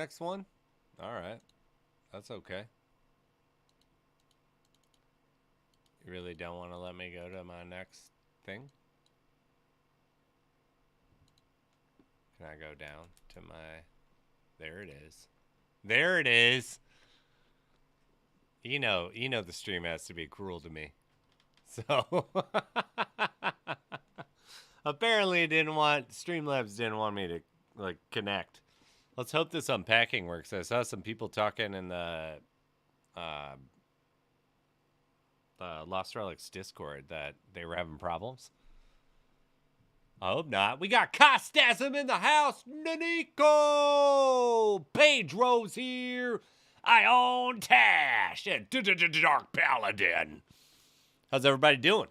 next one? All right. That's okay. You really don't want to let me go to my next thing? Can I go down to my... There it is. There it is. You know the stream has to be cruel to me. So apparently it didn't want Streamlabs didn't want me to like connect. Let's hope this unpacking works. I saw some people talking in the Lost Relics Discord that they were having problems. I hope not. We got Costasm in the house. Nanico! Pedro's here. I own Tash and Dark Paladin. How's everybody doing?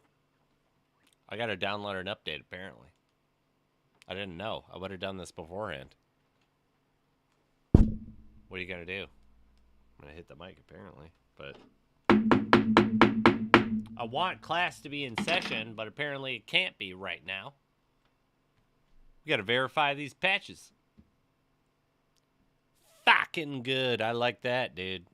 I got to download an update, apparently. I didn't know. I would have done this beforehand. What are you going to do? I'm going to hit the mic, apparently. But I want class to be in session, but apparently it can't be right now. We got to verify these patches. Fucking good. I like that, dude.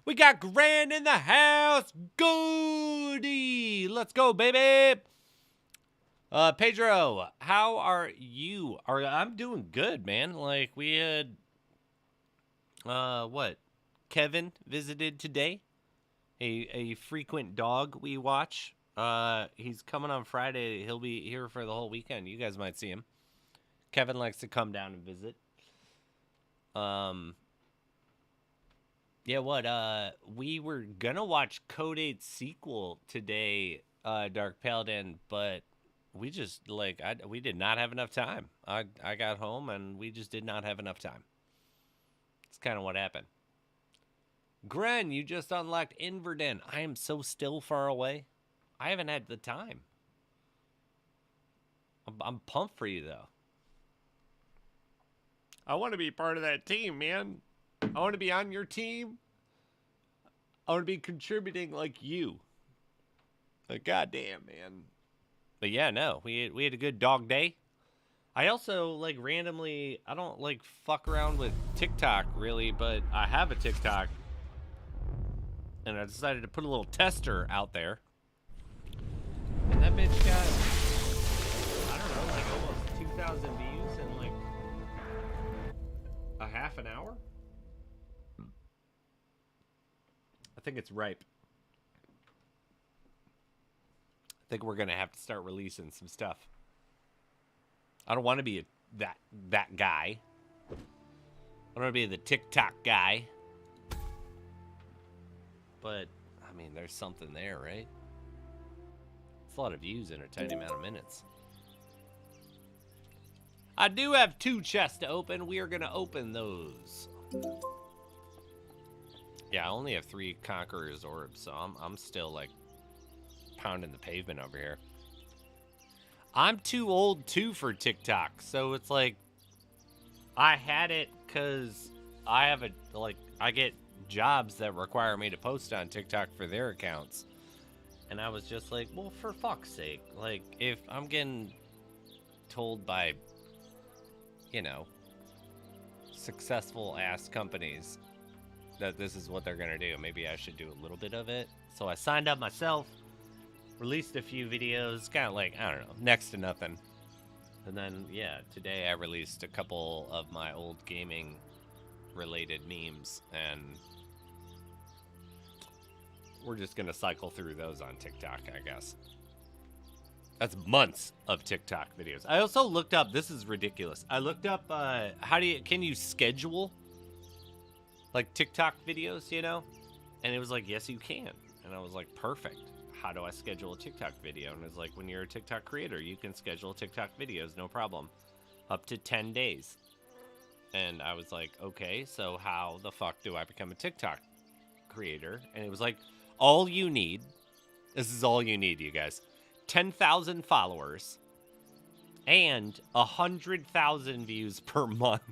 We got Grand in the house. Goody. Let's go, baby. Pedro, how are you? I'm doing good, man. Like, we had, what? Kevin visited today. A frequent dog we watch. He's coming on Friday. He'll be here for the whole weekend. You guys might see him. Kevin likes to come down and visit. Yeah, what? We were gonna watch Code 8 sequel today, Dark Paladin, but we just, like, we did not have enough time. I got home and we just did not have enough time. It's kind of what happened. Gren, you just unlocked Inverdhen. I am so still far away. I haven't had the time. I'm pumped for you, though. I want to be part of that team, man. I want to be on your team. I want to be contributing like you. Like, goddamn, man. But yeah, no, we had a good dog day. I also, like, randomly, I don't, like, fuck around with TikTok, really, but I have a TikTok. And I decided to put a little tester out there. And that bitch got, I don't know, like, almost 2,000 views in, like, a half an hour? I think it's ripe. I think we're going to have to start releasing some stuff. I don't want to be that guy. I don't want to be the TikTok guy. But, I mean, there's something there, right? It's a lot of views in a tiny amount of minutes. I do have 2 chests to open. We are going to open those. Yeah, I only have 3 Conqueror's Orbs, so I'm still, like, pounding the pavement over here. I'm too old, too, for TikTok, so it's like, I had it because I have I get jobs that require me to post on TikTok for their accounts. And I was just like, well, for fuck's sake, like, if I'm getting told by, you know, successful ass companies that this is what they're gonna do, maybe I should do a little bit of it. So I signed up myself, released a few videos, kind of like, I don't know, next to nothing. And then, yeah, today I released a couple of my old gaming related memes, and we're just gonna cycle through those on TikTok, I guess. That's months of TikTok videos. I also looked up, this is ridiculous. I looked up, can you schedule, like, TikTok videos, you know? And it was like, yes, you can. And I was like, perfect. How do I schedule a TikTok video? And it's like, when you're a TikTok creator, you can schedule TikTok videos, no problem. Up to 10 days. And I was like, okay, so how the fuck do I become a TikTok creator? And it was like, all you need, this is all you need, you guys, 10,000 followers and 100,000 views per month.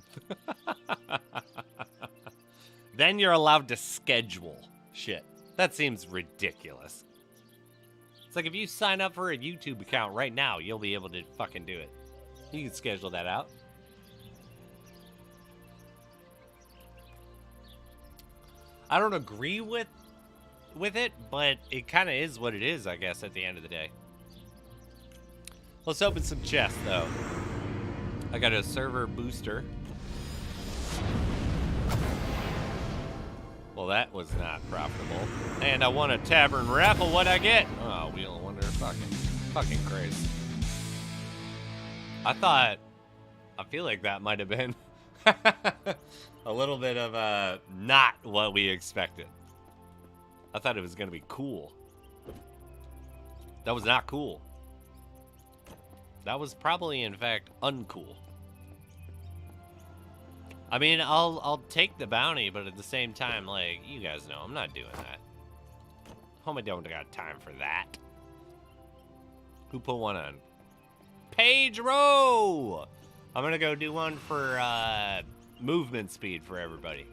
Then you're allowed to schedule shit. That seems ridiculous. It's like, if you sign up for a YouTube account right now, you'll be able to fucking do it. You can schedule that out. I don't agree with it, but it kind of is what it is, I guess, at the end of the day. Let's open some chests, though. I got a server booster. Well, that was not profitable. And I won a tavern raffle. What'd I get? Oh, Wheel of Wonder. Fucking crazy. I feel like that might have been a little bit of not what we expected. I thought it was going to be cool. That was not cool. That was probably, in fact, uncool. I mean, I'll take the bounty, but at the same time, like, you guys know, I'm not doing that. Homie don't got time for that. Who put one on? Pedro! I'm gonna go do one for movement speed for everybody.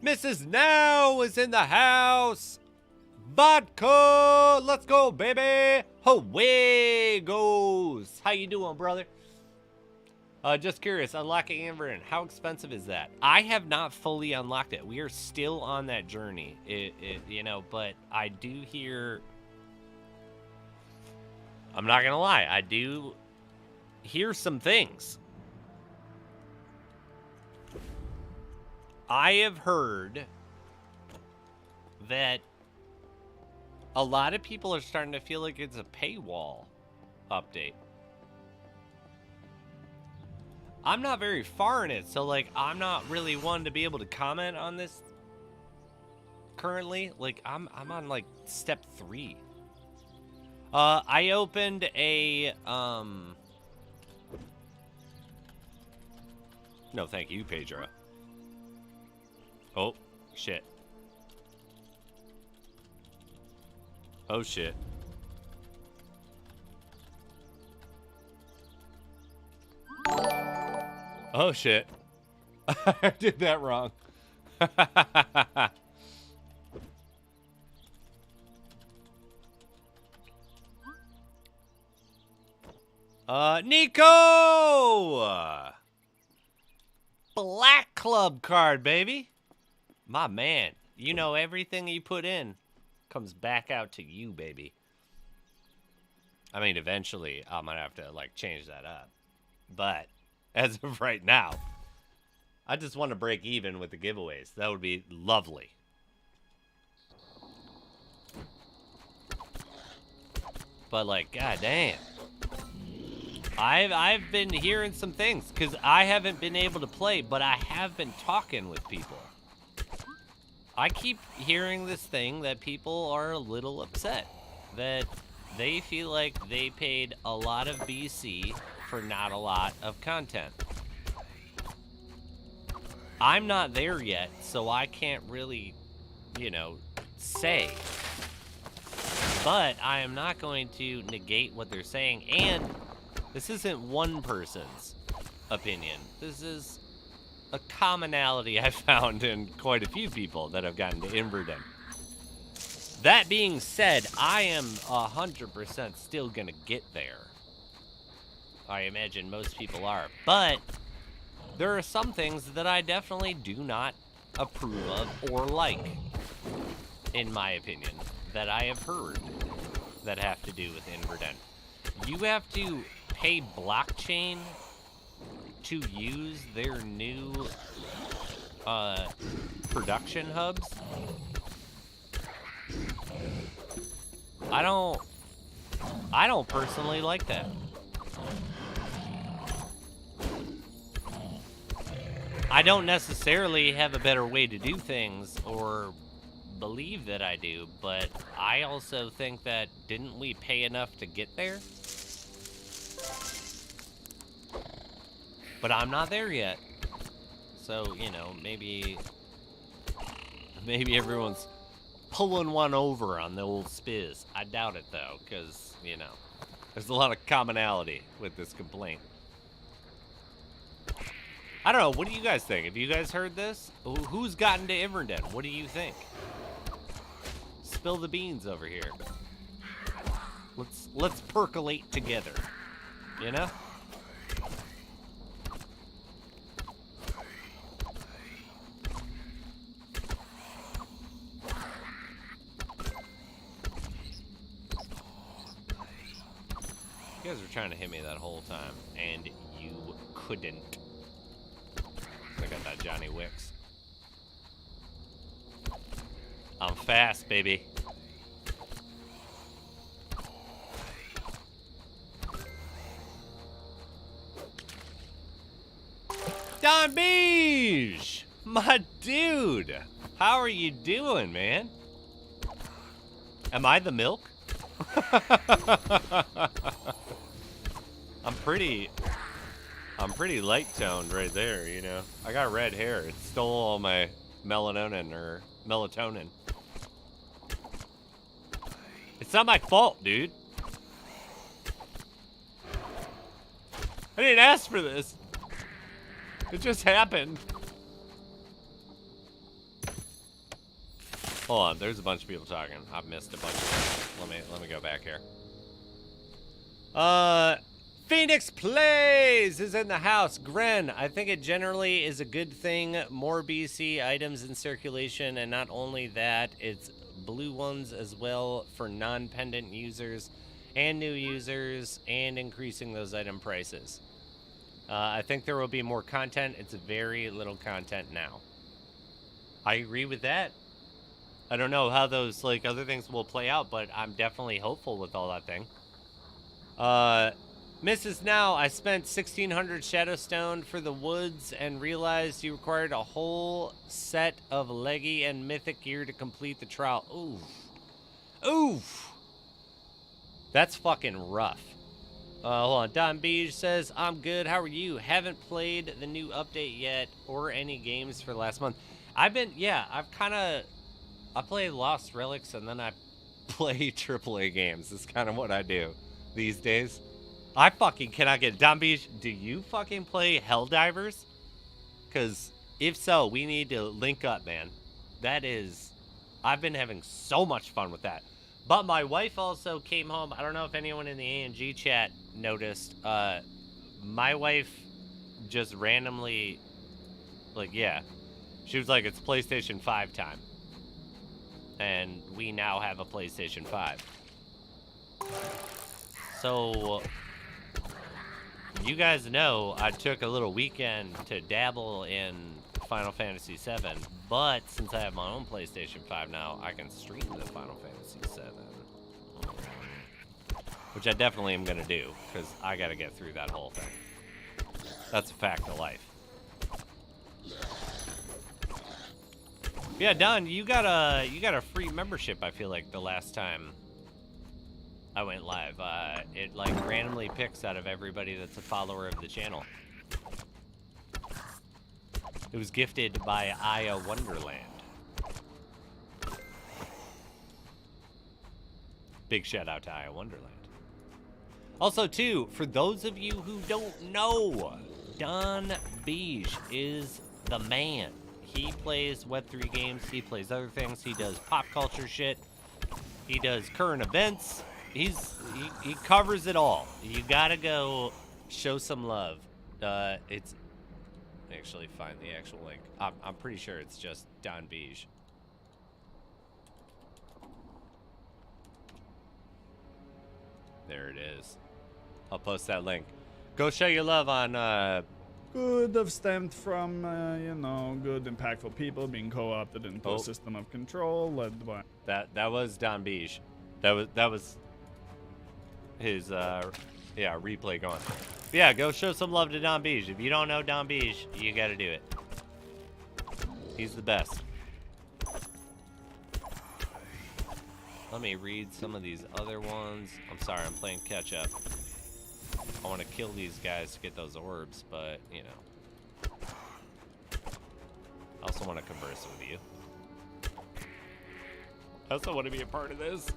Mrs. Now is in the house. Vodka! Let's go, baby! Away goes! How you doing, brother? Just curious, unlocking Inverdhen, how expensive is that? I have not fully unlocked it. We are still on that journey. You know, but I do hear... I'm not gonna lie, I do hear some things. I have heard that a lot of people are starting to feel like it's a paywall update. I'm not very far in it, so, like, I'm not really one to be able to comment on this currently. Like, I'm on, like, step 3. I opened a, no, thank you, Pedro. Oh, shit. Oh, shit. Oh, shit. I did that wrong. Nico! Black Club card, baby. My man. You know everything you put in comes back out to you, baby. I mean, eventually, I'm gonna have to, like, change that up. But... as of right now, I just want to break even with the giveaways. That would be lovely. But, like, goddamn. I've been hearing some things, because I haven't been able to play, but I have been talking with people. I keep hearing this thing that people are a little upset. That they feel like they paid a lot of BC for not a lot of content. I'm not there yet, so I can't really, you know, say. But I am not going to negate what they're saying, and this isn't one person's opinion. This is a commonality I found in quite a few people that have gotten to Inverdhen. That being said, I am 100% still gonna get there. I imagine most people are, but there are some things that I definitely do not approve of or like, in my opinion, that I have heard that have to do with Inverdhen. You have to pay blockchain to use their new production hubs. I don't personally like that. I don't necessarily have a better way to do things or believe that I do, but I also think that didn't we pay enough to get there? But I'm not there yet. So, you know, maybe everyone's pulling one over on the old spiz. I doubt it, though, because, you know, there's a lot of commonality with this complaint. I don't know. What do you guys think? Have you guys heard this? Who's gotten to Inverdhen? What do you think? Spill the beans over here. Let's percolate together. You know? guys were trying to hit me that whole time, and you couldn't. I got that Johnny Wicks. I'm fast, baby. Don Beige! My dude! How are you doing, man? Am I the milk? I'm pretty light-toned right there, you know. I got red hair. It stole all my melatonin. It's not my fault, dude. I didn't ask for this. It just happened. Hold on, there's a bunch of people talking. I've missed a bunch of them. Let me go back here. Phoenix Plays is in the house. Gren, I think it generally is a good thing. More BC items in circulation, and not only that, it's blue ones as well for non-pendant users and new users, and increasing those item prices. I think there will be more content. It's very little content now. I agree with that. I don't know how those like other things will play out, but I'm definitely hopeful with all that thing. Mrs. Now, I spent 1,600 Shadowstone for the woods and realized you required a whole set of leggy and mythic gear to complete the trial. Oof. Oof. That's fucking rough. Hold on. Don Beige says, I'm good. How are you? Haven't played the new update yet or any games for the last month. I play Lost Relics and then I play AAA games. It's kind of what I do these days. I fucking cannot get it. Don Beach, do you fucking play Helldivers? Because if so, we need to link up, man. I've been having so much fun with that. But my wife also came home. I don't know if anyone in the ANG chat noticed. My wife just randomly, she was like, it's PlayStation 5 time. And we now have a PlayStation 5. So, you guys know I took a little weekend to dabble in Final Fantasy VII, but since I have my own PlayStation 5 now, I can stream the Final Fantasy VII. Which I definitely am going to do, because I got to get through that whole thing. That's a fact of life. Yeah, Don, you got a free membership, I feel like, the last time I went live. It like randomly picks out of everybody that's a follower of the channel. It was gifted by Aya Wonderland. Big shout out to Aya Wonderland. Also, too, for those of you who don't know, Don Beige is the man. He plays Web3 games, he plays other things, he does pop culture shit, he does current events, he covers it all. You gotta go show some love. It's actually find the actual link. I'm pretty sure it's just Don Beige. There it is. I'll post that link. Go show your love on Could have stemmed from, good, impactful people being co-opted into a system of control led by... That was Don Beige. That was his, replay going. Yeah, go show some love to Don Beige. If you don't know Don Beige, you gotta do it. He's the best. Let me read some of these other ones. I'm sorry, I'm playing catch up. I want to kill these guys to get those orbs, but, you know. I also want to converse with you. I also want to be a part of this.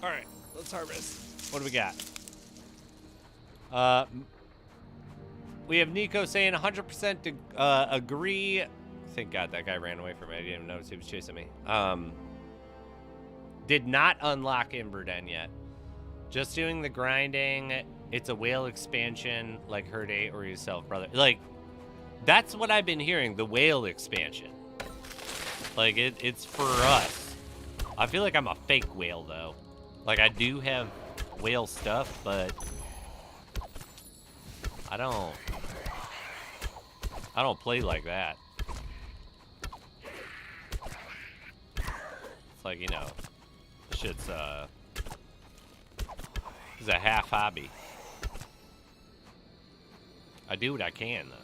Alright, let's harvest. What do we got? We have Nico saying 100% agree. Thank God that guy ran away from me. I didn't even notice he was chasing me. Did not unlock Inverdhen yet. Just doing the grinding. It's a whale expansion like Herd 8 or yourself, brother. Like, that's what I've been hearing, the whale expansion. Like, it's for us. I feel like I'm a fake whale, though. Like, I do have whale stuff, but I don't play like that. It's like, you know, shit's it's a half hobby. I do what I can though.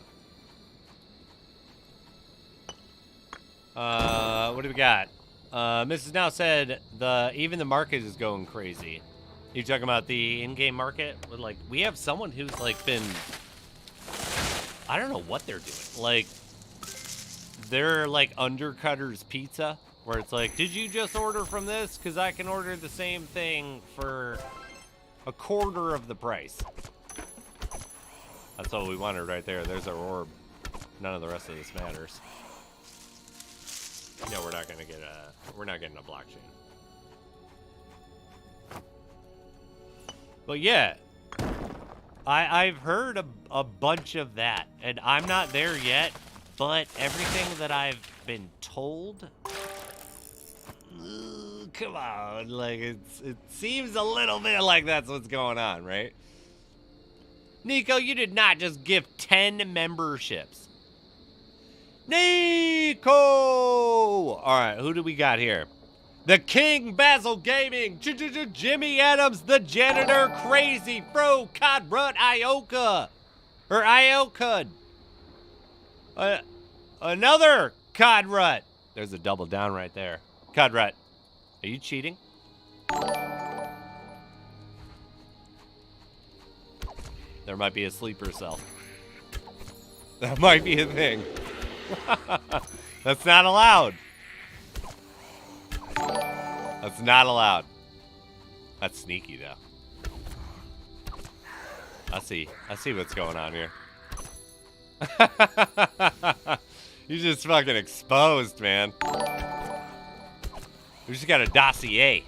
What do we got? Mrs. Now said even the market is going crazy. You talking about the in-game market? With like, we have someone who's like been, I don't know what they're doing. Like, they're like Undercutter's Pizza, where it's like, did you just order from this? Because I can order the same thing for a quarter of the price. That's what we wanted right there. There's our orb. None of the rest of this matters. No, we're not gonna get we're not getting a blockchain. But yeah, I've heard a bunch of that, and I'm not there yet, but everything that I've been told, come on, like it seems a little bit like that's what's going on, right? Nico, you did not just give 10 memberships. Nico! All right, who do we got here? The King Basil Gaming, Jimmy Adams, the Janitor, Crazy Bro, Codrut, Ioka, or Iocud. Another Codrut. There's a double down right there. Codrut, are you cheating? There might be a sleeper cell. That might be a thing. That's not allowed. That's not allowed. That's sneaky, though. I see what's going on here. You just fucking exposed, man. We just got a dossier.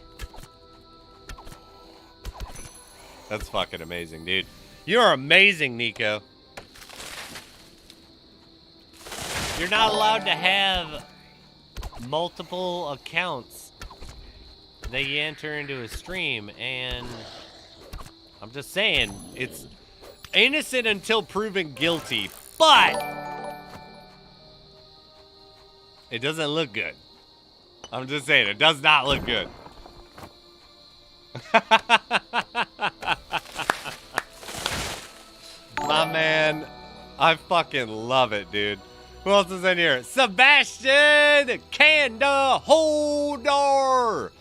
That's fucking amazing, dude. You're amazing, Nico. You're not allowed to have multiple accounts that you enter into a stream, and I'm just saying, it's innocent until proven guilty, but it doesn't look good. I'm just saying, it does not look good. My man, I fucking love it, dude. Who else is in here? Sebastian Candaholder.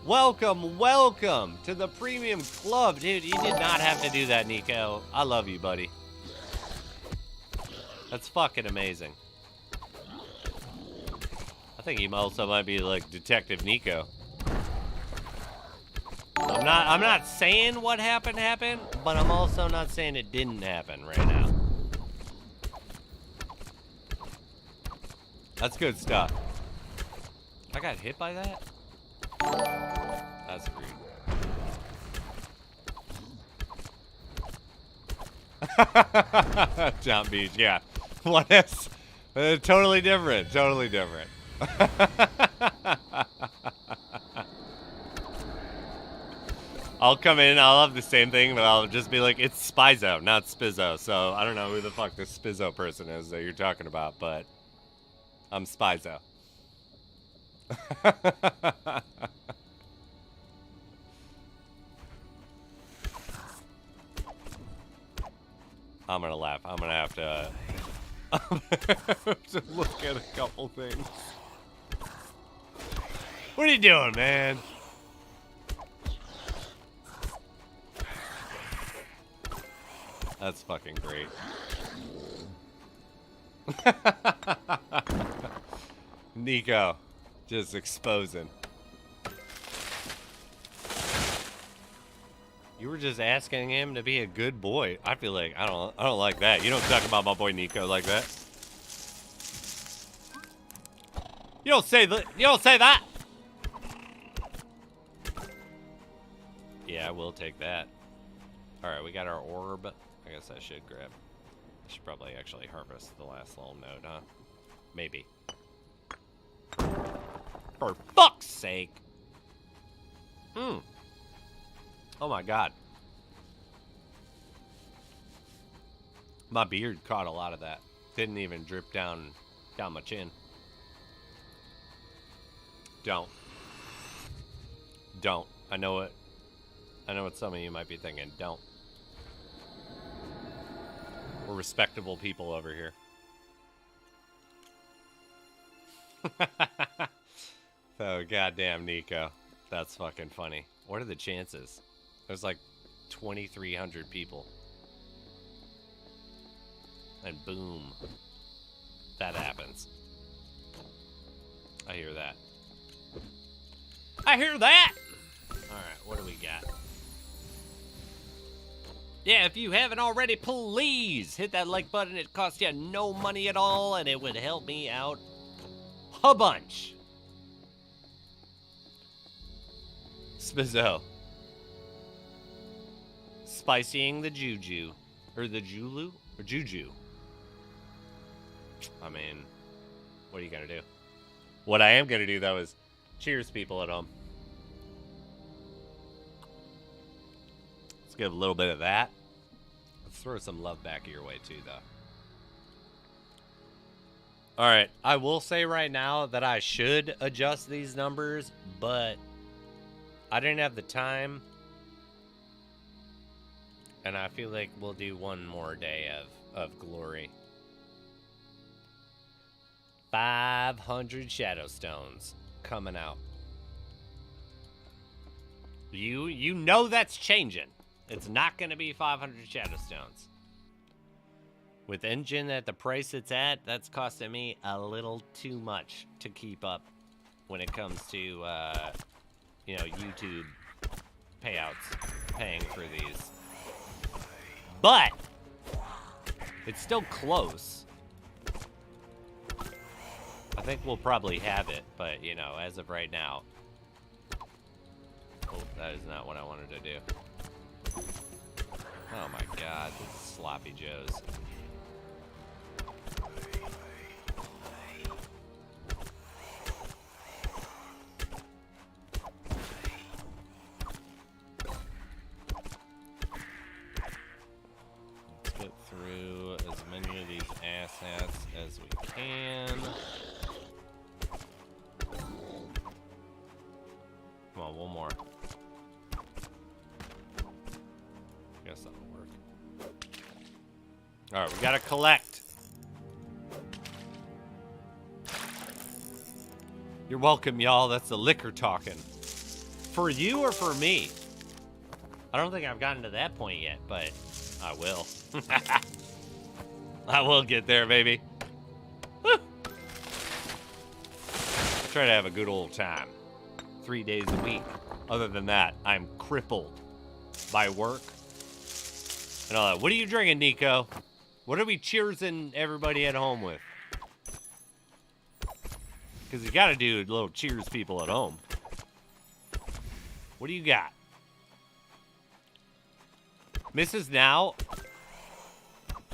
Welcome to the premium club. Dude, you did not have to do that, Nico. I love you, buddy. That's fucking amazing. I think he also might be like Detective Nico. I'm not saying what happened, but I'm also not saying it didn't happen right now. That's good stuff. I got hit by that? That's rude. Jump Beach, yeah. What is? Totally different. Totally different. I'll come in, I'll have the same thing, but I'll just be like, it's Spizzo, not Spizzo. So I don't know who the fuck this Spizzo person is that you're talking about, but I'm Spizzo. I'm gonna laugh. I'm gonna have to look at a couple things. What are you doing, man? That's fucking great. Nico, just exposing. You were just asking him to be a good boy. I feel like I don't like that. You don't talk about my boy Nico like that. You don't say that. Yeah, I will take that. All right, we got our orb. I guess I should grab. I should probably actually harvest the last little node, huh? Maybe. For fuck's sake. Oh my god. My beard caught a lot of that. Didn't even drip down my chin. Don't. I know it. I know what some of you might be thinking. Don't. We're respectable people over here. Oh, goddamn, Nico. That's fucking funny. What are the chances? There's like 2,300 people. And boom. That happens. I hear that. I hear that! Alright, what do we got? Yeah, if you haven't already, please hit that like button. It costs you no money at all, and it would help me out a bunch. Spizzo. Spicying the juju. Or the julu? Or juju. I mean, what are you gonna do? What I am gonna do, though, is cheers people at home. Let's give a little bit of that. Let's throw some love back your way, too, though. Alright, I will say right now that I should adjust these numbers, but I didn't have the time. And I feel like we'll do one more day of glory. 500 Shadow Stones coming out. You know that's changing. It's not going to be 500 Shadow Stones. With engine at the price it's at, that's costing me a little too much to keep up when it comes to, you know, YouTube payouts, paying for these. But it's still close. I think we'll probably have it, but, you know, as of right now. Oh, that is not what I wanted to do. Oh my god, this is sloppy joes. Let's get through as many of these asshats as we can. Come on, one more. Guess that'll work. Alright, we gotta collect. You're welcome, y'all. That's the liquor talking. For you or for me? I don't think I've gotten to that point yet, but I will. I will get there, baby. Woo. Try to have a good old time. 3 days a week. Other than that, I'm crippled by work and all that. What are you drinking, Nico? What are we cheersing everybody at home with? Because you got to do a little cheers people at home. What do you got? Mrs. Now,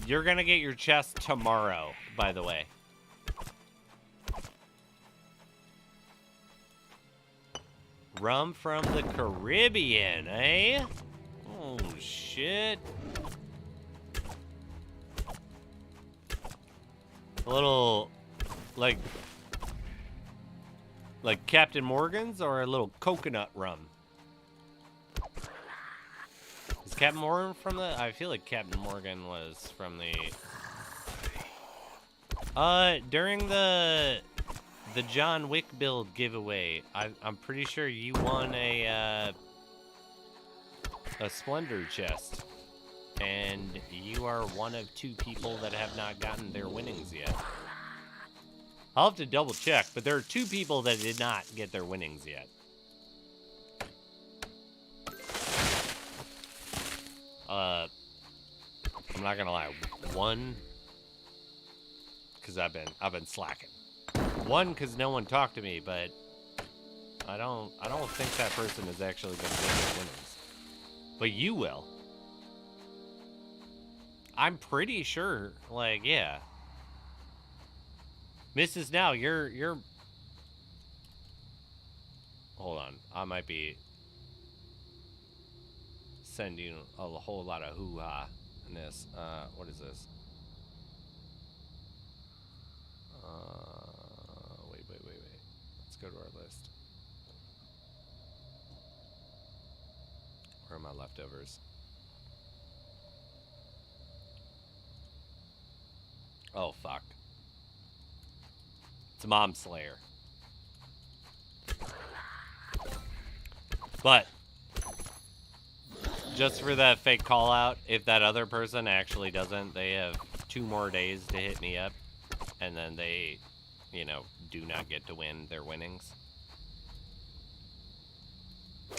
you're going to get your chest tomorrow, by the way. Rum from the Caribbean, eh? Oh, shit. A little, like Captain Morgan's or a little coconut rum? Is Captain Morgan from the... I feel like Captain Morgan was from the... During the John Wick build giveaway, I'm pretty sure you won a Splendor chest. And you are one of 2 people that have not gotten their winnings yet. I'll have to double check, but there are 2 people that did not get their winnings yet. I'm not gonna lie. 1, because I've been slacking. 1, because no one talked to me, but I don't think that person is actually gonna get their winnings. But you will. I'm pretty sure, like, yeah. Mrs. Now, you're... Hold on, I might be... send you a whole lot of hoo-ha in this. What is this? Wait. Let's go to our list. Where are my leftovers? Oh, fuck. It's Mom Slayer. But just for that fake call out, if that other person actually doesn't, they have 2 more days to hit me up, and then they, you know, do not get to win their winnings.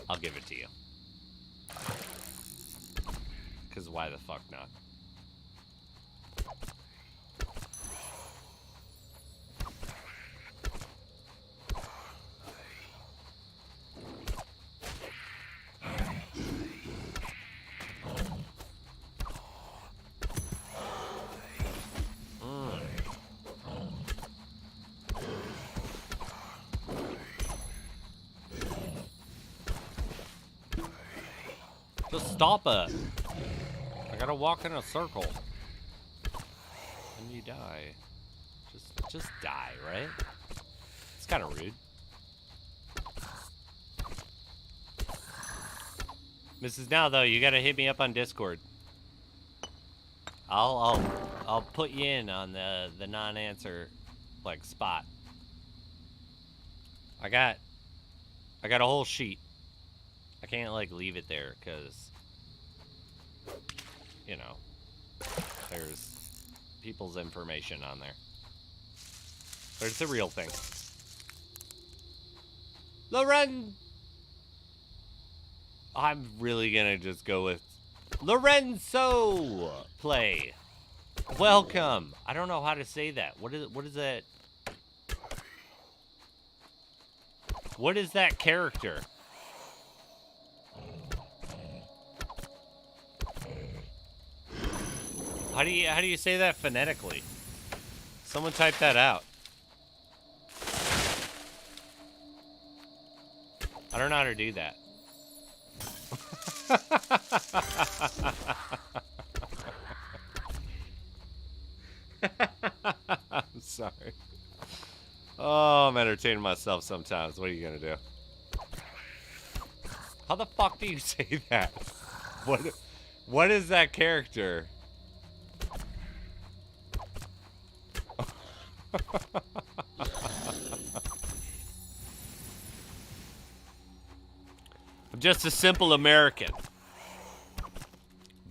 I'll give it to you. 'Cause why the fuck not? Just stop it. I gotta walk in a circle. And you die. Just die, right? It's kind of rude. Mrs. Now though, you gotta hit me up on Discord. I'll put you in on the non-answer like spot. I got a whole sheet. I can't like leave it there because, you know, there's people's information on there. But it's a real thing. Loren! I'm really gonna just go with Lorenzo play. Welcome. I don't know how to say that. What is that? What is that character? How do you say that phonetically? Someone type that out. I don't know how to do that. I'm sorry. Oh, I'm entertaining myself sometimes. What are you gonna do? How the fuck do you say that? What is that character? I'm just a simple American,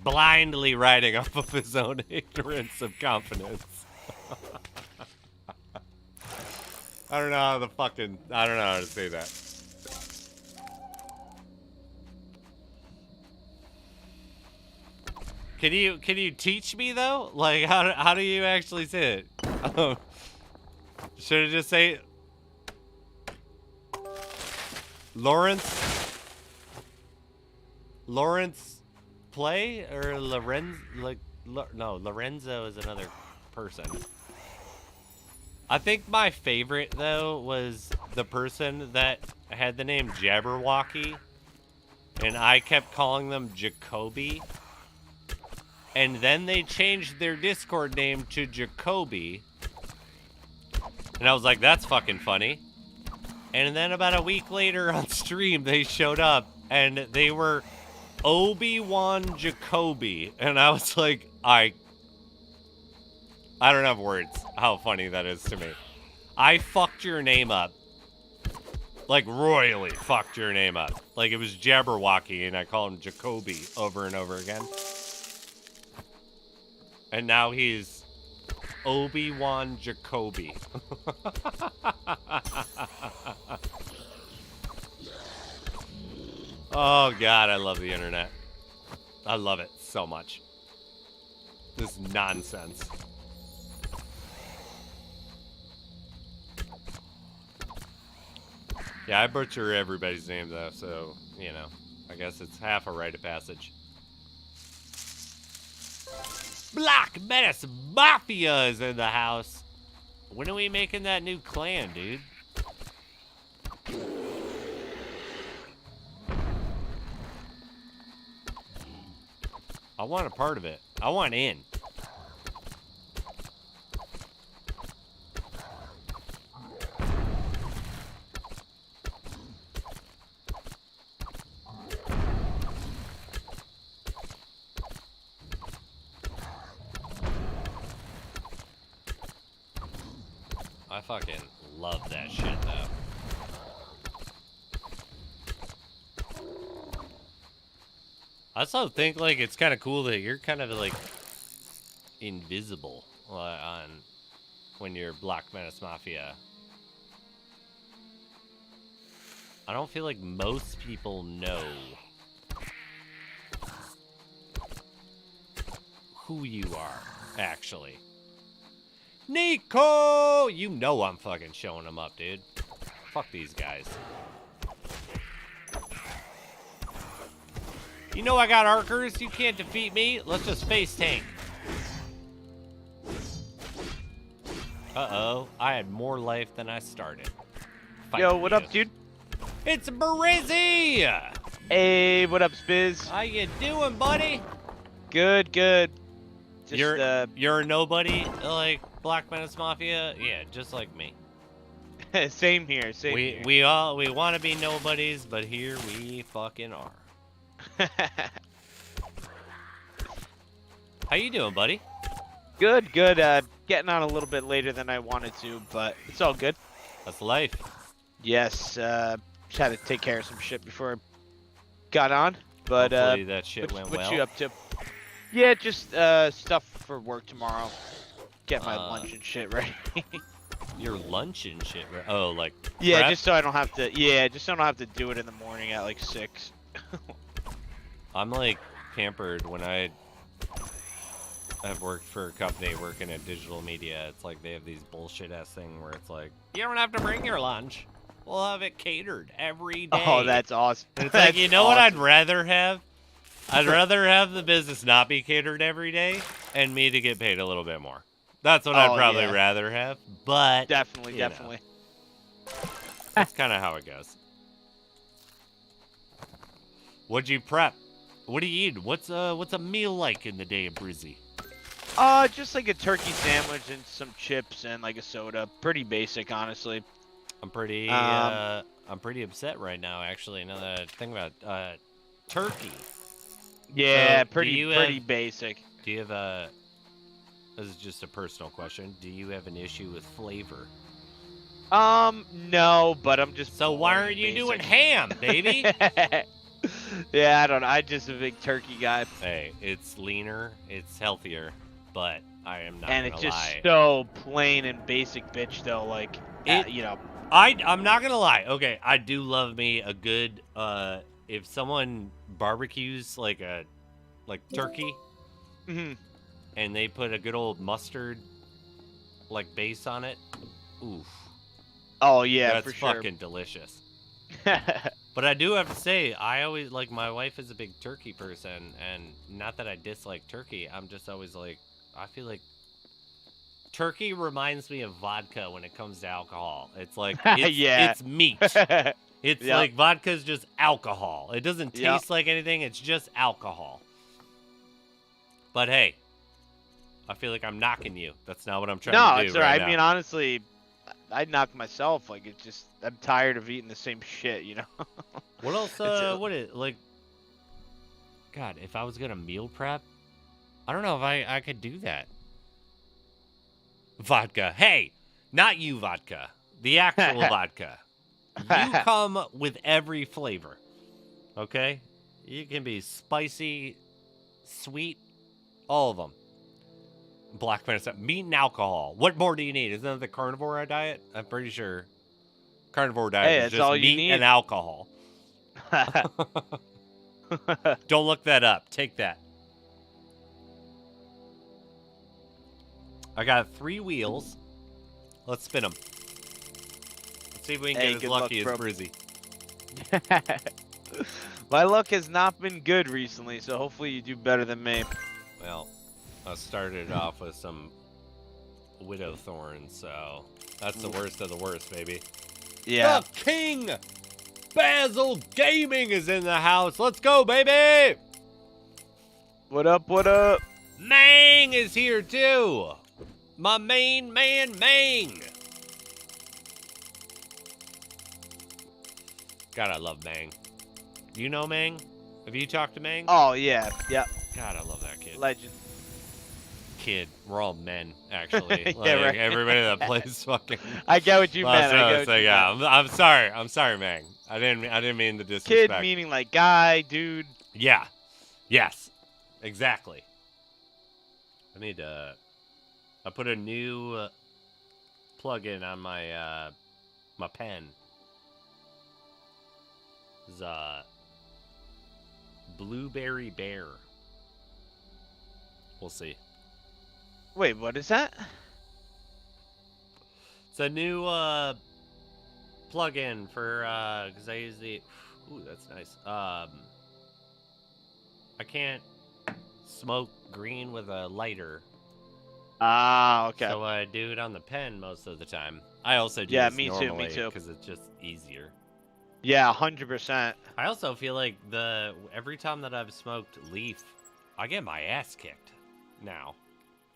blindly riding off of his own ignorance of confidence. I don't know how to say that. Can you teach me though? Like how do you actually say it? Should I just say Lawrence play or Lorenzo? No, Lorenzo is another person. I think my favorite though was the person that had the name Jabberwocky, and I kept calling them Jacoby. And then they changed their Discord name to Jacoby. And I was like, that's fucking funny. And then about a week later on stream, they showed up and they were Obi-Wan Jacoby. And I was like, I don't have words how funny that is to me. I fucked your name up. Like, royally fucked your name up. Like, it was Jabberwocky and I called him Jacoby over and over again. And now he's Obi-Wan Jacoby. Oh, God, I love the internet. I love it so much. This nonsense. Yeah, I butcher everybody's name, though, so, you know, I guess it's half a rite of passage. Black Menace Mafia is in the house. When are we making that new clan, dude? I want a part of it. I want in. I fucking love that shit, though. I also think, like, it's kind of cool that you're kind of, like, invisible when you're Black Menace Mafia. I don't feel like most people know who you are, actually. Nico! You know I'm fucking showing them up, dude. Fuck these guys. You know I got archers. You can't defeat me. Let's just face tank. Uh-oh. I had more life than I started. Yo, what up, dude? It's Brizzy! Hey, what up, Spiz? How you doing, buddy? Good, good. Just, you're a nobody like Black Menace Mafia? Yeah, just like me. Same here, same here. We want to be nobodies, but here we fucking are. How you doing, buddy? Good, good. Getting on a little bit later than I wanted to, but it's all good. That's life. Yes, just had to take care of some shit before I got on. But hopefully that shit went well. What you up to? Yeah, just stuff for work tomorrow. Get my lunch and shit ready. Your lunch and shit, right? Oh, like yeah, prep? just so I don't have to. Yeah, just so I don't have to do it in the morning at like 6. I'm like pampered when I have worked for a company working in digital media. It's like they have these bullshit ass thing where it's like, you don't have to bring your lunch. We'll have it catered every day. Oh, that's awesome. And it's like, you know what I'd rather have? I'd rather have the business not be catered every day and me to get paid a little bit more. That's what I'd probably rather have. But definitely, definitely. That's kind of how it goes. What'd you prep? What do you eat? What's a meal like in the day of Brizzy? Just like a turkey sandwich and some chips and like a soda. Pretty basic, honestly. I'm pretty upset right now, actually. Now that I think about turkey. Yeah, So pretty basic. Do you have this is just a personal question. Do you have an issue with flavor? No, but I'm just. So why aren't you doing ham, baby? Yeah, I don't know. I'm just a big turkey guy. Hey, it's leaner, it's healthier, but I am not and gonna it's just lie. so plain and basic, bitch. Though, like you know. I'm not gonna lie. Okay, I do love me a good if someone barbecues like turkey, and they put a good old mustard like base on it. Oof. Oh yeah, that's for sure. fucking delicious. But I do have to say, I always like my wife is a big turkey person, and not that I dislike turkey. I'm just always like, I feel like turkey reminds me of vodka when it comes to alcohol. It's like it's meat. It's like vodka's just alcohol. It doesn't taste like anything. It's just alcohol. But hey, I feel like I'm knocking you. That's not what I'm trying to do. No, it's alright. Right I mean, honestly, I'd knock myself. Like, it's just, I'm tired of eating the same shit, you know? What else, like, God, if I was gonna meal prep, I don't know if I could do that. Vodka. Hey, not you, vodka. The actual vodka. You come with every flavor, okay? You can be spicy, sweet, all of them. Black medicine, meat and alcohol. What more do you need? Isn't that the carnivore diet? I'm pretty sure carnivore diet is just all you meat need. and alcohol. Don't look that up. Take that. I got 3 wheels. Let's spin them. Let's see if we can get as lucky as Brizzy. My luck has not been good recently, so hopefully you do better than me. Well, I started off with some widow thorns, so that's the worst of the worst, baby. Yeah. The King Basil Gaming is in the house. Let's go, baby. What up? What up? Mang is here too. My main man, Mang. God, I love Mang. You know Mang? Have you talked to Mang? Oh yeah, yep. God, I love that kid. Legend. Kid, we're all men, actually. Yeah, Like, right. everybody that plays fucking. I get what you meant. I get what you yeah, meant. I'm sorry. I'm sorry, Mang. I didn't mean to disrespect. Kid meaning like guy, dude. Yeah. Yes. Exactly. I need to. I put a new plug-in on my my pen. It's Blueberry Bear. We'll see. Wait, what is that? It's a new plug-in for because I use the. Ooh, that's nice. I can't smoke green with a lighter. Ah, okay. So I do it on the pen most of the time. I also do Yeah, this me too, normally me too. because it's just easier. Yeah, 100%. I also feel like every time that I've smoked leaf, I get my ass kicked now.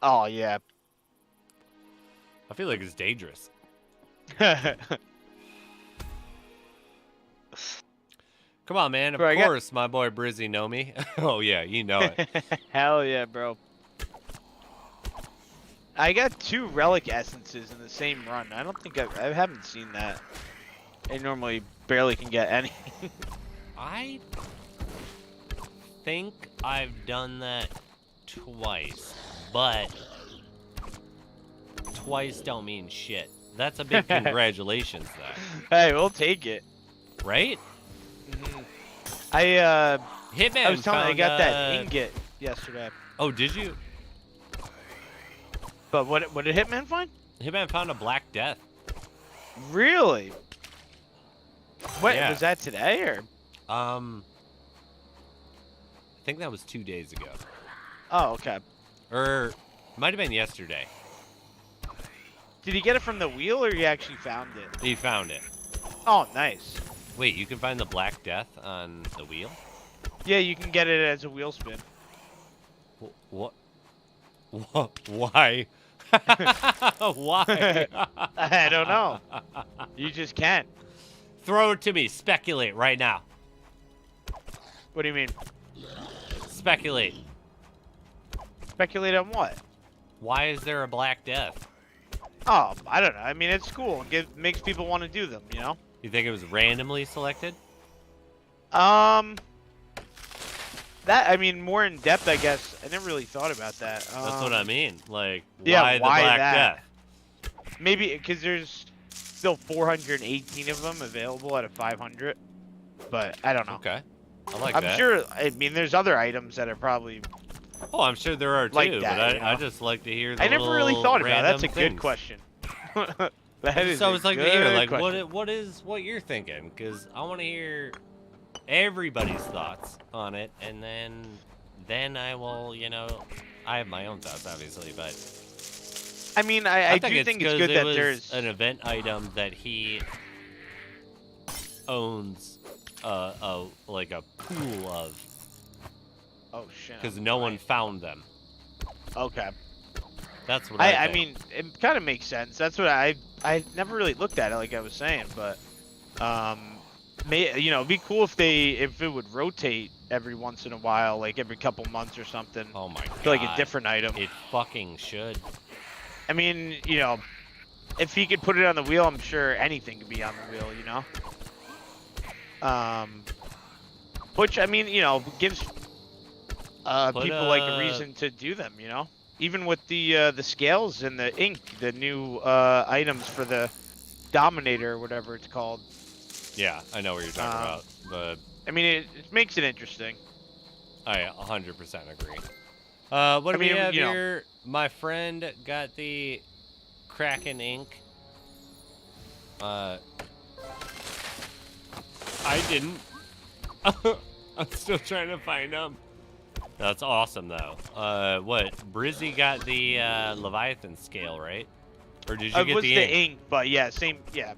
Oh yeah. I feel like it's dangerous. Come on, man. Of Bro, course, my boy Brizzy know me. Oh, yeah, you know it. Hell yeah, bro. I got 2 relic essences in the same run. I don't think I haven't seen that. I normally barely can get any. I think I've done that twice, but twice don't mean shit. That's a big congratulations, though. Hey, we'll take it. Right? Mhm. Hitman I was telling you, I found, got that ingot yesterday. Oh, did you? But what did Hitman find? Hitman found a Black Death. Really? What Yeah. was that today or? I think that was 2 days ago. Oh, okay. Or might have been yesterday. Did he get it from the wheel or he actually found it? He found it. Oh, nice. Wait, you can find the Black Death on the wheel? Yeah, you can get it as a wheel spin. What? Why? Why? I don't know. You just can't. Throw it to me. Speculate right now. What do you mean? Speculate. Speculate on what? Why is there a Black Death? Oh, I don't know. I mean, it's cool. It makes people want to do them, you know? You think it was randomly selected? That, I mean, more in depth, I guess. I never really thought about that. That's what I mean. Like, yeah, why the why Black that? Death? Maybe because there's still 418 of them available out of 500. But I don't know. Okay. I like I'm that. sure, I mean, there's other items that are probably... Oh, I'm sure there are too, like that, but you know? I just like to hear the I never really little thought about it. That's a random good things. question. That is So a it's like to good hear, like, question. what you're thinking, because I want to hear everybody's thoughts on it, and then I will, you know, I have my own thoughts, obviously, but I mean, I do think it's 'cause good it that was there's... an event item that he owns, like a pool of, Oh, shit. because no one found them. Okay. That's what I I think. mean, it kind of makes sense. That's what I never really looked at it like I was saying, but you know, it'd be cool if it would rotate every once in a while, like every couple months or something. Oh my god. To like a different item. It fucking should. I mean, you know, if he could put it on the wheel, I'm sure anything could be on the wheel, you know. Which I mean, you know, gives people like a reason to do them, you know. Even with the scales and the ink, the new items for the Dominator or whatever it's called. Yeah, I know what you're talking about, but I mean, it makes it interesting. I 100% agree. What do we mean, have you know. here? My friend got the Kraken ink. I didn't. I'm still trying to find them. That's awesome, though. What? Brizzy got the Leviathan scale, right? Or did you It get was the the ink? ink, but yeah, same, yeah,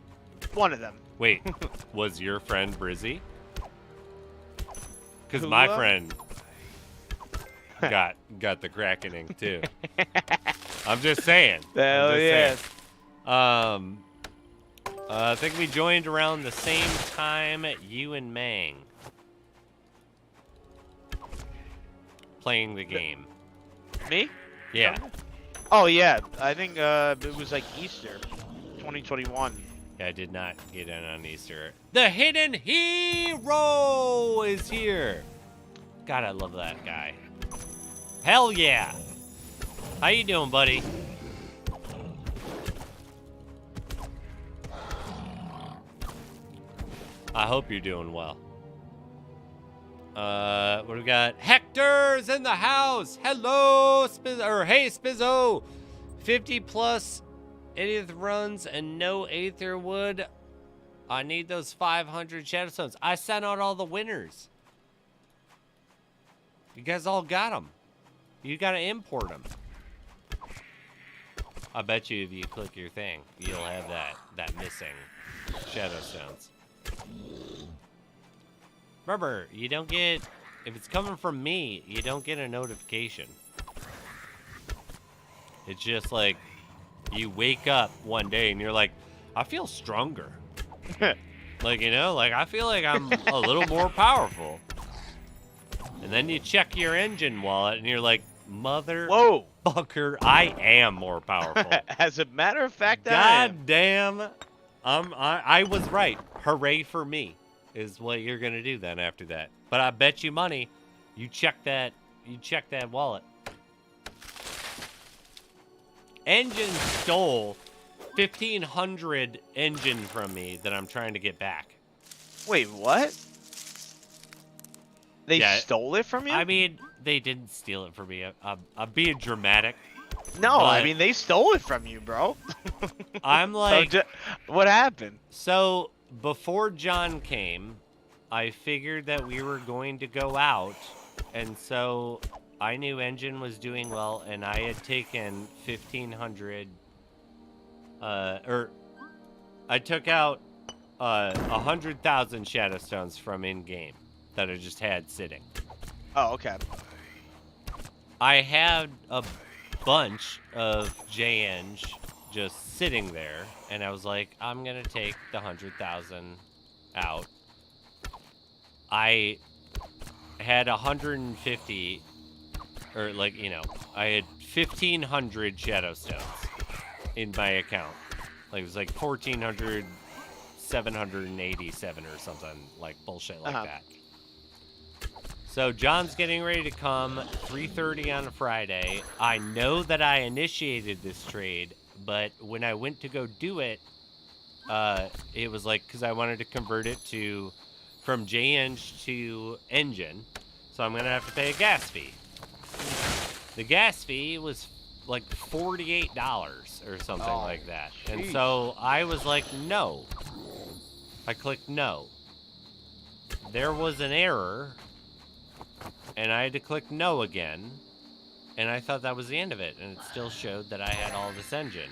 one of them. Wait, was your friend Brizzy? Because Who, my friend got the Krakening too. I'm just saying. Hell yeah. I think we joined around the same time you and Mang playing the game. Me? Yeah. Oh yeah, I think it was like Easter, 2021. Yeah, I did not get in on Easter. The hidden hero is here. God, I love that guy. Hell yeah. How you doing, buddy? I hope you're doing well. What do we got? Hector's in the house. Hello, hey, Spizzo. 50 plus 80th runs and no Aether Wood. I need those 500 Shadowstones. I sent out all the winners. You guys all got them. You got to import them. I bet you if you click your thing, you'll have that missing Shadowstones. Remember, you don't get, if it's coming from me, you don't get a notification. It's just like, you wake up one day and you're like, I feel stronger. Like, you know, like I feel like I'm a little more powerful. And then you check your engine wallet and you're like, motherfucker, I am more powerful. As a matter of fact, God damn. I was right. Hooray for me is what you're gonna do then after that. But I bet you money, you check that wallet. Engine stole 1,500 engine from me that I'm trying to get back. Wait, what? They stole it from you? I mean, they didn't steal it from me. I'm being dramatic. No, I mean, they stole it from you, bro. I'm like... So, what happened? So, before John came, I figured that we were going to go out, and so I knew Engine was doing well, and I had taken 1,500... I took out 100,000 Shadowstones from in-game that I just had sitting. Oh, okay. I had a bunch of J-Eng just sitting there, and I was like, I'm gonna take the 100,000 out. I had 150, or like, you know, I had 1,500 Shadowstones in my account. Like, it was like 1,400,787 or something, like bullshit like that. So John's getting ready to come, 3:30 on a Friday. I know that I initiated this trade, but when I went to go do it, it was like, because I wanted to convert it from J-Eng to Engine, so I'm going to have to pay a gas fee. The gas fee was like $48 or something like that. Geez. And so I was like, no. I clicked no. There was an error, and I had to click no again, and I thought that was the end of it, and it still showed that I had all this engine.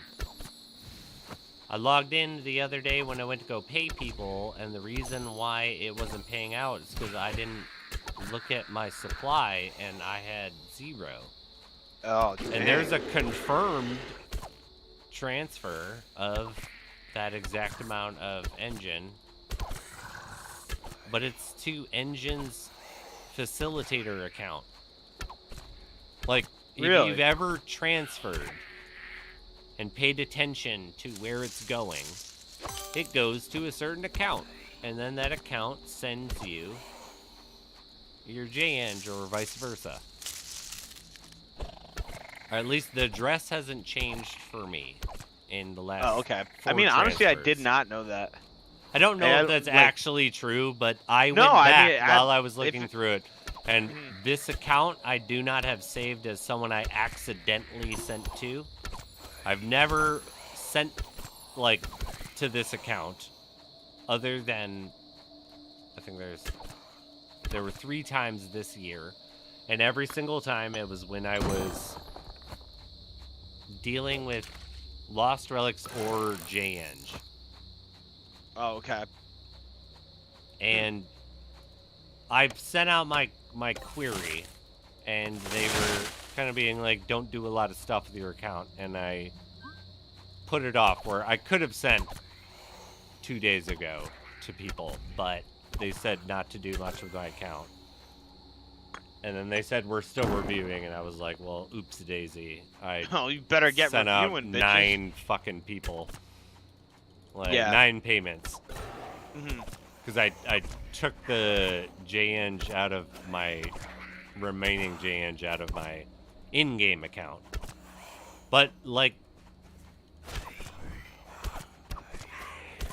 I logged in the other day when I went to go pay people, and the reason why it wasn't paying out is because I didn't look at my supply, and I had 0. Oh, damn. And there's a confirmed transfer of that exact amount of engine, but it's to Engine's facilitator account. Like, really? If you've ever transferred and paid attention to where it's going, it goes to a certain account, and then that account sends you your J-Eng or vice versa. Or at least the address hasn't changed for me in the last. Oh, okay. 4 I mean, honestly, I transfers. did not know that. I don't know if that's like, actually true, but I went back while I was looking through it. And this account I do not have saved as someone I accidentally sent to. I've never sent, like, to this account other than, I think there were 3 times this year. And every single time it was when I was dealing with Lost Relics or J-Eng. Oh, okay. And I've sent out my query, and they were kind of being like, don't do a lot of stuff with your account, and I put it off where I could have sent 2 days ago to people, but they said not to do much with my account. And then they said we're still reviewing, and I was like, well, oops daisy. Oh, you better get sent out reviewing, bitches. 9 fucking people. Like, Yeah. 9 payments. Mhm. Because I took the JEng out of my remaining JEng out of my in-game account. But, like,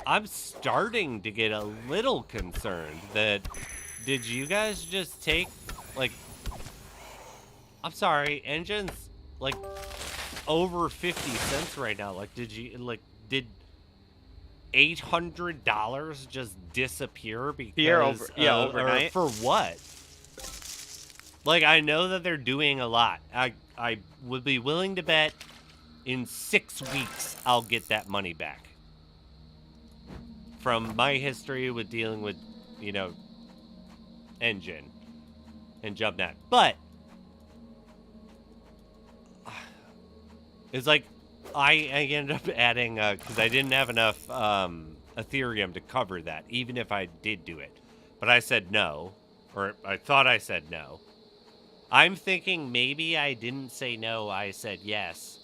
I'm starting to get a little concerned that, did you guys just take, like, I'm sorry, engines, like, over 50 cents right now. Like, did $800 just disappear because overnight? or for what? Like, I know that they're doing a lot. I would be willing to bet in 6 weeks I'll get that money back. From my history with dealing with, you know, Engine and JumpNet. But it's like I ended up adding, because I didn't have enough Ethereum to cover that, even if I did do it. But I said no, or I thought I said no. I'm thinking maybe I didn't say no, I said yes.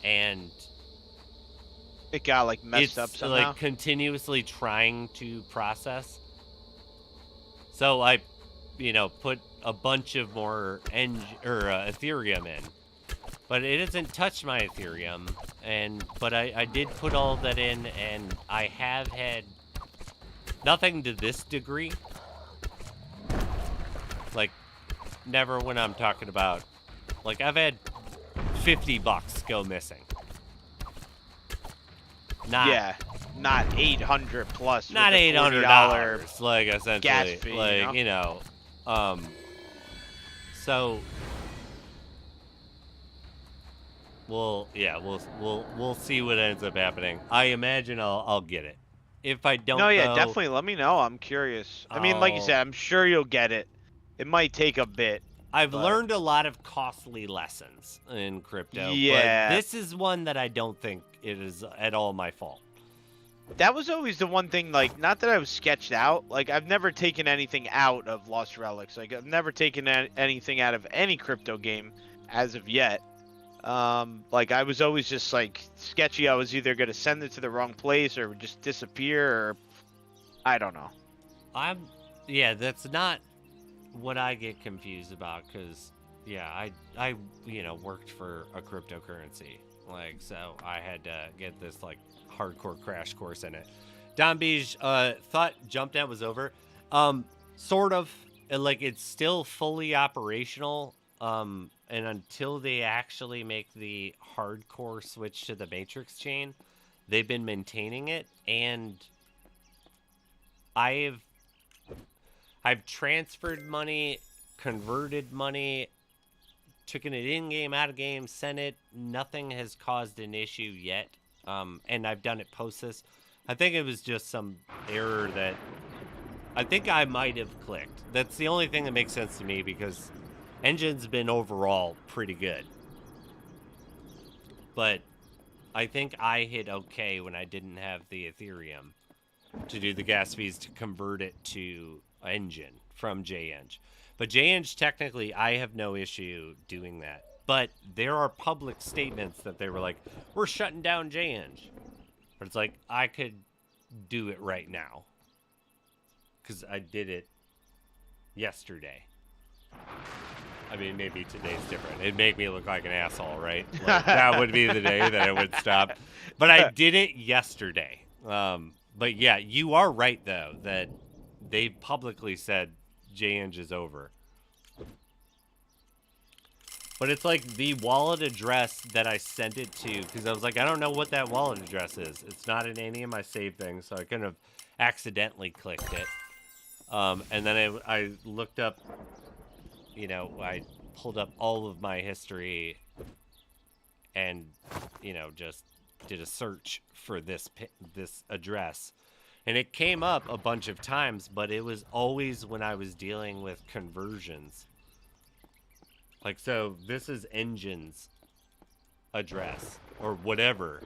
And It got, like, messed up somehow. Like, continuously trying to process. So I, you know, put a bunch of more Ethereum in. But it hasn't touched my Ethereum, but I did put all of that in, and I have had nothing to this degree. Like, never when I'm talking about, like, I've had $50 go missing. Yeah, not 800 plus. Not with a $800, like, essentially, gas fee, like, you know? So. We'll see what ends up happening. I imagine I'll get it. If I don't, no, yeah, though, definitely. Let me know. I'm curious. I mean, like you said, I'm sure you'll get it. It might take a bit. I've learned a lot of costly lessons in crypto. Yeah. But this is one that I don't think it is at all my fault. That was always the one thing, like, not that I was sketched out. Like, I've never taken anything out of Lost Relics. Like, I've never taken anything out of any crypto game as of yet. Like, I was always just, like, sketchy. I was either going to send it to the wrong place or just disappear, or I don't know. Yeah, that's not what I get confused about, because, yeah, I you know, worked for a cryptocurrency. Like, so I had to get this, like, hardcore crash course in it. Don Beige, thought JumpNet was over. Sort of. Like, it's still fully operational. And until they actually make the hardcore switch to the Matrix chain, they've been maintaining it, and I've transferred money, converted money, taken it in-game, out-of-game, sent it. Nothing has caused an issue yet, and I've done it post this. I think it was just some error that I think I might have clicked. That's the only thing that makes sense to me, because Engine's been overall pretty good. But I think I hit okay when I didn't have the Ethereum to do the gas fees to convert it to Engine from JEng. But JEng, technically, I have no issue doing that. But there are public statements that they were like, we're shutting down JEng. But it's like, I could do it right now, because I did it yesterday. I mean, maybe today's different. It'd make me look like an asshole, right? Like, that would be the day that it would stop. But I did it yesterday. But yeah, you are right, though, that they publicly said JEng is over. But it's like the wallet address that I sent it to, because I was like, I don't know what that wallet address is. It's not in any of my saved things, so I couldn't have accidentally clicked it. And then I looked up, you know, I pulled up all of my history and, you know, just did a search for this address. And it came up a bunch of times, but it was always when I was dealing with conversions. Like, so this is Engine's address, or whatever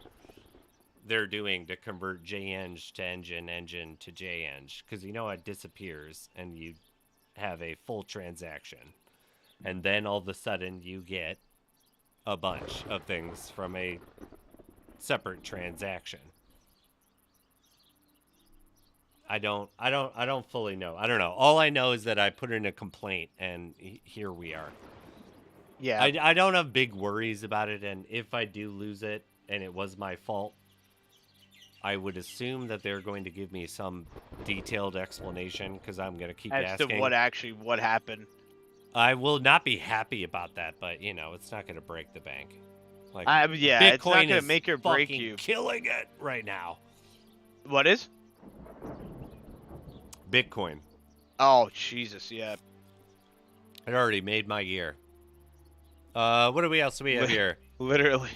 they're doing to convert JEng to engine to JEng, because you know it disappears and you have a full transaction, and then all of a sudden you get a bunch of things from a separate transaction. I don't fully know. I don't know. All I know is that I put in a complaint, and here we are. Yeah. I don't have big worries about it, and if I do lose it, and it was my fault, I would assume that they're going to give me some detailed explanation, because I'm going to keep As asking. to what happened. I will not be happy about that, but, you know, it's not going to break the bank. Like, Yeah, Bitcoin it's not going is to make or break fucking you. killing it right now. What is? Bitcoin. Oh, Jesus, yeah. It already made my year. What else do we have here? Literally.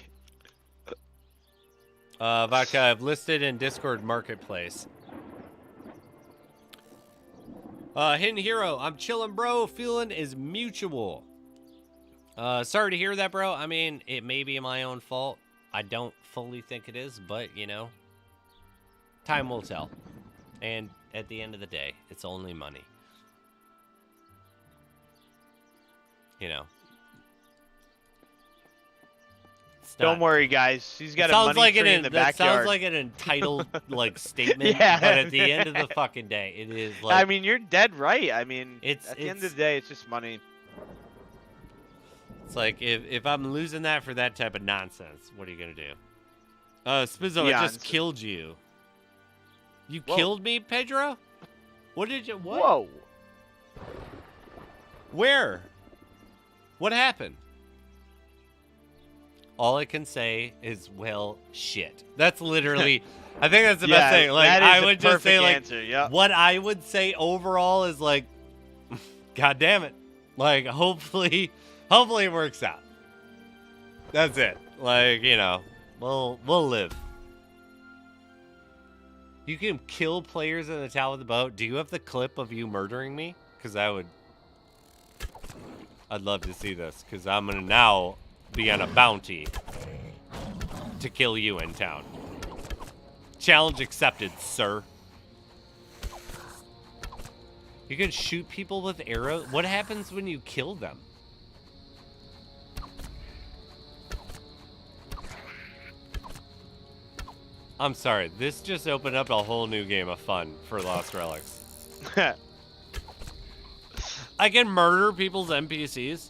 Vodka, I've listed in Discord Marketplace. Hidden Hero, I'm chilling, bro. Feeling is mutual. Sorry to hear that, bro. I mean, it may be my own fault. I don't fully think it is, but, you know, time will tell. And at the end of the day, it's only money. You know. Don't worry, guys. He's got a money tree in the backyard. That sounds like an entitled like statement, Yeah. but at the end of the fucking day, it is like. I mean, you're dead right. I mean, at the end of the day, it's just money. It's like if I'm losing that for that type of nonsense, what are you gonna do? Spizzo, I just killed you. You killed me, Pedro? What did you? What? Whoa. Where? What happened? All I can say is, well, shit. That's literally, I think that's the best thing. Like, I would just say, like, answer, yep. What I would say overall is, like, God damn it. Like, hopefully it works out. That's it. Like, you know, we'll live. You can kill players in the tower with the boat. Do you have the clip of you murdering me? Because I'd love to see this, because I'm going to now be on a bounty to kill you in town. Challenge accepted, sir. You can shoot people with arrows. What happens when you kill them? I'm sorry. This just opened up a whole new game of fun for Lost Relics. I can murder people's NPCs.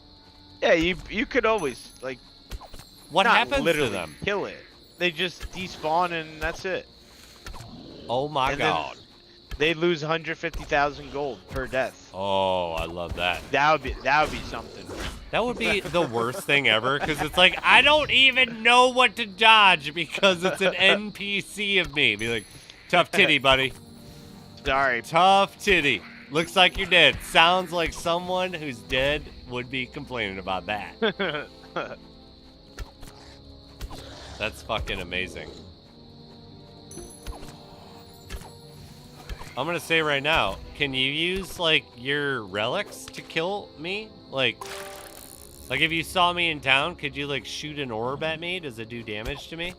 Yeah, you could always, like, what not happens literally to them? Kill it. They just despawn and that's it. Oh my god. They lose 150,000 gold per death. Oh, I love that. That would be something. That would be the worst thing ever, because it's like, I don't even know what to dodge because it's an NPC of me. Be like, tough titty, buddy. Sorry. Tough titty. Looks like you're dead. Sounds like someone who's dead would be complaining about that. That's fucking amazing. I'm gonna say right now, can you use, like, your relics to kill me? Like if you saw me in town, could you, like, shoot an orb at me? Does it do damage to me?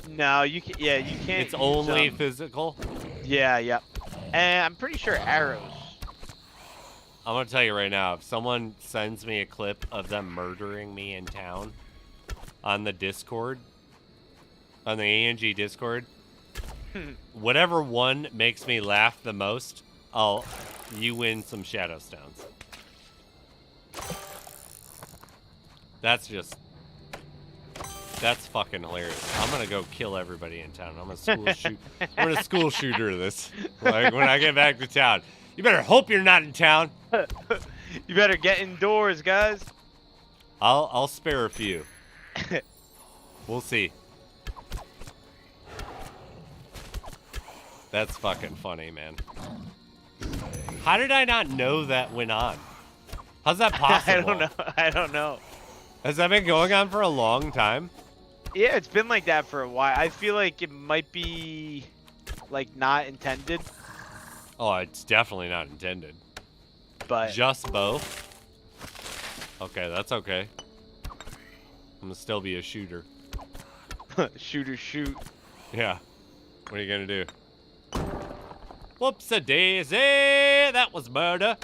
No, you can. Yeah, you can't. It's only physical? Yeah. And I'm pretty sure arrows. I'm gonna tell you right now, if someone sends me a clip of them murdering me in town on the Discord, on the ANG Discord, whatever one makes me laugh the most, you win some Shadow Stones. That's fucking hilarious. I'm gonna go kill everybody in town. I'm gonna school shooter this. Like, when I get back to town. You better hope you're not in town. You better get indoors, guys. I'll spare a few. We'll see. That's fucking funny, man. How did I not know that went on? How's that possible? I don't know. Has that been going on for a long time? Yeah, it's been like that for a while. I feel like it might be, like, not intended. Oh, it's definitely not intended. But just both? Okay, that's okay. I'm gonna still be a shooter. Shooter shoot. Yeah. What are you gonna do? Whoops-a-daisy! That was murder.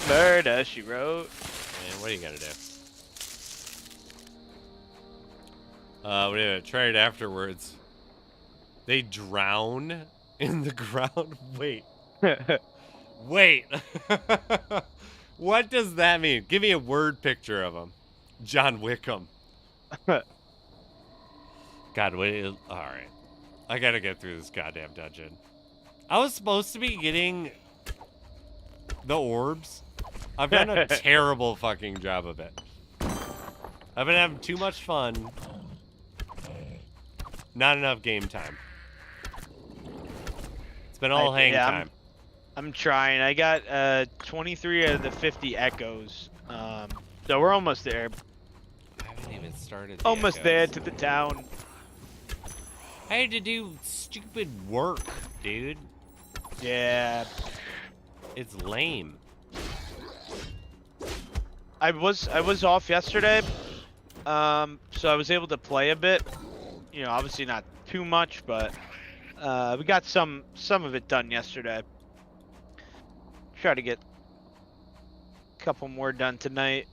Murder, she wrote. Man, what are you gonna do? We're gonna try it afterwards. They drown in the ground? Wait. Wait. What does that mean? Give me a word picture of him. John Wickham. God, wait. Alright. I gotta get through this goddamn dungeon. I was supposed to be getting the orbs. I've done a terrible fucking job of it. I've been having too much fun. Not enough game time. It's been all hang time. I'm trying. I got 23 out of the 50 echoes. So we're almost there. I haven't even started. Almost there to the town. I had to do stupid work, dude. Yeah. It's lame. I was off yesterday. So I was able to play a bit. You know, obviously not too much, but we got some of it done yesterday. Try to get a couple more done tonight.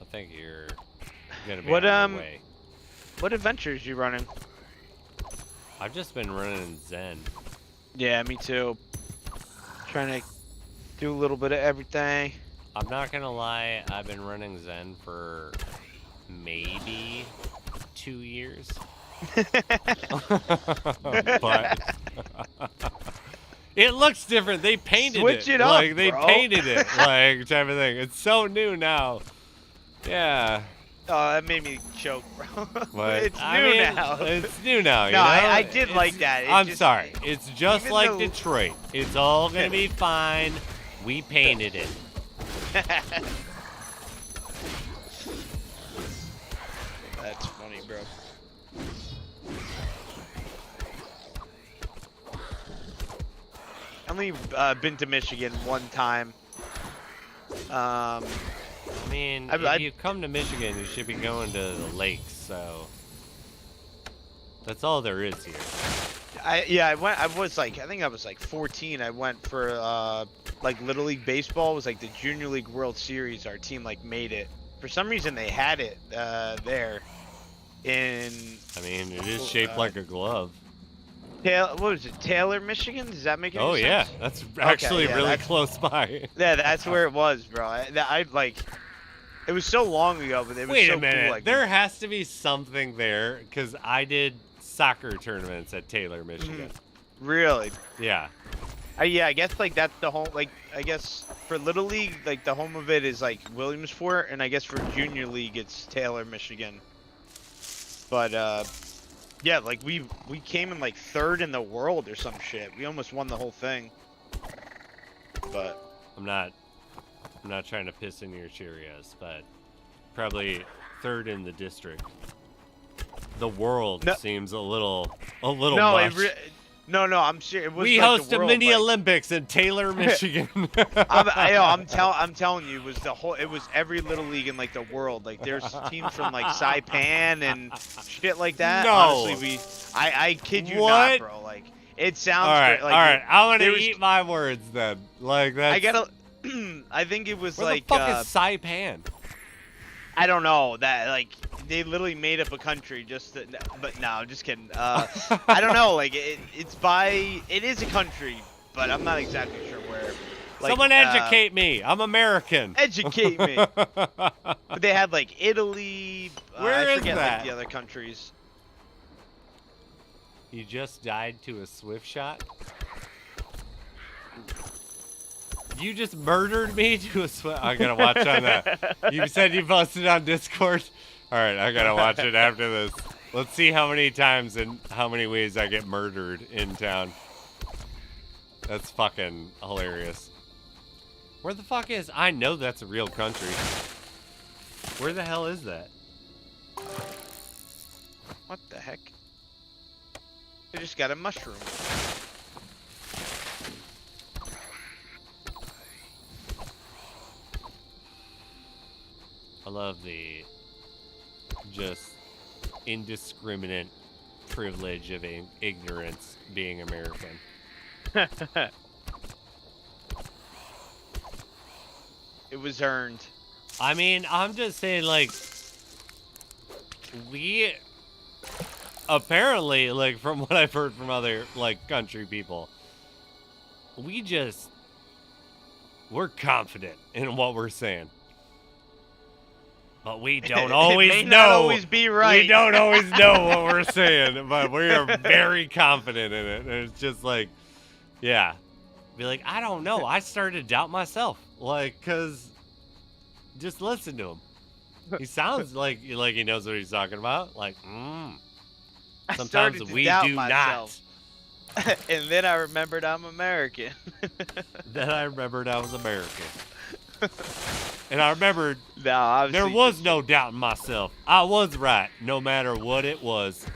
I think you're gonna be What on your way. What adventures you running? I've just been running Zen. Yeah, me too. Trying to do a little bit of everything. I'm not gonna lie, I've been running Zen for maybe 2 years. But it looks different. They painted Switch it up, like they bro. painted it like type of thing. It's so new now. Yeah. Oh, that made me choke, bro. But It's I new mean, now. It's new now. You No, know? I did It's- like that. It I'm just- sorry. It's just even like though- Detroit. It's all gonna be fine. We painted it. That's funny, bro. I only been to Michigan one time. I mean, I- if you come to Michigan, you should be going to the lakes. So that's all there is here. I went. I was like, I think I was like 14. I went for like Little League baseball. It was like the Junior League World Series. Our team like made it. For some reason, they had it there. In I mean, it is shaped like a glove. what was it? Taylor, Michigan? Does that make any Oh sense? yeah, that's actually yeah, really that's- close by. Yeah, that's where it was, bro. I like. It was so long ago, but it was Wait so a minute, cool. Like, there has to be something there because I did soccer tournaments at Taylor, Michigan. really. Yeah. Yeah, I guess like that's the home. Like I guess for Little League, like the home of it is like Williamsport, and I guess for Junior League it's Taylor, Michigan. But yeah, like we came in like 3rd in the world or some shit. We almost won the whole thing. But I'm not trying to piss in your Cheerios, but probably 3rd in the district. The world No. seems a little no, much. no, I'm serious. It was We like host the a world, mini like, Olympics in Taylor, Michigan. I'm telling you, it was the whole. It was every little league in like the world. Like there's teams from like Saipan and shit like that. No. Honestly, I kid you What? not, bro. Like it sounds. all right, like, all right. I'm gonna there was- eat my words then. Like that. I gotta. I think it was Where like. the fuck is Saipan? I don't know that like they literally made up a country just to, but no, I'm just kidding. I don't know, like it is a country, but I'm not exactly sure where. Like, Someone educate me. I'm American. Educate me. But they had like Italy. Where I is forget that? like the other countries. You just died to a swift shot? You just murdered me to a swift. I gotta watch on that. You said you posted on Discord? Alright, I gotta watch it after this. Let's see how many times and how many ways I get murdered in town. That's fucking hilarious. Where the fuck is... I know that's a real country. Where the hell is that? What the heck? I just got a mushroom. I love the just indiscriminate privilege of ignorance being American. It was earned. I mean, I'm just saying, like, we apparently, like, from what I've heard from other, like, country people, we're confident in what we're saying. But we don't always it may know. not always be right. We don't always know what we're saying, but we are very confident in it. And it's just like, yeah. Be like, I don't know. I started to doubt myself. Like, because just listen to him. He sounds like he knows what he's talking about. Like, sometimes we do myself. Not. And then I remembered I'm American. Then I remembered I was American. And I remembered there was no doubt in myself. I was right, no matter what it was.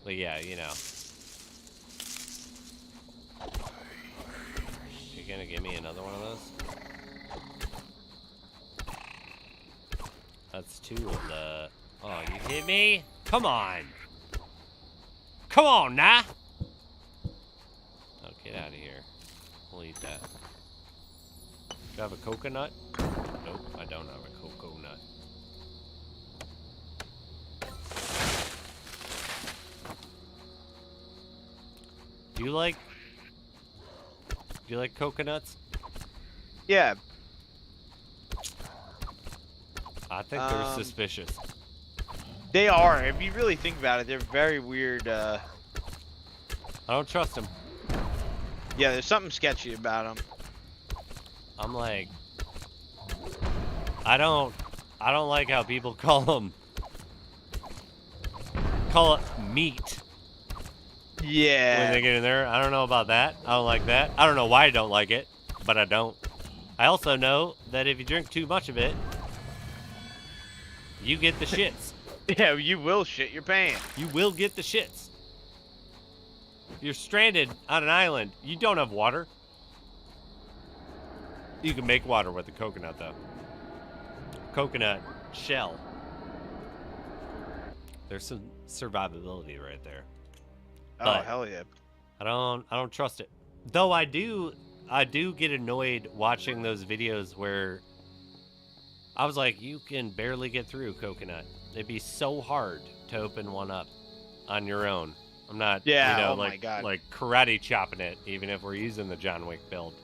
But yeah, you know. You gonna give me another one of those? That's 2 of the... Oh, you hit me? Come on. Come on, now. Oh, get out of here. We'll eat that. Do you have a coconut? Nope, I don't have a coconut. Do you like coconuts? Yeah. I think they're suspicious. They are. If you really think about it, they're very weird. I don't trust them. Yeah, there's something sketchy about them. I'm like, I don't like how people call it meat. Yeah. When they get in there, I don't know about that. I don't like that. I don't know why I don't like it, but I don't. I also know that if you drink too much of it, you get the shits. Yeah, you will shit your pants. You will get the shits. You're stranded on an island. You don't have water. You can make water with a coconut, though. Coconut shell. There's some survivability right there. Oh, hell yeah. I don't trust it. Though I do get annoyed watching those videos where I was like, you can barely get through coconut. It'd be so hard to open one up on your own. I'm not, my God. like karate chopping it, even if we're using the John Wick build.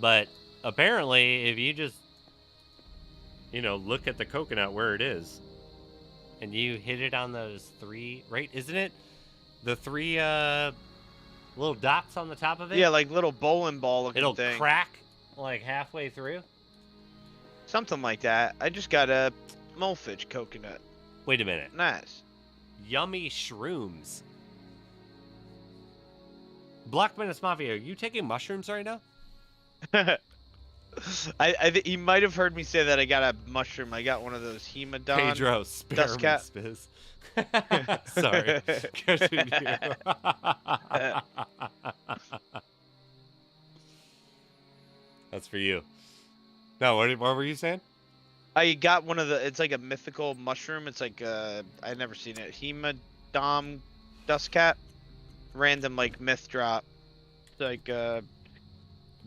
But apparently, if you just, look at the coconut where it is, and you hit it on those 3, right? Isn't it the 3 little dots on the top of it? Yeah, like little bowling ball looking It'll thing. crack like halfway through. Something like that. I just got a Molefish coconut. Wait a minute. Nice. Yummy shrooms. Black Menace Mafia, are you taking mushrooms right now? I think he might have heard me say that I got a mushroom. I got one of those Hemadon. Pedro, spare me, Spiz. Sorry. Continue. That's for you. No, what were you saying? I got one of the. It's like a mythical mushroom. It's like I've never seen it. Hemadom dust cat. Random like myth drop. Like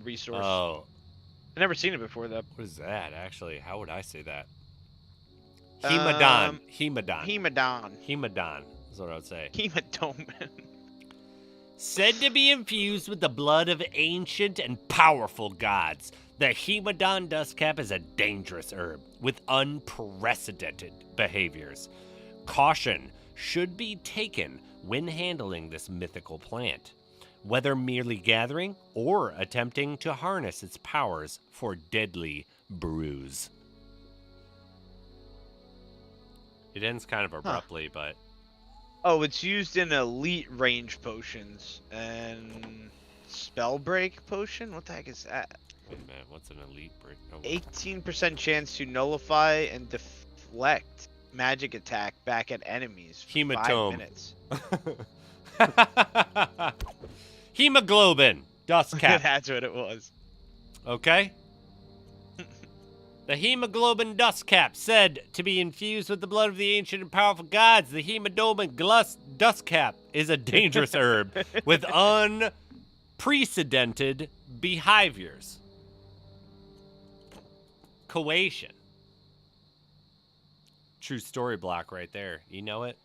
resource. Oh. I've never seen it before though. What is that actually? How would I say that? Hemadon. Hemadon is what I would say. Hemadome. Said to be infused with the blood of ancient and powerful gods, the Hemadon dustcap is a dangerous herb with unprecedented behaviors. Caution should be taken when handling this mythical plant, whether merely gathering or attempting to harness its powers for deadly brews. It ends kind of abruptly, but... Oh, it's used in elite range potions and spell break potion? What the heck is that? Wait a minute, what's an elite break? 18% chance to nullify and deflect magic attack back at enemies for 5 minutes. Hemoglobin dust cap. That's what it was. Okay. The hemoglobin dust cap, said to be infused with the blood of the ancient and powerful gods. The hemoglobin dust cap is a dangerous herb with unprecedented behaviors. Coation. True story block right there. You know it?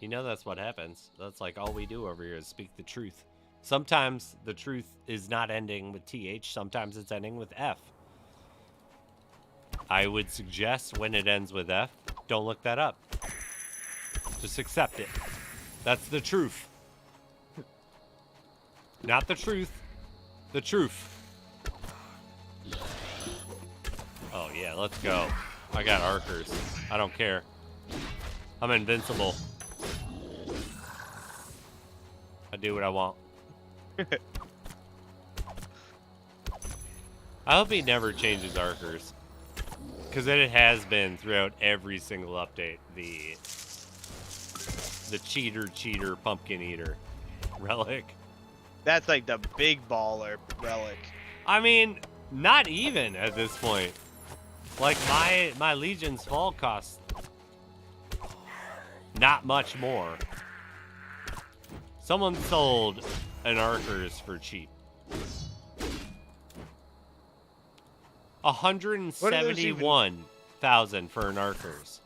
You know that's what happens. That's like all we do over here is speak the truth. Sometimes the truth is not ending with TH. Sometimes it's ending with F. I would suggest when it ends with F, don't look that up. Just accept it. That's the truth. Not the truth. The truth. Oh yeah, let's go. I got archers. I don't care. I'm invincible. I do what I want. I hope he never changes archers. Because it has been throughout every single update. The cheater pumpkin eater relic. That's like the big baller relic. I mean, not even at this point. Like my Legion's Fall costs not much more. Someone sold an archers for cheap. 171,000 for an archers.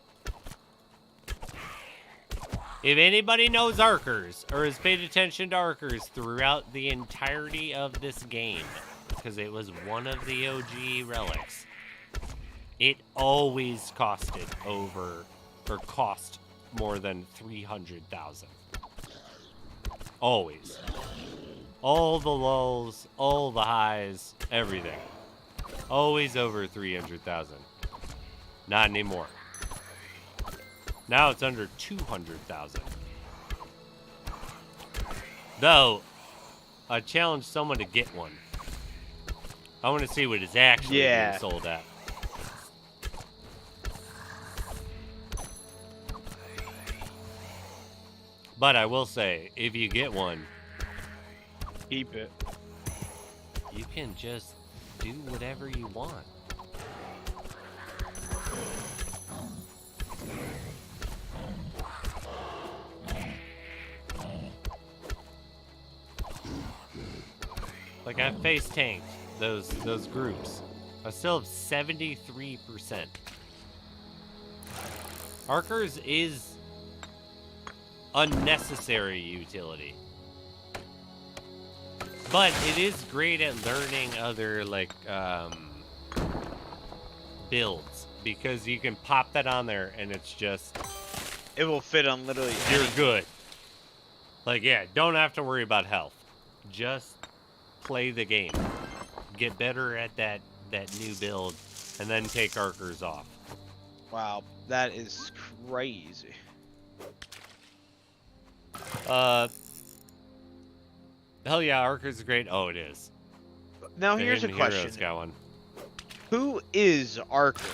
If anybody knows archers or has paid attention to archers throughout the entirety of this game, because it was one of the OG relics, it always cost more than 300,000. Always. All the lows, all the highs, everything. Always over 300,000. Not anymore. Now it's under 200,000. Though, I challenged someone to get one. I want to see what it's actually being sold at. But I will say, if you get one, keep it. You can just do whatever you want. Like I face tanked those groups. I still have 73%. Archers is unnecessary utility. But it is great at learning other builds because you can pop that on there and it's just it will fit on literally you're good. Like yeah, don't have to worry about health. Just play the game. Get better at that new build and then take archers off. Wow, that is crazy. Hell yeah, archers are great. Oh, it is. Now The here's a Hidden question. Heroes got one. Who is archers?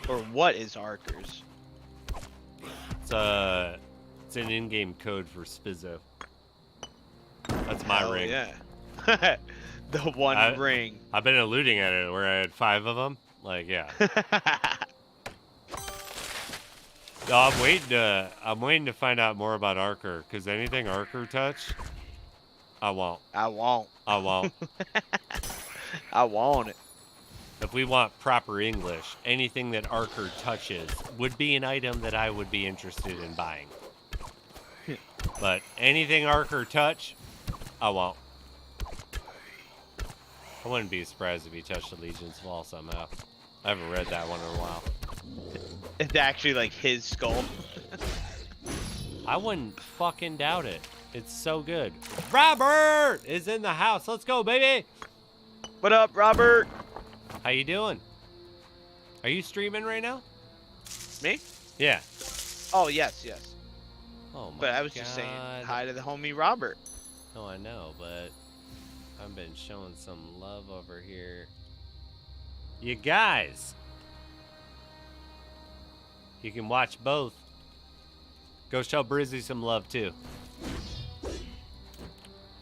Or what is archers? It's an in-game code for Spizzo. That's my ring. Yeah. The one ring. I've been eluding at it where I had 5 of them. Like, yeah. No, I'm waiting to find out more about Archer, because anything Archer touch, I won't. I won't. I won't. I want it. If we want proper English, anything that Archer touches would be an item that I would be interested in buying. But anything Archer touch, I won't. I wouldn't be surprised if he touched the Legion's Fall somehow. I haven't read that one in a while. It's actually like his skull. I wouldn't fucking doubt it. It's so good. Robert is in the house. Let's go, baby. What up, Robert? How you doing? Are you streaming right now? Me? Yeah. Oh, yes, yes. Oh my But I was God. just saying hi to the homie Robert. Oh, I know, but I've been showing some love over here. You guys. You can watch both. Go show Brizzy some love, too.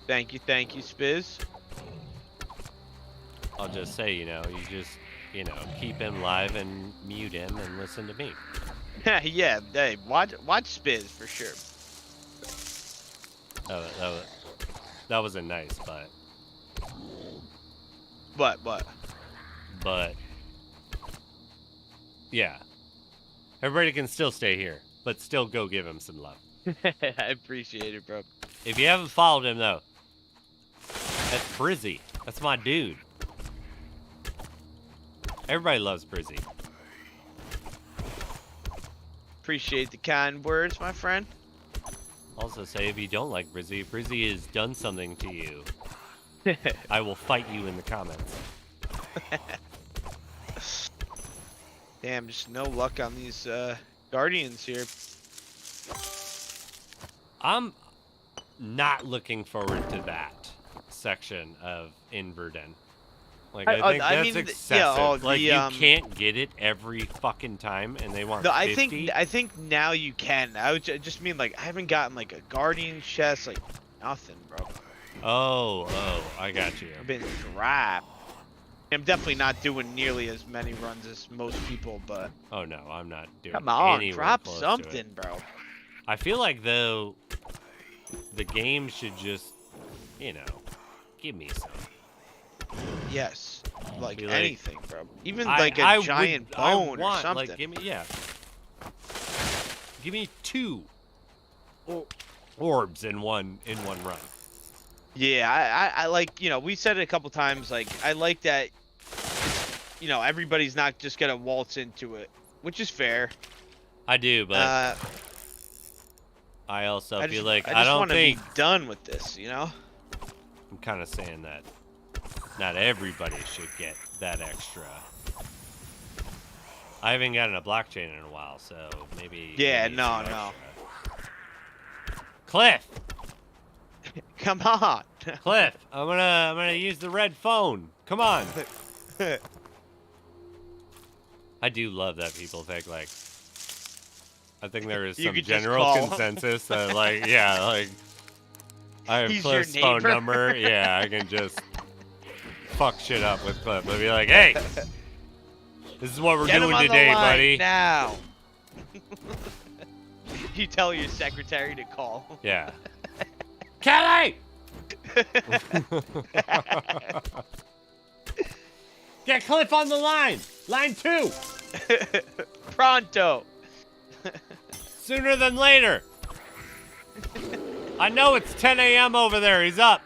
Thank you, Spiz. I'll just say, you know, you just, you know, keep him live and mute him and listen to me. Yeah, hey, watch Spiz for sure. That wasn't nice, but What? yeah, everybody can still stay here, but still go give him some love. I appreciate it, bro. If you haven't followed him though, that's Prizzy. That's my dude. Everybody loves Prizzy. Appreciate the kind words, my friend. Also say if you don't like Prizzy has done something to you, I will fight you in the comments. Damn, just no luck on these Guardians here. I'm not looking forward to that section of Inverdhen. Like, I think that's mean, excessive. yeah, like, you can't get it every fucking time, and they want no, 50. I think now you can. I would just mean, like, I haven't gotten, like, a Guardian chest, like, nothing, bro. Oh, I got you. I've been dry. I'm definitely not doing nearly as many runs as most people, but... Oh, no, I'm not doing Come on, anywhere drop close to something, it. bro. I feel like, though, the game should just, you know, give me some. Yes, like Be like, anything, bro. Even like a giant bone or something. Like, give me 2 orbs in one run. Yeah, I like, you know, we said it a couple times, like, I like that, you know, everybody's not just gonna waltz into it, which is fair. I do, but I also feel like I don't want to think be done with this, you know? I'm kind of saying that not everybody should get that extra. I haven't gotten a blockchain in a while, so maybe. Yeah, maybe no. Cliff, come on. Cliff, I'm gonna use the red phone. Come on. I do love that people think like. I think there is some general consensus that like, yeah, like I have Cliff's phone number. Yeah, I can just fuck shit up with Cliff. I'll be like, hey, this is what we're doing today, buddy. Now. You tell your secretary to call. Yeah. Kelly! Get Cliff on the line! Line 2! Pronto! Sooner than later! I know it's 10 a.m. over there. He's up.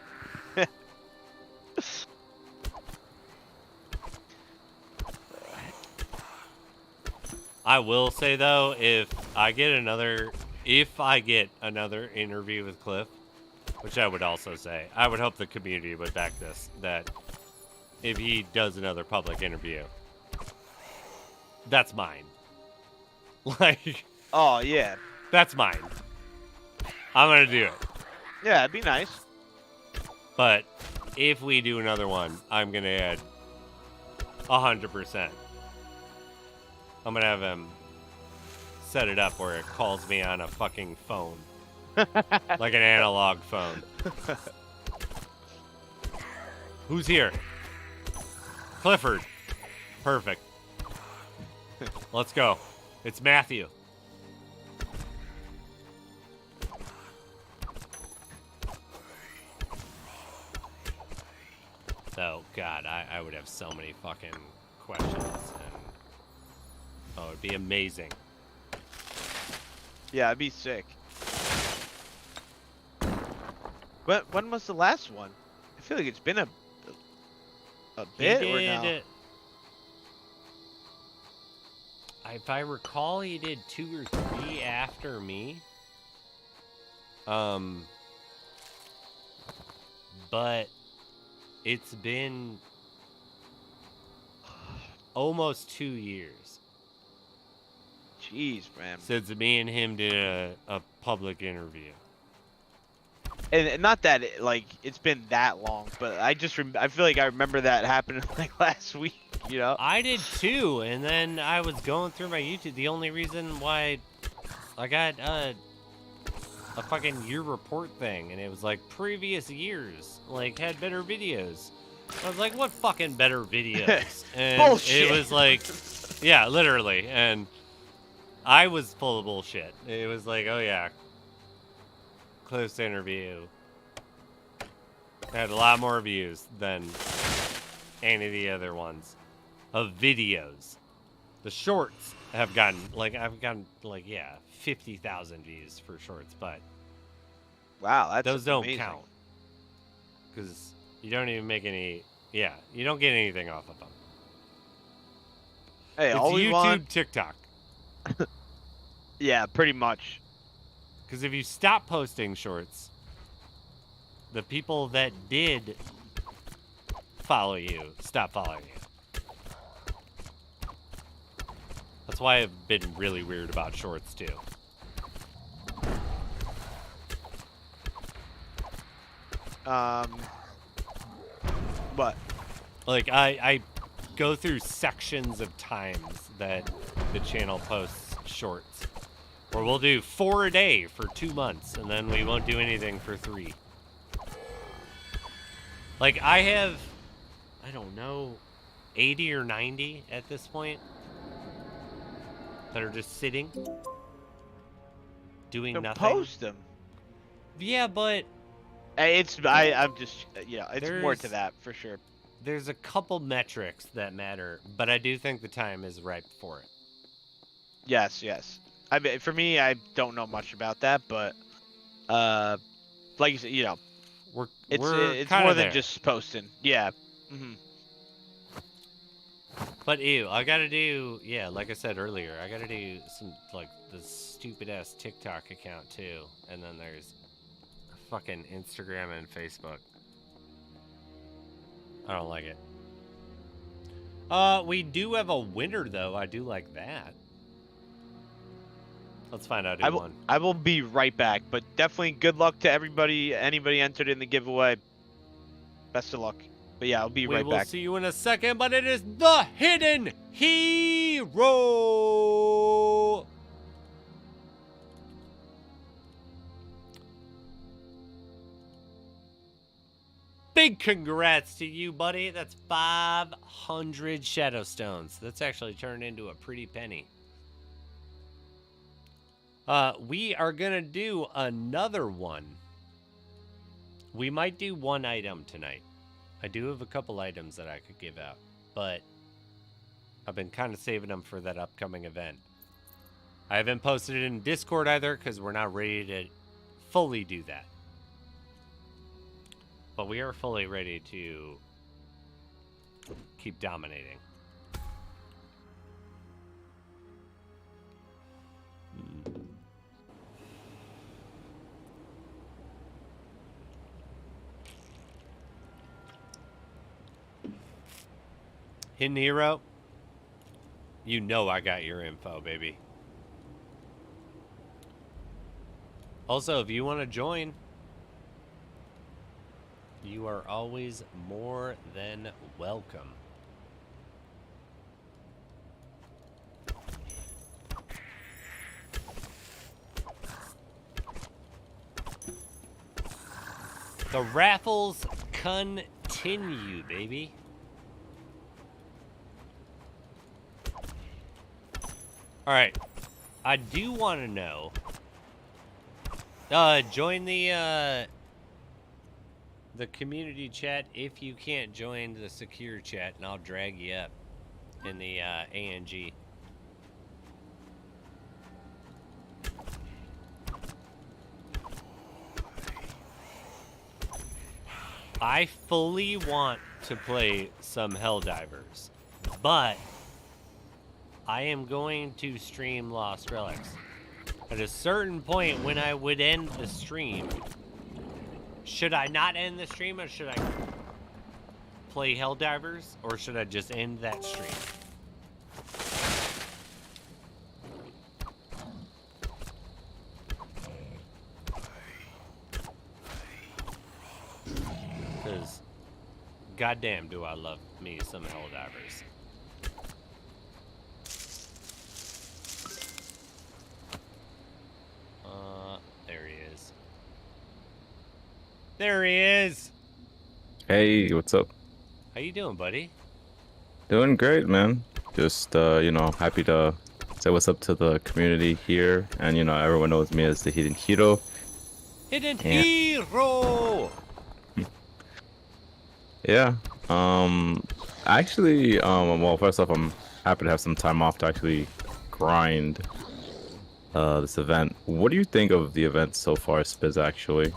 I will say though, if I get another interview with Cliff, which I would also say, I would hope the community would back this, that if he does another public interview, that's mine. Like, oh yeah, that's mine. I'm gonna do it. Yeah, it'd be nice. But if we do another one, I'm gonna add 100%. I'm gonna have him set it up where it calls me on a fucking phone. Like an analog phone. Who's here? Clifford. Perfect. Let's go. It's Matthew. So, God, I would have so many fucking questions. And, oh, it'd be amazing. Yeah, it'd be sick. But when was the last one? I feel like it's been a bit or no? If I recall, he did 2 or 3 after me. But it's been almost 2 years. Jeez, man. Since me and him did a public interview. And not that it's been that long, but I feel like I remember that happening like last week, you know? I did too, and then I was going through my YouTube. The only reason why I got a fucking year report thing, and it was like previous years, like had better videos. I was like, what fucking better videos? And Bullshit. it was like, yeah, literally. And I was full of bullshit. It was like, oh yeah, close interview. Had a lot more views than any of the other ones of videos. The shorts have gotten, like, I've gotten, like, yeah, 50,000 views for shorts, but Wow, that's those don't amazing. count. Because you don't even make any, yeah, you don't get anything off of them. Hey, It's all we YouTube, want. TikTok. Yeah, pretty much. Because if you stop posting shorts, the people that did follow you stop following you. That's why I've been really weird about shorts too. What? Like I go through sections of times that the channel posts shorts. Or we'll do 4 a day for 2 months, and then we won't do anything for 3. Like, I have, I don't know, 80 or 90 at this point that are just sitting, doing To nothing. post them. Yeah, but I'm just, it's more to There's- that for sure. there's a couple metrics that matter, but I do think the time is ripe for it. Yes. I mean, for me, I don't know much about that, but like you said, We're it's kinda more than there. just posting. Yeah. Hmm. But ew, I gotta do, yeah, like I said earlier, I gotta do some, like, the stupid ass TikTok account too. And then there's fucking Instagram and Facebook. I don't like it. We do have a winner though. I do like that. Let's find out who won. I will be right back, but definitely good luck to everybody. Anybody entered in the giveaway. Best of luck. But yeah, I'll be We right will back. see you in a second, but it is the hidden hero. Big congrats to you, buddy. That's 500 shadow stones. That's actually turned into a pretty penny. We are gonna do another one. We might do one item tonight. I do have a couple items that I could give out, but I've been kind of saving them for that upcoming event. I haven't posted it in Discord either because we're not ready to fully do that. But we are fully ready to keep dominating. Hidden Hero, you know I got your info, baby. Also, if you want to join, you are always more than welcome. The raffles continue, baby. All right, I do want to know. Join the community chat if you can't join the secure chat, and I'll drag you up in the ANG. I fully want to play some Helldivers, but I am going to stream Lost Relics. At a certain point when I would end the stream, should I not end the stream, or should I play Helldivers, or should I just end that stream? Because goddamn do I love me some Helldivers. There he is. There he is! Hey, what's up? How you doing, buddy? Doing great, man. Just you know, happy to say what's up to the community here, and you know, everyone knows me as the Hidden Hero. Hidden Yeah. hero. Yeah. Actually, well, first off, I'm happy to have some time off to actually grind this event. What do you think of the event so far, Spiz, actually?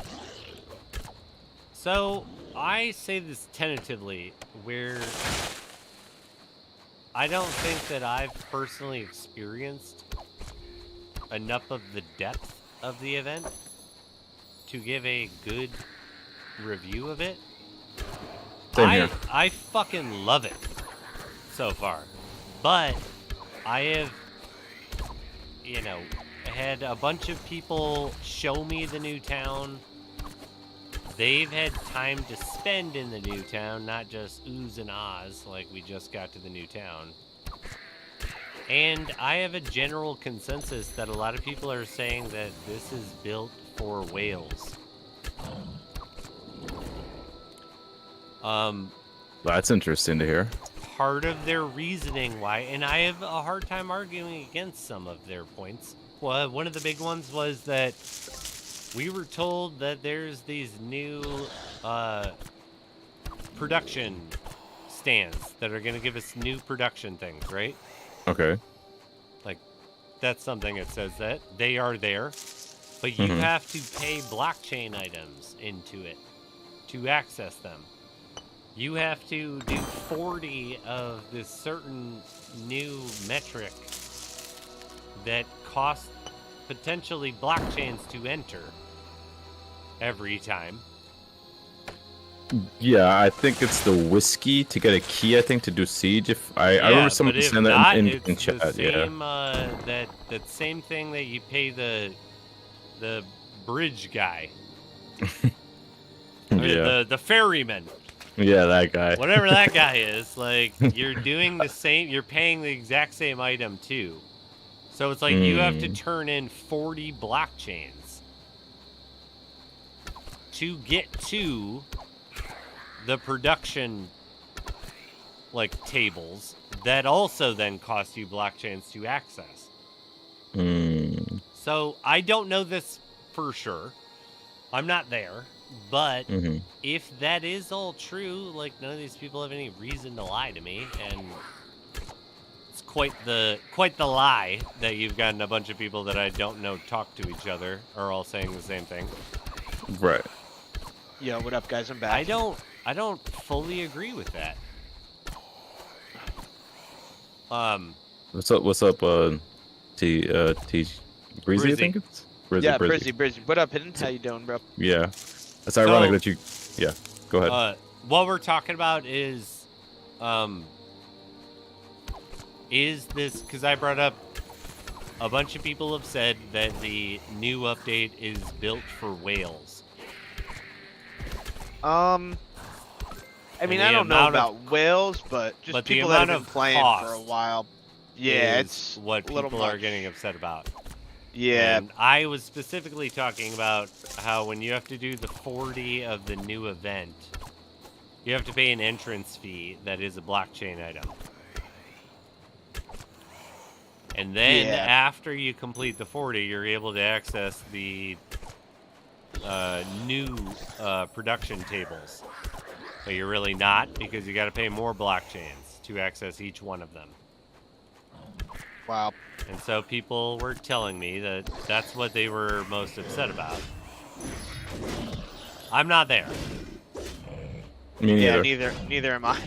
So I say this tentatively, where I don't think that I've personally experienced enough of the depth of the event to give a good review of it. Same here. I fucking love it so far, but I have, you know, had a bunch of people show me the new town. They've had time to spend in the new town, not just oohs and ahs like we just got to the new town. And I have a general consensus that a lot of people are saying that this is built for whales. That's interesting to hear. Part of their reasoning why, and I have a hard time arguing against some of their points. Well, one of the big ones was that we were told that there's these new production stands that are going to give us new production things, right? Okay. Like, that's something that says that. They are there. But you have to pay blockchain items into it to access them. You have to do 40 of this certain new metric that cost potentially blockchains to enter every time. Yeah, I think it's the whiskey to get a key. I think to do siege. If I remember someone but if saying not, that in it's chat. the same, Yeah. that same thing that you pay the bridge guy, Yeah. the ferryman. Yeah, that guy. Whatever that guy is, like, you're doing the same, you're paying the exact same item too. So it's like you have to turn in 40 blockchains to get to the production, like, tables that also then cost you blockchains to access. So I don't know this for sure. I'm not there. But if that is all true, like, none of these people have any reason to lie to me, and it's quite the lie that you've gotten a bunch of people that I don't know talk to each other are all saying the same thing. Right. Yo, what up, guys? I'm back. I don't fully agree with that. What's up, T Breezy, I think it's Breezy. Yeah, Brizzy. What up, Hidden? How you doing, bro? Yeah. It's ironic that you... Yeah, go ahead. What we're talking about is this... Because I brought up... A bunch of people have said that the new update is built for whales. I mean, I don't know about whales, but just people that have been playing for a while. Yeah, it's what people are getting upset about. Yeah. And I was specifically talking about how when you have to do the 40 of the new event, you have to pay an entrance fee that is a blockchain item. And then after you complete the 40, you're able to access the new production tables. But you're really not, because you got to pay more blockchains to access each one of them. Wow. And so people were telling me that that's what they were most upset about. I'm not there. Me neither. Yeah, neither am I.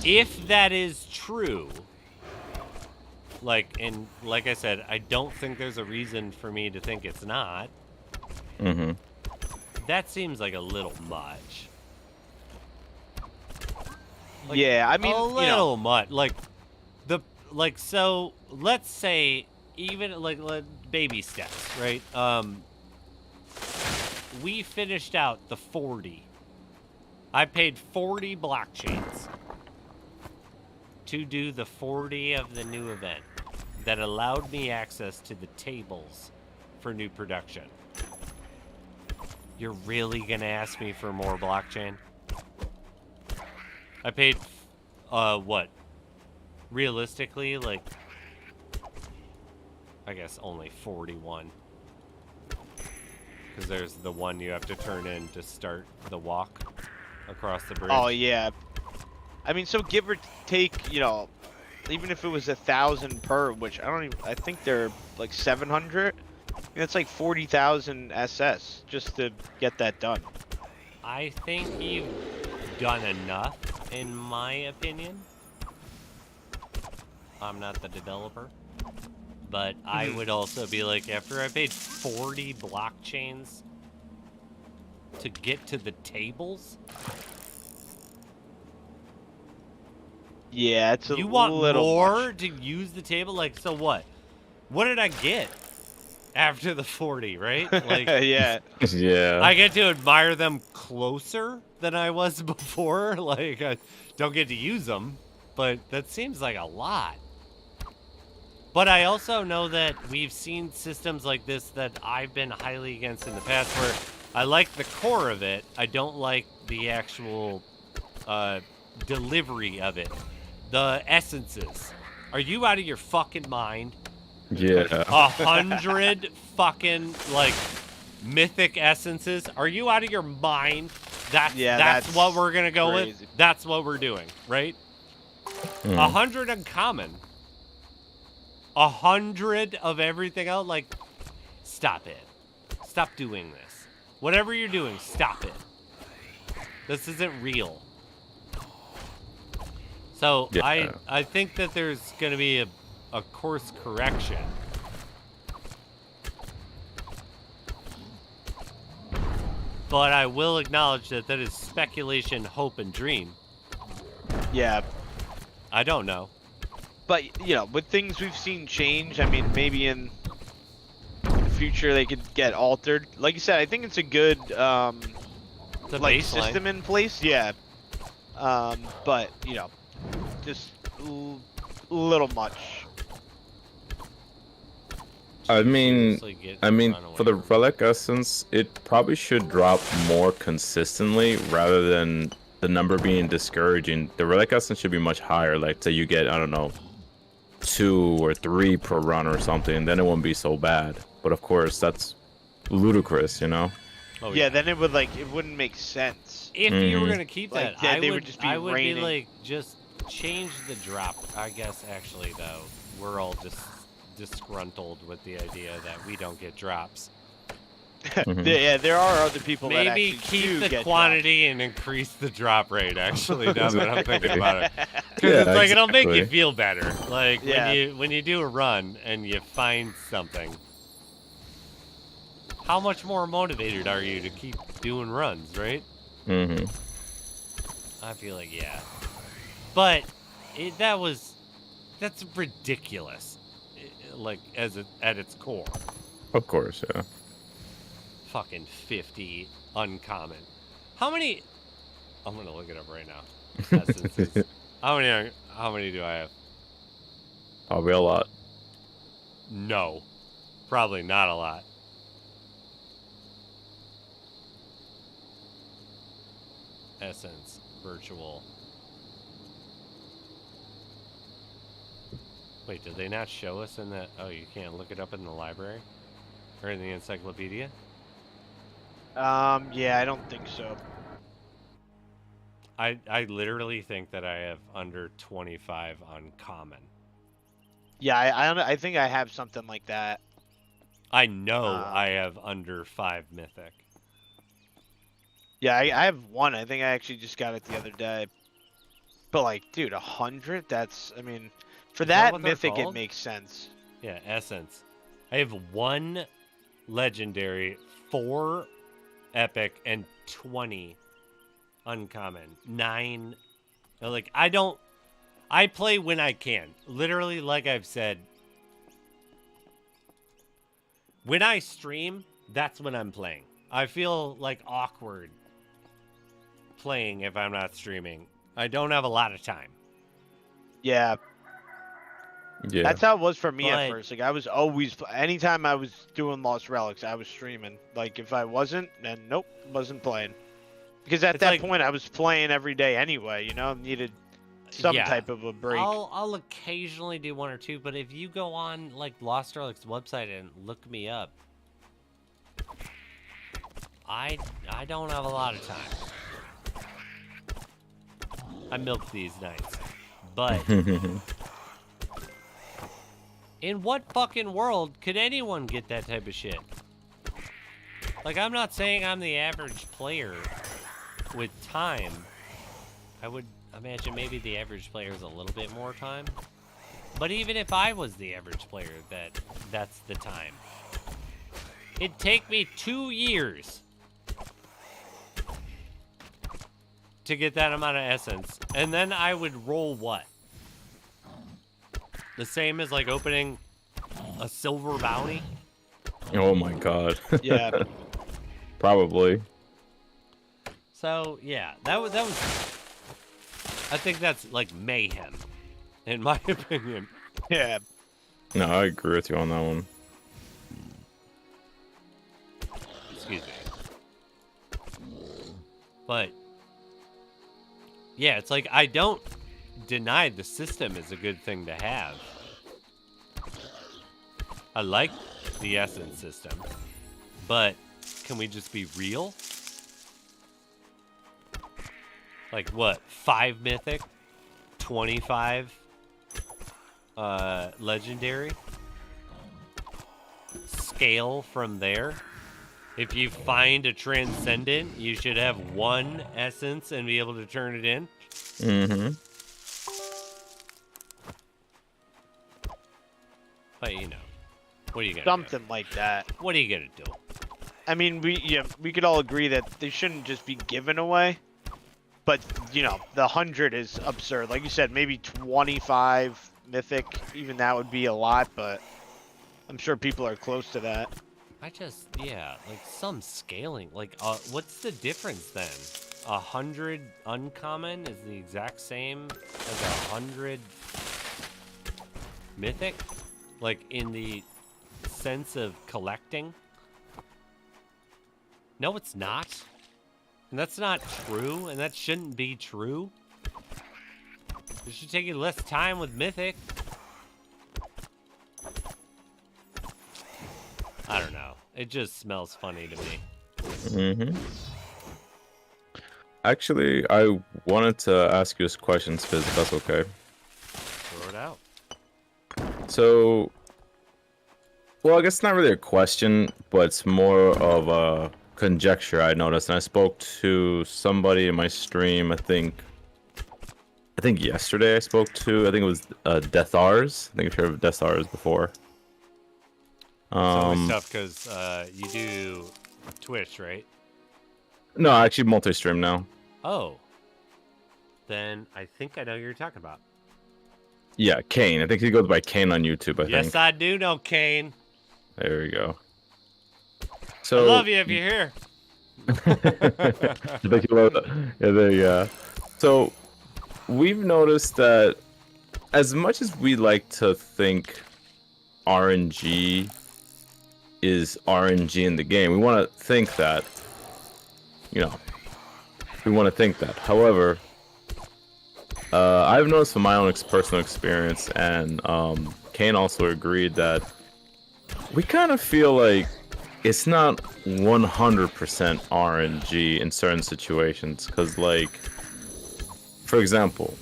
If that is true, like I said, I don't think there's a reason for me to think it's not. That seems like a little much. Like, yeah, I mean, a little much. So let's say even like baby steps, right? We finished out the 40. I paid 40 blockchains to do the 40 of the new event that allowed me access to the tables for new production. You're really gonna ask me for more blockchain? I paid, what? Realistically, like, I guess only 41. Because there's the one you have to turn in to start the walk across the bridge. Oh yeah. I mean, so give or take, you know, even if it was 1,000 per, which I think they're like 700. That's like 40,000 SS just to get that done. I think you've done enough, in my opinion. I'm not the developer. But I would also be like, after I paid 40 blockchains to get to the tables, Yeah, it's a you want little more much. to use the table? Like, so what? What did I get after the 40, right? Like, Yeah. Yeah. I get to admire them closer than I was before. Like, I don't get to use them, but that seems like a lot. But I also know that we've seen systems like this that I've been highly against in the past where I like the core of it. I don't like the actual delivery of it. The essences. Are you out of your fucking mind? Yeah. 100 fucking, like, mythic essences? Are you out of your mind? That's what we're gonna go crazy. with. That's what we're doing, right? 100 uncommon. 100 of everything else. Like, stop it. Stop doing this. Whatever you're doing, stop it. This isn't real. So Yeah. I think that there's gonna be a course correction. But I will acknowledge that that is speculation, hope, and dream. Yeah. I don't know. But, you know, with things we've seen change, I mean, maybe in the future they could get altered. Like you said, I think it's a good, It's a like, baseline. system in place. Yeah. But, you know, just a little much. I mean, Seriously get I mean, run away for the from. relic essence, it probably should drop more consistently rather than the number being discouraging. The relic essence should be much higher, like say you get, I don't know, 2 or 3 per run or something, then it won't be so bad. But of course, that's ludicrous, you know? Oh, Yeah, then it would, like, it wouldn't make sense. If you were Mhm. gonna keep Like, that, yeah, I they would would just be I would raining. be like, just change the drop. I guess actually though, we're all just disgruntled with the idea that we don't get drops. Yeah, there are other people that Maybe actually keep do the get quantity and increase the drop rate. Actually, now that I'm thinking about it, dropped. because Yeah, it's like it'll make you exactly. feel better. Like Yeah. when you do a run and you find something. How much more motivated are you to keep doing runs, right? Mm-hmm. I feel like yeah, but that's ridiculous. Like at its core, Of course, yeah. fucking 50 uncommon. How many? I'm gonna look it up right now. Essences. How many do I have? Probably a lot. No, probably not a lot. Essence virtual. Wait, did they not show us in that? Oh, you can't look it up in the library or in the encyclopedia? Yeah, I don't think so. I literally think that I have under 25 uncommon. Yeah, I think I have something like that. I know I have under 5 mythic. Yeah, I have one. I think I actually just got it the other day. But like, dude, 100? That's, I mean, for Is that that what they're mythic, it called? makes sense. Yeah, essence. I have 1 legendary, 4 epic, and 20 uncommon. 9. Like, I play when I can. Literally, like I've said, when I stream, that's when I'm playing. I feel like awkward playing if I'm not streaming. I don't have a lot of time. Yeah, Yeah. that's how it was for me But- at first. Like, I was always, anytime I was doing Lost Relics, I was streaming. Like, if I wasn't, then nope, wasn't playing. Because at It's that like- point, I was playing every day anyway. You know, needed some Yeah. type of a break. I'll occasionally do one or two, but if you go on like Lost Relics website and look me up, I don't have a lot of time. I milk these nights. But in what fucking world could anyone get that type of shit? Like, I'm not saying I'm the average player with time. I would imagine maybe the average player is a little bit more time. But even if I was the average player, that's the time. It'd take me 2 years to get that amount of essence. And then I would roll what? The same as like opening a silver bounty? Oh my god. Yeah. Probably. So yeah, that was I think that's like mayhem, in my opinion. Yeah. No, I agree with you on that one. Excuse me. But yeah, it's like I don't deny the system is a good thing to have. I like the essence system, but can we just be real? Like what? 5 mythic, 25 legendary. Scale from there. If you find a transcendent, you should have 1 essence and be able to turn it in. Mm-hmm. But you know, what are you gonna Something like that. do? What are you gonna do? I mean, we could all agree that they shouldn't just be given away. But, you know, the 100 is absurd. Like you said, maybe 25 mythic, even that would be a lot, but I'm sure people are close to that. Yeah, like some scaling. Like, what's the difference then? 100 uncommon is the exact same as 100 mythic? Like, in the sense of collecting? No, it's not. And that's not true, and that shouldn't be true. It should take you less time with mythic. I don't know. It just smells funny to me. Mm-hmm. Actually, I wanted to ask you this question, Spiz, if that's okay. Throw it out. So, well, I guess it's not really a question, but it's more of a conjecture I noticed. And I spoke to somebody in my stream, I think yesterday I spoke to, I think it was Deathars. I think you've heard of Deathars before. It's always tough because you do Twitch, right? No, actually multi-stream now. Oh. Then I think I know who you're talking about. Yeah, Kane. I think he goes by Kane on YouTube, I Yes, think. I do know Kane. There we go. I So love you if you're here. Thank you, Lola. Yeah, there you go. So we've noticed that as much as we like to think RNG is RNG in the game, we want to think that, you know, we want to think that. However, I've noticed from my own personal experience, and Kane also agreed that we kind of feel like it's not 100% RNG in certain situations, because, like, for example,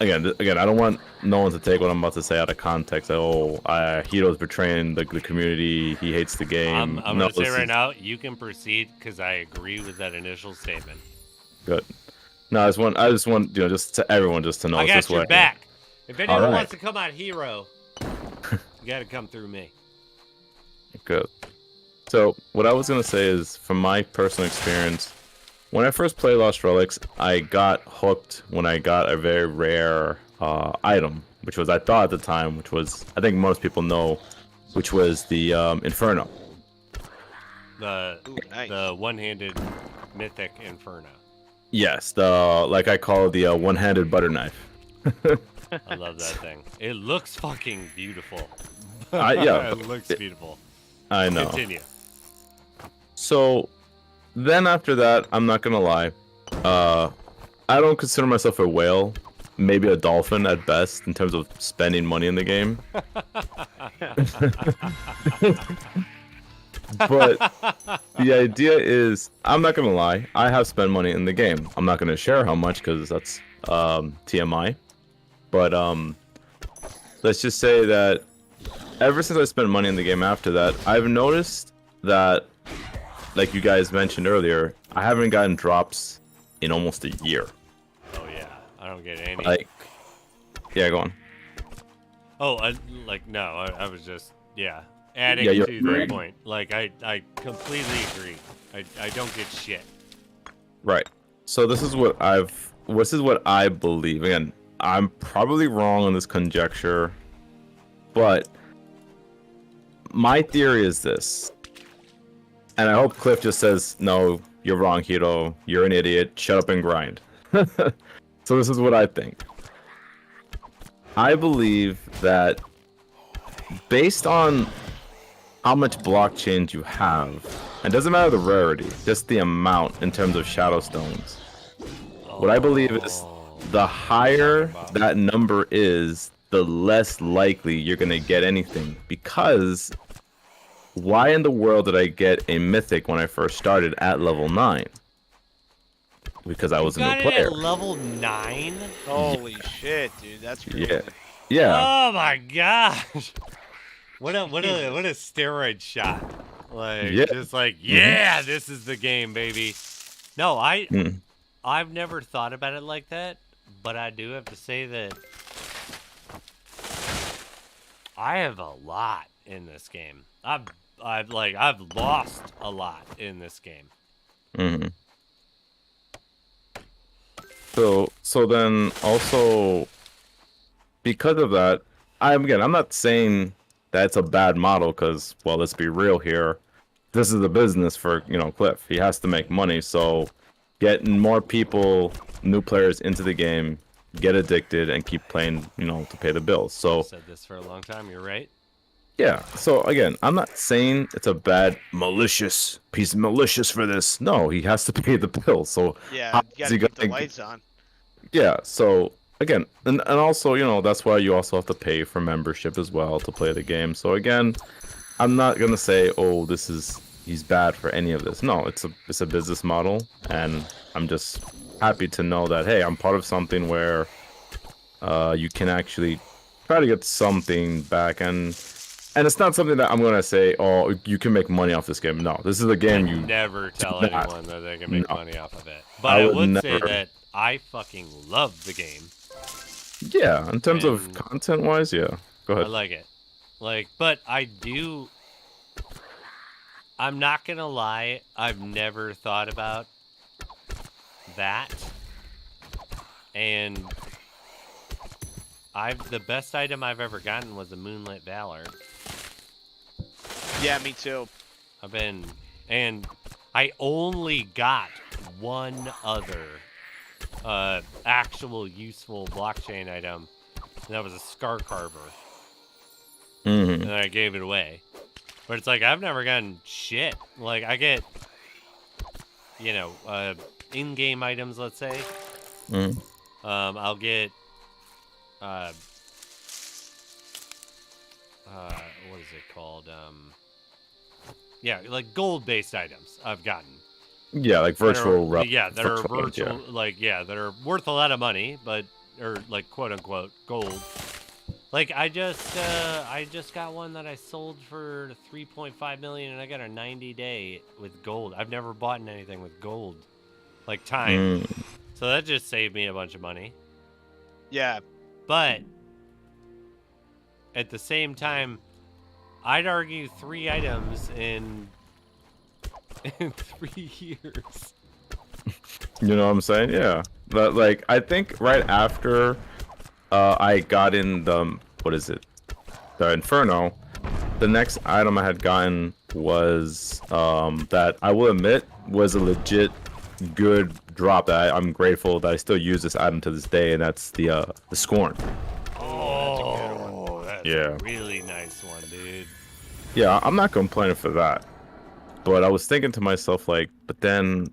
again, I don't want no one to take what I'm about to say out of context. Oh, Hito's betraying the community. He hates the game. I'm going to say right now, you can proceed because I agree with that initial statement. Good. No, I just want you know, just to everyone just to know I it's got this your way. back. If anyone right. wants to come out hero, you got to come through me. Good. So what I was gonna say is, from my personal experience, when I first played Lost Relics, I got hooked when I got a very rare item, which was, I thought at the time, which was, I think most people know, which was the Inferno. The Ooh, nice. the one-handed mythic Inferno. Yes, the, like I call it, the one-handed butter knife. I love that thing. It looks fucking beautiful. Yeah, it looks beautiful. I know. Continue. So, then after that, I'm not gonna lie. I don't consider myself a whale. Maybe a dolphin at best in terms of spending money in the game. But the idea is, I'm not gonna lie. I have spent money in the game. I'm not gonna share how much because that's TMI. But let's just say that ever since I spent money in the game after that, I've noticed that, like you guys mentioned earlier, I haven't gotten drops in almost a year. Oh yeah, I don't get any. Like, yeah, go on. Oh, no, I was just adding Yeah, you're to the agreeing. point. Like I completely agree. I don't get shit. Right. So this is what I believe. Again, I'm probably wrong on this conjecture, but my theory is this. And I hope Cliff just says, "No, you're wrong, Hiro. You're an idiot. Shut up and grind." So this is what I think. I believe that based on how much blockchains you have, it doesn't matter the rarity, just the amount in terms of shadow stones. What I believe is the higher that number is, the less likely you're going to get anything. Because why in the world did I get a mythic when I first started at level 9? Because I was a Got new it player. at level 9? Holy shit, dude, that's crazy. Yeah. Yeah. Oh my gosh! What a steroid shot! Like Yeah. just like this is the game, baby. No, I've never thought about it like that, but I do have to say that I have a lot in this game. I've lost a lot in this game. Mm-hmm. So then also because of that, I'm not saying that's a bad model because, well, let's be real here. This is a business for, Cliff. He has to make money, so getting more people, new players into the game, get addicted and keep playing, to pay the bills. So I've said this for a long time, you're right. yeah, so again, I'm not saying it's a bad malicious for this. No, he has to pay the bills. So Yeah, how you is gotta he keep the gonna- lights on. Yeah, so again, and also, that's why you also have to pay for membership as well to play the game. So again, I'm not gonna say, oh, he's bad for any of this. No, it's a business model, and I'm just happy to know that, hey, I'm part of something where you can actually try to get something back, and it's not something that I'm gonna say, oh, you can make money off this game. No, this is a game you Never tell not. anyone that they can make No. money off of it. But I would would say never. that I fucking love the game. Yeah, in terms of And- content wise, yeah. Go I ahead. like it. But I'm not gonna lie, I've never thought about that. And the best item I've ever gotten was a Moonlit Valor. Yeah, me too. And I only got one other actual useful blockchain item, and that was a Scar Carver. Mm-hmm. And I gave it away. But it's like, I've never gotten shit. Like, I get, in-game items, let's say. Mm-hmm. I'll get, what is it called? Like gold-based items I've gotten. Yeah, like virtual. That are virtual, virtual, yeah. that are worth a lot of money, or like quote-unquote gold. Like, I just got one that I sold for 3.5 million, and I got a 90-day with gold. I've never bought anything with gold, like time. So that just saved me a bunch of money. Yeah. But at the same time, I'd argue 3 items in 3 years. You know what I'm saying? Yeah. But like, I think right after I got in the the Inferno, the next item I had gotten was that I will admit was a legit good drop that I'm grateful that I still use this item to this day, and that's the Scorn. Oh, that's Yeah. a really nice one, dude. Yeah, I'm not complaining for that. But I was thinking to myself, like, but then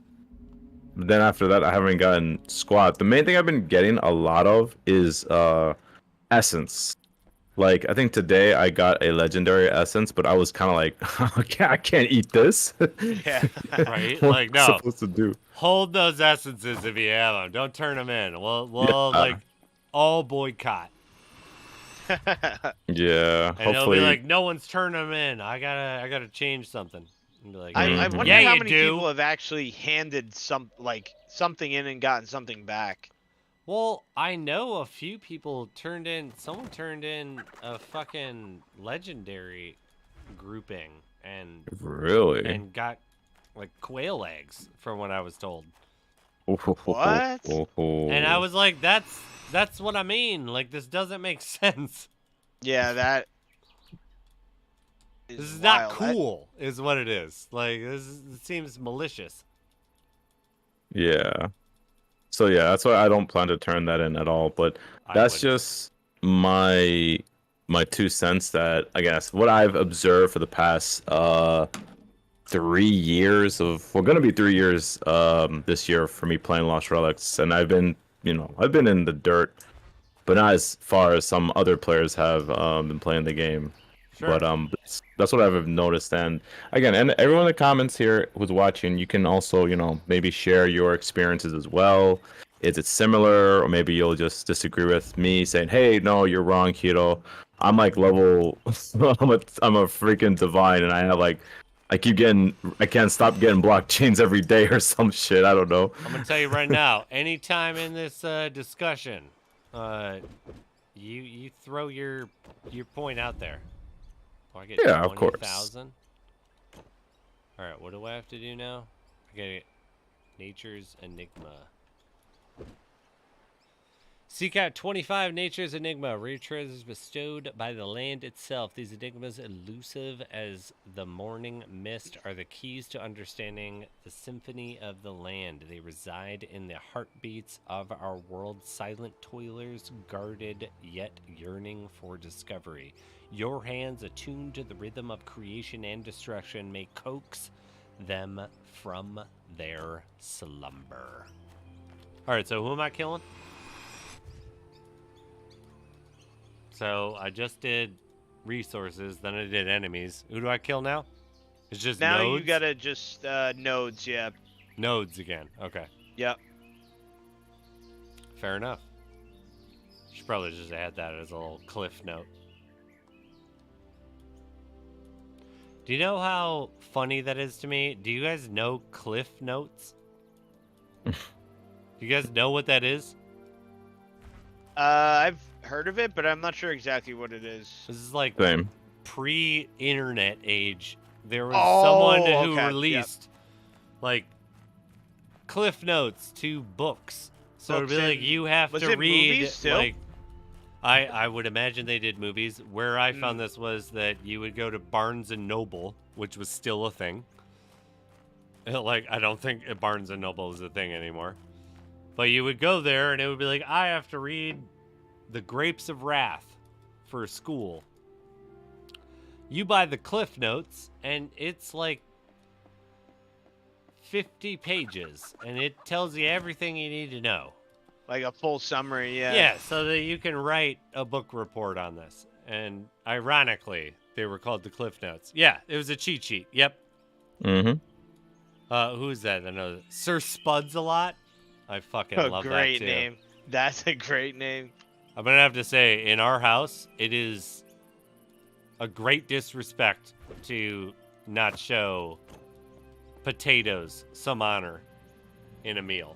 after that, I haven't gotten squat. The main thing I've been getting a lot of is essence. Like, I think today I got a legendary essence, but I was kind of like, okay, I can't eat this. Yeah. Right? What Like, am I no. supposed to do? Hold those essences if you have them. Don't turn them in. We'll Yeah. like all boycott. Yeah, And it'll hopefully. be like, no one's turning them in. I gotta change something. And be like, I wonder yeah, how you many do. people have actually handed something in and gotten something back. Well, I know a few people turned in. Someone turned in a fucking legendary grouping and Really? got like quail eggs, from what I was told. What? And I was like, that's what I mean. Like, this doesn't make sense. Yeah, that. This is wild. not cool, is what it is. Like, it seems malicious. Yeah. So yeah, that's why I don't plan to turn that in at all. But that's wouldn't. just my 2 cents. That I guess what I've observed for the past 3 years of we're gonna be 3 years this year for me playing Lost Relics, and I've been in the dirt, but not as far as some other players have been playing the game. Sure. But that's what I've noticed. And again, and everyone in the comments here who's watching, you can also maybe share your experiences as well. Is it similar, or maybe you'll just disagree with me, saying, "Hey, no, you're wrong, Keto. I'm like level, I'm a freaking divine, and I have like, I can't stop getting blockchains every day or some shit. I don't know." I'm gonna tell you right now. Anytime in this discussion, you throw your point out there. Oh, I get Yeah, of course. 20,000. All right, what do I have to do now? I gotta get Nature's Enigma. Seek out 25 Nature's Enigma, rare treasures bestowed by the land itself. These enigmas, elusive as the morning mist, are the keys to understanding the symphony of the land. They reside in the heartbeats of our world, silent toilers, guarded yet yearning for discovery. Your hands, attuned to the rhythm of creation and destruction, may coax them from their slumber. All right, so who am I killing? So I just did resources, then I did enemies. Who do I kill now? It's just Now nodes? you gotta just nodes, yeah. Nodes again. Okay. Yep. Fair enough. Should probably just add that as a little cliff note. Do you know how funny that is to me? Do you guys know cliff notes? Do you guys know what that is? I've heard of it, but I'm not sure exactly what it is. This is like Same. pre-internet age. There was Oh, someone who okay, released like cliff notes to books. So it'd be Books like and- you have was to it read movies too? like I would imagine they did movies. Where I found this was that you would go to Barnes and Noble, which was still a thing. Like, I don't think Barnes and Noble is a thing anymore. But you would go there and it would be like, I have to read The Grapes of Wrath for school. You buy the Cliff Notes and it's like 50 pages and it tells you everything you need to know. Like a full summary, yeah. Yeah, so that you can write a book report on this. And ironically, they were called the Cliff Notes. Yeah, it was a cheat sheet. Yep. Mm-hmm. Who's that? I know Sir Spuds a lot. I fucking love that Great too. name. That's a great name. I'm gonna have to say, in our house, it is a great disrespect to not show potatoes some honor in a meal,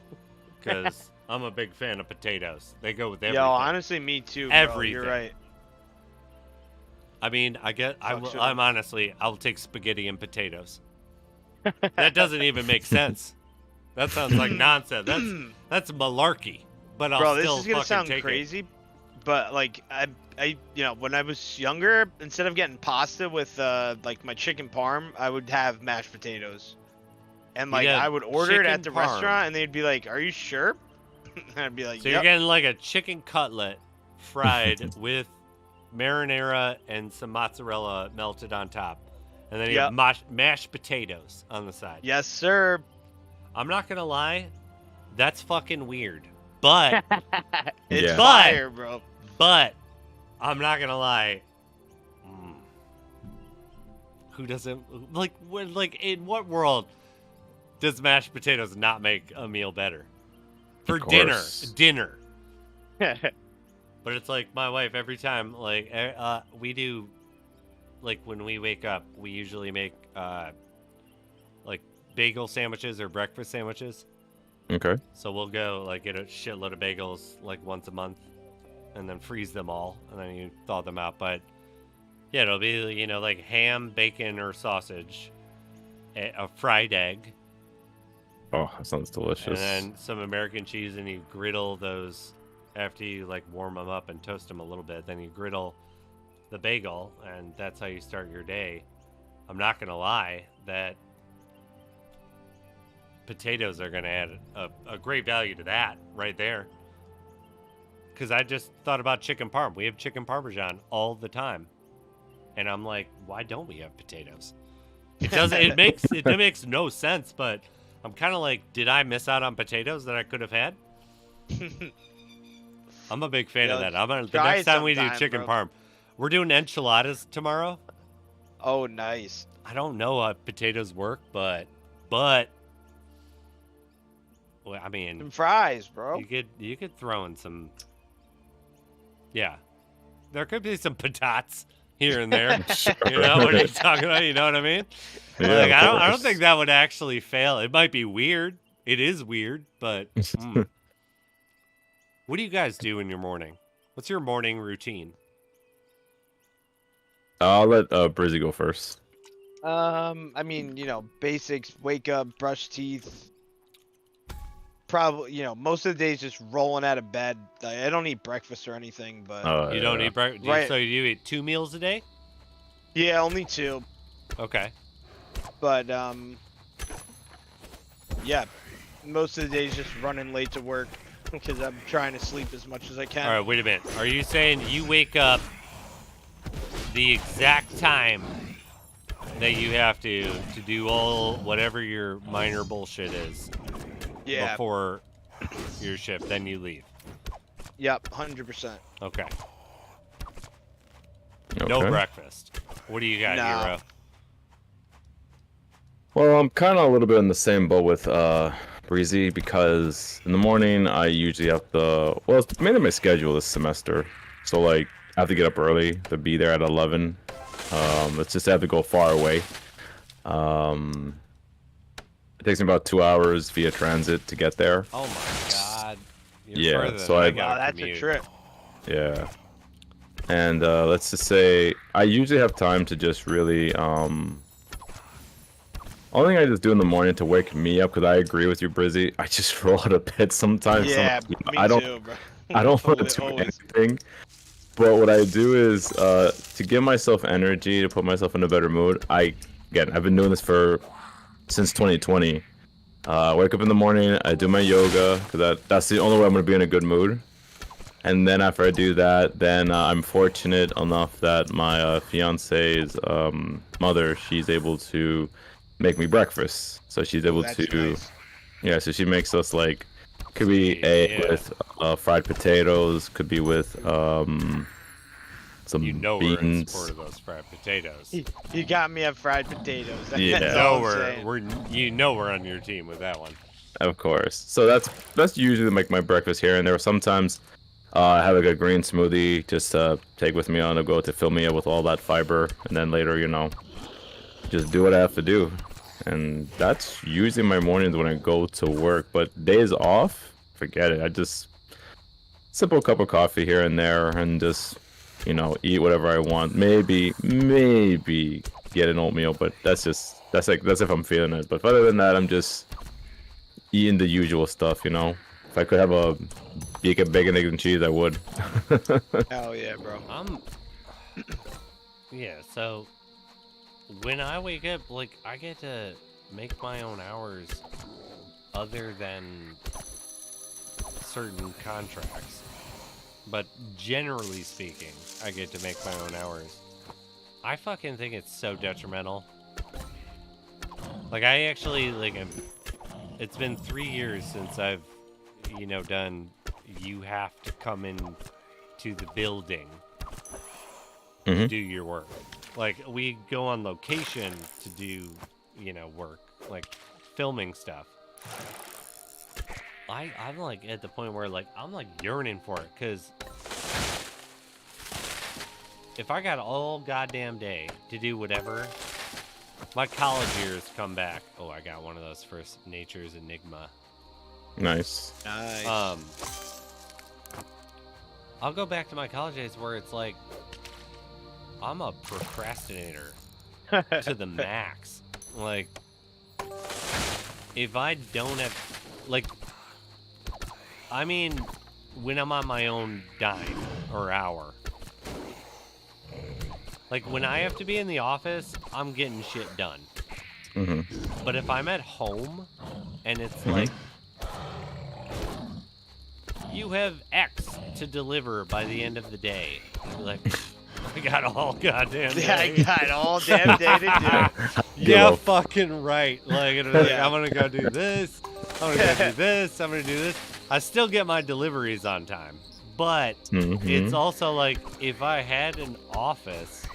because I'm a big fan of potatoes. They go with everything. Yo, honestly, me too, bro. Everything. You're right. I mean, Fuck I'm honestly, I'll take spaghetti and potatoes. That doesn't even make sense. That sounds like nonsense. That's malarkey. But I'll Bro, still this is gonna fucking sound take crazy, but like I, when I was younger, instead of getting pasta with like my chicken parm, I would have mashed potatoes, and like get I would order it at chicken the parm. restaurant, and they'd be like, "Are you sure?" And I'd be like, it. So "Yep." you're getting like a chicken cutlet fried with marinara and some mozzarella melted on top. And then you have mashed potatoes on the side. Yes, sir. I'm not gonna lie, that's fucking weird. But It's Yeah. fire, bro. but I'm not gonna lie. Who doesn't like? In what world does mashed potatoes not make a meal better? For Of course. dinner. But it's like my wife every time. Like we do. Like when we wake up, we usually make like bagel sandwiches or breakfast sandwiches. Okay. So we'll go like get a shitload of bagels like once a month, and then freeze them all, and then you thaw them out. But yeah, it'll be like ham, bacon, or sausage, a fried egg, Oh, that sounds delicious. and then some American cheese, and you griddle those after you like warm them up and toast them a little bit. Then you griddle the bagel, and that's how you start your day. I'm not gonna lie that potatoes are gonna add a great value to that right there. Because I just thought about chicken parm. We have chicken parmesan all the time, and I'm like, why don't we have potatoes? It doesn't. It makes no sense. But I'm kind of like, did I miss out on potatoes that I could have had? I'm a big fan of that. The try next it time we do sometime, chicken bro. parm, we're doing enchiladas tomorrow. Oh, nice. I don't know how potatoes work, but well, I mean, Some fries, bro. you could throw in some. Yeah, there could be some patatas here and there. You know what are you talking about? You know what I mean? Yeah, Like, of I don't course. think that would actually fail. It might be weird. It is weird, but what do you guys do in your morning? What's your morning routine? I'll let Brizzy go first. I mean, basics, wake up, brush teeth. Probably, most of the days just rolling out of bed. I don't eat breakfast or anything, but You don't eat breakfast, Right. so you eat 2 meals a day? yeah, only 2. Okay. But yeah, most of the days just running late to work because I'm trying to sleep as much as I can. All right, wait a minute. Are you saying you wake up the exact time that you have to do all whatever your minor bullshit is Yeah. before your shift, then you leave? Yep. 100%. Okay. Okay. No breakfast. What do you got, Nah. Hero? Well, I'm kind of a little bit in the same boat with Breezy because in the morning I usually have to. Well, it's mainly my schedule this semester, so like I have to get up early to be there at 11. It's just I have to go far away. It takes me about 2 hours via transit to get there. Oh my god. You're Yeah, further so than I- gotta Wow, that's commute. a trip. Yeah. And let's just say I usually have time to just really only thing I just do in the morning to wake me up, because I agree with you, Brizzy. I just roll out of bed sometimes. Yeah, Sometimes me I don't too, bro. I don't want to do Always. anything. But what I do is to give myself energy, to put myself in a better mood. I've been doing this since 2020. I wake up in the morning, I do my yoga, because that's the only way I'm going to be in a good mood. And then after I do that, then I'm fortunate enough that my fiance's mother, she's able to make me breakfast. So she's able That's to, nice. yeah, so she makes us like, could be Yeah. with fried potatoes, could be with some You know we're in beans. support of those fried potatoes. You got me at fried potatoes. Yeah. That's No, all I'm we're saying. we're on your team with that one. Of course. So that's usually like my breakfast here and there. Sometimes I have like a green smoothie just to take with me on the go to fill me up with all that fiber, and then later, just do what I have to do. And that's usually my mornings when I go to work. But days off, forget it. I just simple cup of coffee here and there, and just eat whatever I want. Maybe get an oatmeal, but that's if I'm feeling it. But other than that, I'm just eating the usual stuff. If I could have a bacon, eggs, and cheese, I would. Hell yeah, bro. Yeah, so when I wake up, like, I get to make my own hours other than certain contracts. But generally speaking, I get to make my own hours. I fucking think it's so detrimental Like I actually it's been 3 years since I've done. You have to come in to the building to do your work. Like we go on location to do work, like filming stuff. I'm like at the point where I'm like yearning for it, because if I got all goddamn day to do whatever, my college years come back. Oh, I got one of those First Nature's Enigma. Nice. I'll go back to my college days where it's like I'm a procrastinator to the max. Like if I don't have when I'm on my own dime or hour. Like when I have to be in the office, I'm getting shit done. But if I'm at home and it's like you have X to deliver by the end of the day, you're like, I got all goddamn day. Yeah, I got all damn day to do. Yeah, fucking right. Like, I'm gonna go do this. I'm gonna go do this. I'm gonna do this. I still get my deliveries on time, but it's also like if I had an office,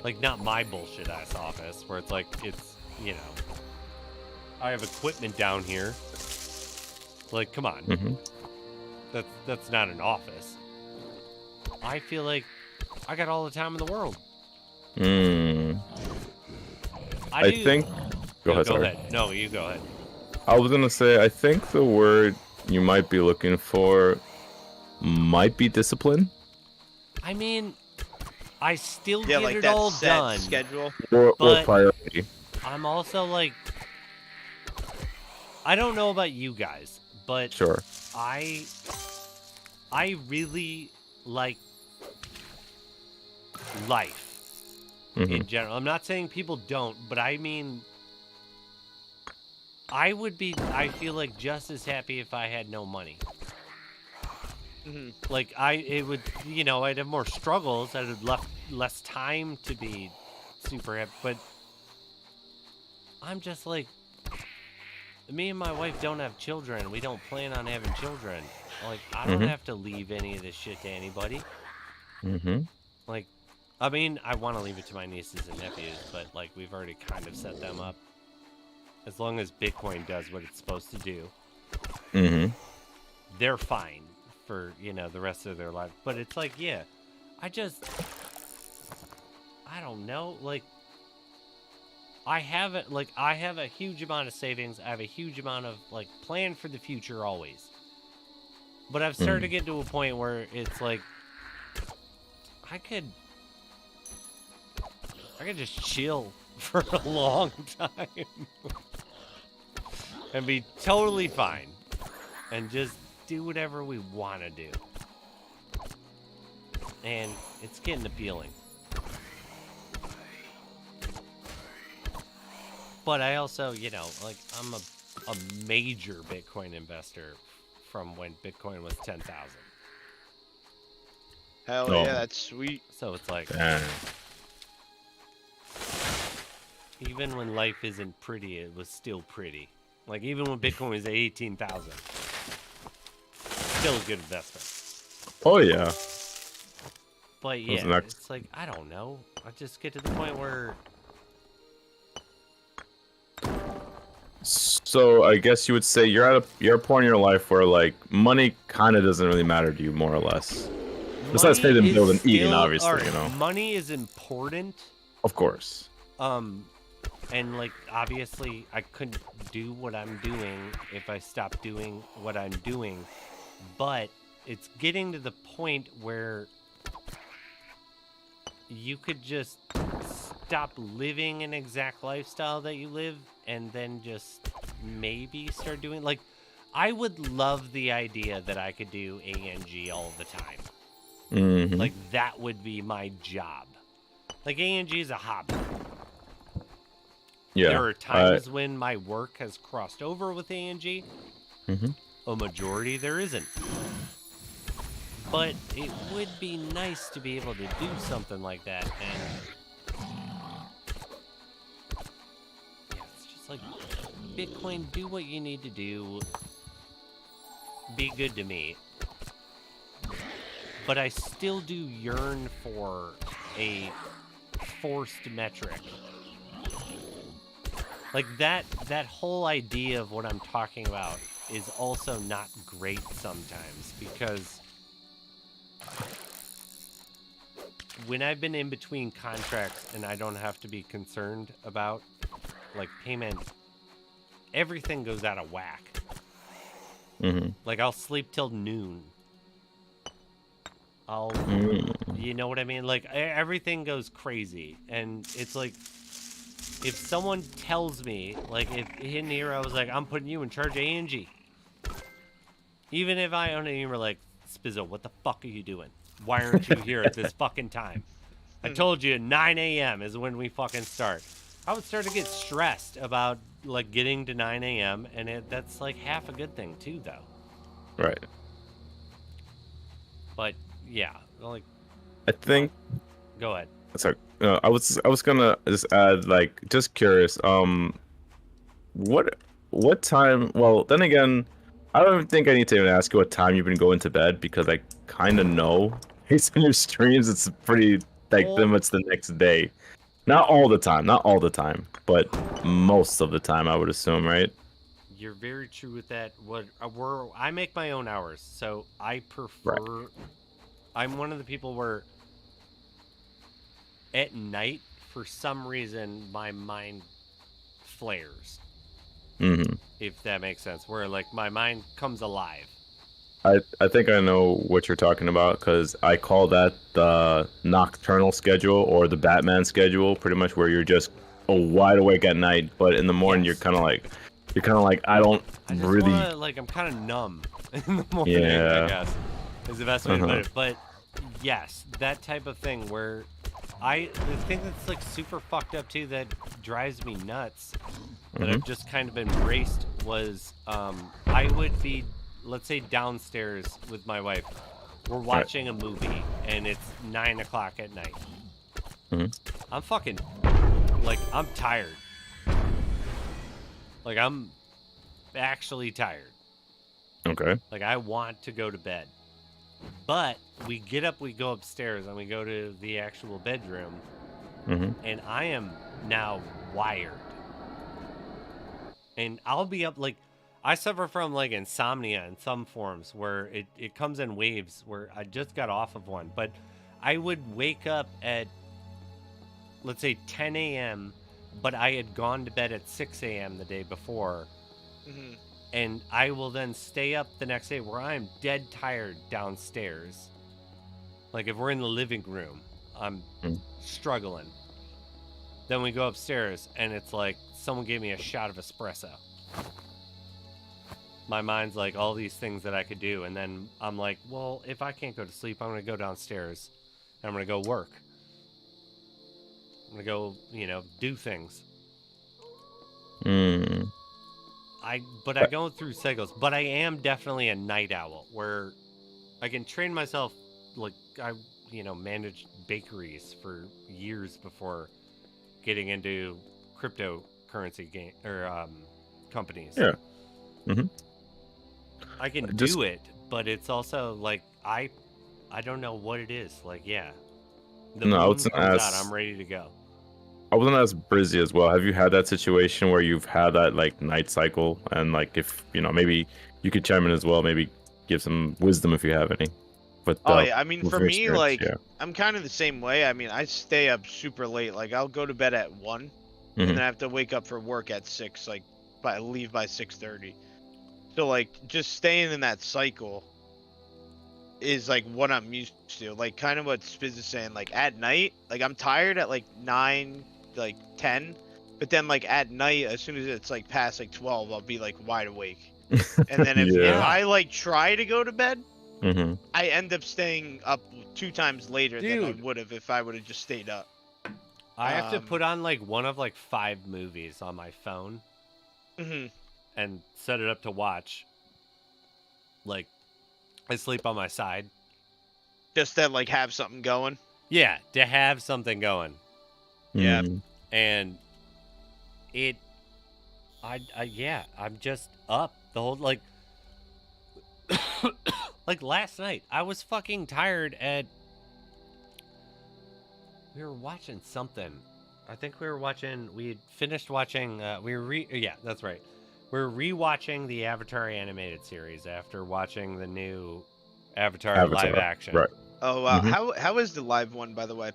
like not my bullshit ass office, where it's like I have equipment down here. Like, come on, that's not an office. I feel like I got all the time in the world. I think. Go ahead. Go ahead. No, you go ahead. I was gonna say, I think the word you might be looking for might be discipline. I mean, I still Yeah, get like it that all set done. schedule. Or But- priority. I'm also like, I don't know about you guys, but Sure. I really like life in general. I'm not saying people don't, but I mean, I feel like just as happy if I had no money. Like I'd have more struggles. I'd have less time to be super happy, but I'm just like, me and my wife don't have children. We don't plan on having children. Like, I don't have to leave any of this shit to anybody. Like, I mean, I want to leave it to my nieces and nephews, but like, we've already kind of set them up. As long as Bitcoin does what it's supposed to do, they're fine for, the rest of their life. But it's like, yeah, I don't know. Like, I have a huge amount of savings. I have a huge amount of plan for the future always. But I've started to get to a point where it's like I could just chill for a long time and be totally fine and just do whatever we want to do. And it's getting appealing. But I also, I'm a major Bitcoin investor from when Bitcoin was 10,000. Hell yeah, that's sweet. So it's like, Damn. even when life isn't pretty, it was still pretty. Like, even when Bitcoin was at 18,000, still a good investment. Oh yeah. But yeah, it's like, I don't know. I just get to the point where... So I guess you would say you're at a point in your life where money kind of doesn't really matter to you, more or less. Besides paying the bills and eating, obviously, Money is important. Of course. And obviously I couldn't do what I'm doing if I stopped doing what I'm doing. But it's getting to the point where you could just stop living an exact lifestyle that you live and then just maybe start doing I would love the idea that I could do ANG all the time. Like that would be my job. Like ANG is a hobby. Yeah. There are times when my work has crossed over with ANG. A majority there isn't. But it would be nice to be able to do something like that. And like, Bitcoin, do what you need to do. Be good to me. But I still do yearn for a forced metric. Like, that whole idea of what I'm talking about is also not great sometimes, because when I've been in between contracts and I don't have to be concerned about, like, payment, everything goes out of whack. Like, I'll sleep till noon. You know what I mean? Like, everything goes crazy. And it's like, if someone tells me, like, if in here I was like, I'm putting you in charge of Angie. Even if I own it and you were like, Spizzo, what the fuck are you doing? Why aren't you here at this fucking time? I told you 9 a.m. is when we fucking start. I would start to get stressed about, like, getting to 9 a.m. And that's, like, half a good thing, too, though. Right. But, yeah, like... I think... Go ahead. Sorry. I was gonna just add, like, just curious, what time... Well, then again, I don't even think I need to even ask you what time you've been going to bed, because I kind of know. Based on your streams, it's pretty, like, then it's the next day. Not all the time, but most of the time, I would assume, right? You're very true with that. I make my own hours, so I prefer... Right. I'm one of the people where at night, for some reason, my mind flares. If that makes sense. Where, like, my mind comes alive. I think I know what you're talking about, because I call that the nocturnal schedule, or the Batman schedule, pretty much, where you're just wide awake at night, but in the morning you're kind of like I just really like, I'm kind of numb in the morning. I guess is the best way to put it. But yes, that type of thing where the thing that's, like, super fucked up too, that drives me nuts, that I've just kind of embraced, was I would be, let's say, downstairs with my wife. We're watching a movie, and it's 9 o'clock at night. I'm fucking, like, I'm tired. Like, I'm actually tired. Okay. Like, I want to go to bed. But we get up, we go upstairs, and we go to the actual bedroom, and I am now wired. And I'll be up, like, I suffer from, like, insomnia in some forms, where it comes in waves, where I just got off of one. But I would wake up at, let's say, 10 a.m., but I had gone to bed at 6 a.m. the day before. And I will then stay up the next day where I'm dead tired downstairs. Like, if we're in the living room, I'm struggling. Then we go upstairs, and it's like someone gave me a shot of espresso. My mind's like all these things that I could do, and then I'm like, well, if I can't go to sleep, I'm going to go downstairs, and I'm going to go work. I'm going to go, do things. I go through cycles, but I am definitely a night owl, where I can train myself. Like, I, managed bakeries for years before getting into cryptocurrency companies. Yeah. I can do it, but it's also like I don't know what it is. Like, the moon comes out, I'm ready to go. I was gonna ask Brizzy as well. Have you had that situation where you've had that, like, night cycle, and, like, if maybe you could chime in as well, maybe give some wisdom if you have any. But I mean, for me, like, I'm kind of the same way. I mean, I stay up super late. Like, I'll go to bed at 1, and then I have to wake up for work at 6. Like, leave by 6:30. So, like, just staying in that cycle is, like, what I'm used to. Like, kind of what Spiz is saying. Like, at night, like, I'm tired at, like, 9, like, 10. But then, like, at night, as soon as it's, like, past, like, 12, I'll be, like, wide awake. And then if I, like, try to go to bed, I end up staying up 2 times later than I would have if I would have just stayed up. I have to put on, like, one of, like, 5 movies on my phone. And set it up to watch. Like, I sleep on my side. Just to, like, have something going? Yeah, to have something going. Yeah. And Yeah, I'm just up the whole like like last night. I was fucking tired at. We were watching something. I think we were watching. We had finished watching. Yeah, that's right. We're rewatching the Avatar animated series after watching the new Avatar live action. Right. Oh wow. How is the live one, by the way?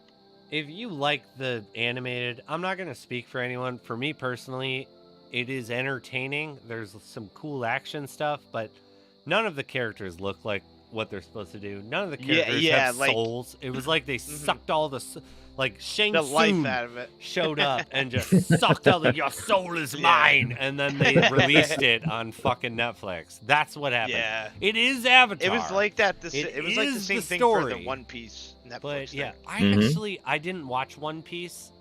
If you like the animated, I'm not going to speak for anyone. For me personally, it is entertaining. There's some cool action stuff, but none of the characters look like what they're supposed to do. None of the characters have souls. It was like they sucked all the like Shang the life Tsung out of it. showed up and just sucked all the your soul is mine, and then they released it on fucking Netflix. That's what happened. Yeah. It is Avatar. It was like that. It was like the same thing for the One Piece Netflix But thing. yeah, I didn't watch One Piece,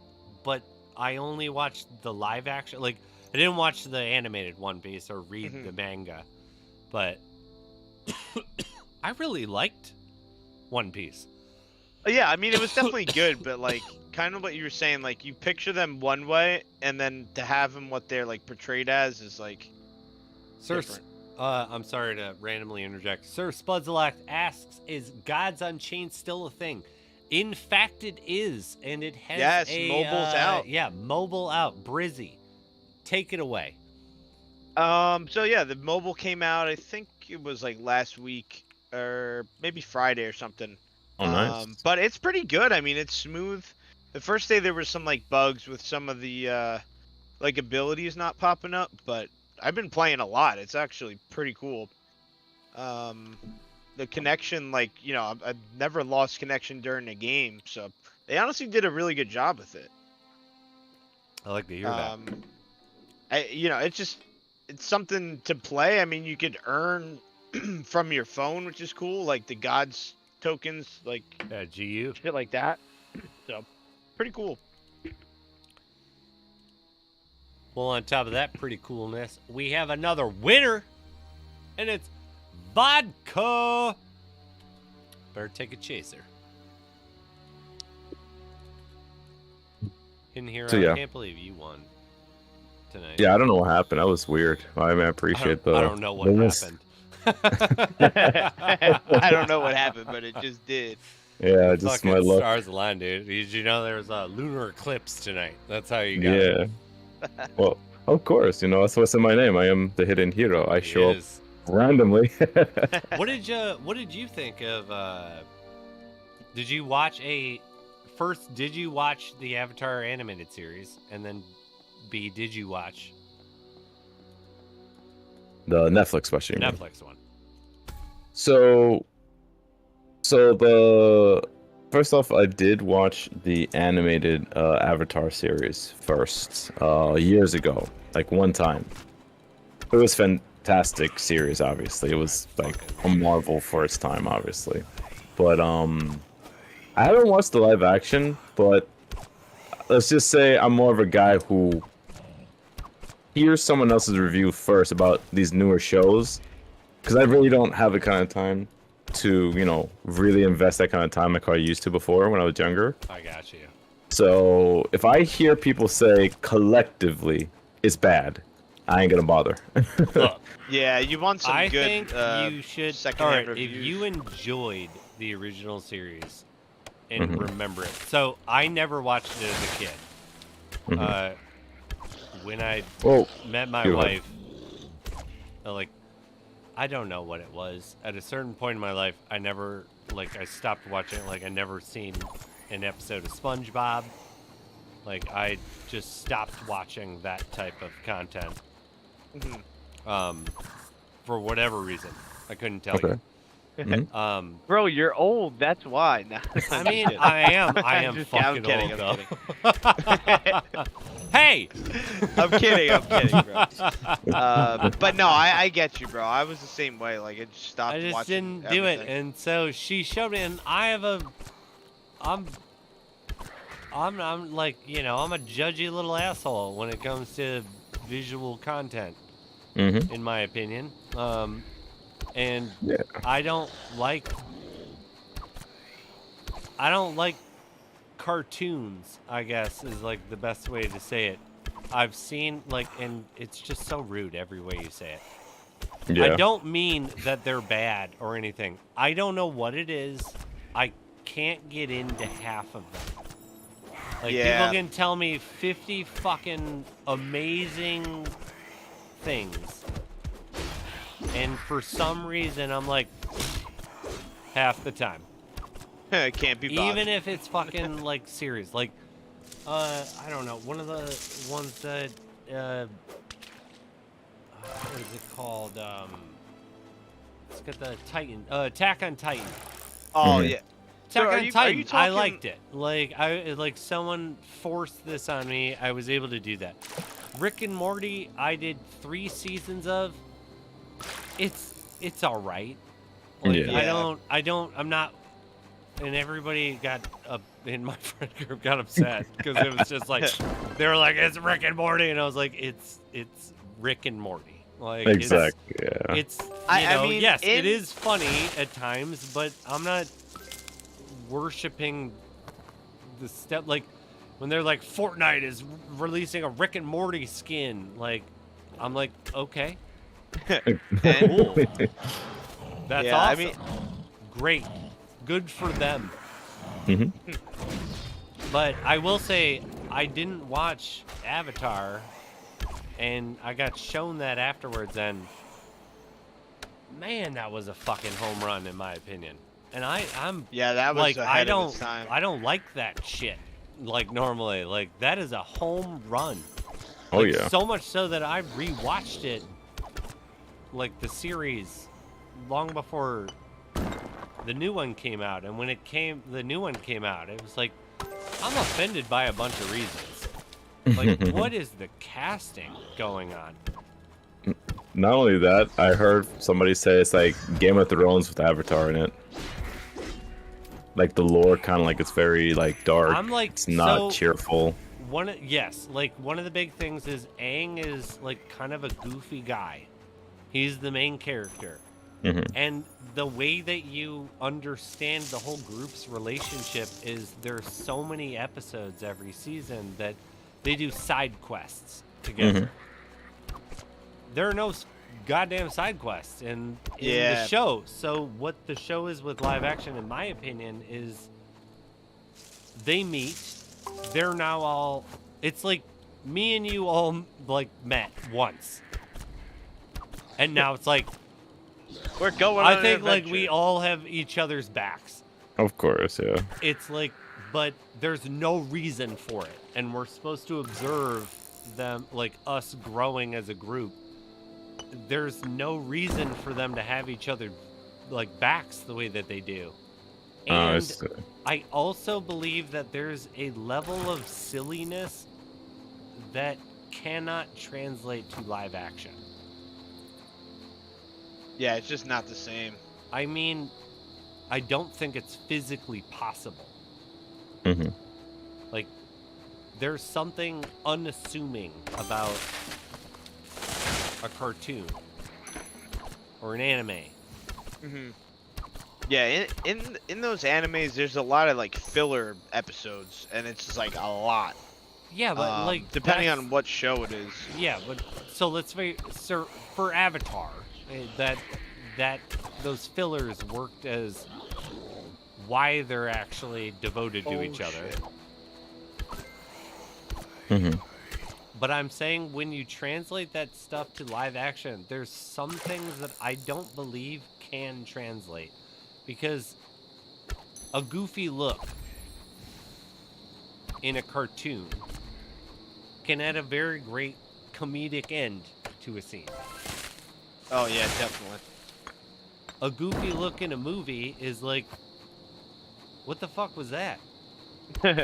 but I only watched the live action. Like, I didn't watch the animated One Piece or read the manga, but I really liked One Piece. Yeah, I mean, it was definitely good, but like, kind of what you were saying, like, you picture them one way, and then to have them what they're like portrayed as is like different. I'm sorry to randomly interject. Sir Spudzalak asks, "Is Gods Unchained still a thing?" In fact, it is, and it has mobile's out. Yeah, mobile out. Brizzy, take it away. So yeah, the mobile came out. I think it was like last week or maybe Friday or something. Oh, nice. But it's pretty good. I mean, it's smooth. The first day there was some like bugs with some of the like abilities not popping up, but I've been playing a lot. It's actually pretty cool. The connection, like, you know, I've never lost connection during a game, so they honestly did a really good job with it. I like to hear that. It's something to play. I mean, you could earn from your phone, which is cool, like the gods tokens, like GU shit like that. So pretty cool. Well, on top of that pretty coolness, we have another winner, and it's vodka. Better take a chaser. In here, So, I yeah. can't believe you won tonight. Yeah, I don't know what happened. That was weird. I mean, I appreciate the. I don't know what bonus. happened. I don't know what happened, but it just did. Yeah, just Fucking my luck. stars aligned, dude. Did you know there was a lunar eclipse tonight? That's how you got it. Yeah. Well, of course, you know that's what's in my name. I am the hidden hero. I show up Yes. randomly. What did you think of did you watch did you watch the Avatar animated series, and then B, did you watch The Netflix special. you mean? Netflix one? So the first off, I did watch the animated Avatar series first years ago, like one time. It was fantastic series. Obviously, it was like a marvel for its time, obviously. But I haven't watched the live action. But let's just say I'm more of a guy who hears someone else's review first about these newer shows, because I really don't have the kind of time to, you know, really invest that kind of time like I used to before when I was younger. I got you. So if I hear people say collectively it's bad, I ain't gonna bother. Look, Yeah, you want some I good think you should. secondhand Alright, if reviews. you enjoyed the original series and Mhm. remember it, so I never watched it as a kid. Mhm. When I Oh, met my go wife, ahead. like, I don't know what it was. At a certain point in my life, I stopped watching it. Like, I never seen an episode of SpongeBob. Like, I just stopped watching that type of content. Mhm. For whatever reason, I couldn't tell okay. you. Bro, you're old. That's why. Nah, I mean, I am Just- fucking kidding, old, I'm though. Hey! I'm kidding, bro. But no, I get you, bro. I was the same way. Like, I just stopped I just watching didn't do it, everything. and so she showed me, and I'm like, you know, I'm a judgy little asshole when it comes to visual content, Mm-hmm. in my opinion. And Yeah. I don't like cartoons, I guess, is like the best way to say it. I've seen like, and it's just so rude every way you say it. Yeah. I don't mean that they're bad or anything. I don't know what it is. I can't get into half of them. Like, Yeah. people can tell me 50 fucking amazing things. And for some reason, I'm like, half the time. It can't be bothered. Even if it's fucking, like, serious. Like, I don't know. One of the ones that, what is it called? It's got the Titan, Attack on Titan. Oh, Mhm. yeah. Attack So on are you Titan. I talking- liked it. Like someone forced this on me. I was able to do that. Rick and Morty, I did 3 seasons of. It's all right. Like, Yeah. I'm not. And everybody got up in my friend group got upset because it was just like they were like, it's Rick and Morty, and I was like, it's Rick and Morty. Like, Exactly. Yeah. It's I you know, mean, yes, it in- is funny at times, but I'm not worshiping the step like when they're like Fortnite is releasing a Rick and Morty skin. Like, I'm like, okay, cool. That's Yeah, I awesome. mean- Great, good for them. Mhm. But I will say I didn't watch Avatar, and I got shown that afterwards, and man, that was a fucking home run in my opinion. And I'm Yeah, that was like, ahead of its time. I don't like that shit. Like normally, like that is a home run. Oh Like, yeah. So much so that I rewatched it, like the series, long before the new one came out. And when the new one came out, it was like, I'm offended by a bunch of reasons. Like, what is the casting going on? Not only that, I heard somebody say it's like Game of Thrones with Avatar in it. Like the lore, kind of like it's very like dark. I'm like, it's not so- cheerful. One of the big things is Aang is like kind of a goofy guy. He's the main character. Mhm. And the way that you understand the whole group's relationship is there's so many episodes every season that they do side quests together. There are no goddamn side quests in the Yeah. show. So what the show is with live action, in my opinion, is they meet. They're now all. It's like me and you all like met once, and now it's like We're going on I an think like adventure. we all have each other's backs. Of course, yeah. It's like, but there's no reason for it, and we're supposed to observe them, like us growing as a group. There's no reason for them to have each other like backs the way that they do. And It's, I also believe that there's a level of silliness that cannot translate to live action. Yeah, it's just not the same. I mean, I don't think it's physically possible. Mhm. Like, there's something unassuming about a cartoon or an anime. Hmm. Yeah, in those animes, there's a lot of like filler episodes, and it's just like a lot. Yeah, but like depending that's- on what show it is. Yeah, but so let's say for Avatar, that those fillers worked as why they're actually devoted to Oh, each other. shit. Mhm. But I'm saying when you translate that stuff to live action, there's some things that I don't believe can translate. Because a goofy look in a cartoon can add a very great comedic end to a scene. Oh yeah, definitely. A goofy look in a movie is like, what the fuck was that?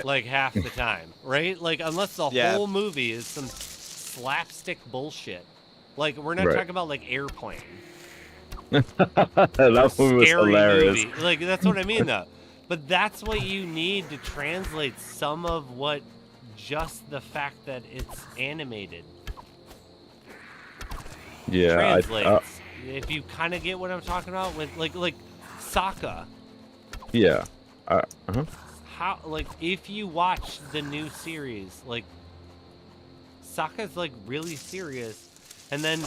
Like half the time, right? Like unless the Yeah. whole movie is some slapstick bullshit. Like we're not Right. talking about like Airplane. That movie was Scary hilarious. movie. Like that's what I mean though. But that's what you need to translate some of what just the fact that it's animated Yeah, translates. If you kind of get what I'm talking about with like Sokka. yeah. Uh-huh. How, like, if you watch the new series, like, Sokka's like really serious, and then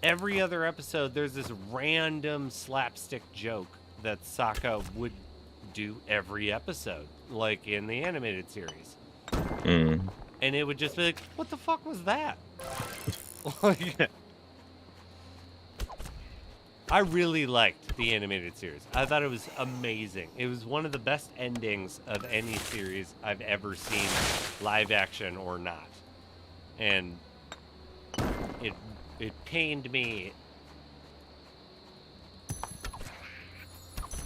every other episode there's this random slapstick joke that Sokka would do every episode, like in the animated series. And it would just be like, what the fuck was that? Like, I really liked the animated series. I thought it was amazing. It was one of the best endings of any series I've ever seen, live action or not. And it pained me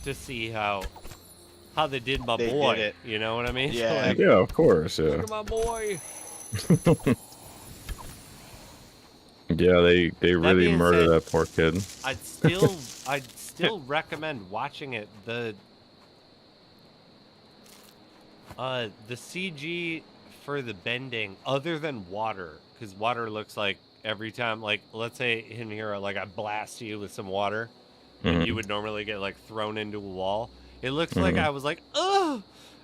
to see how they did my boy. Did it. You know what I mean? Yeah. Like, Yeah, of course. Yeah. look at my boy. Yeah, they really being murdered said, that poor kid. I'd still recommend watching it. The CG for the bending, other than water, because water looks like every time, like let's say in here, like I blast you with some water, and you would normally get like thrown into a wall. It looks like I was like, ugh,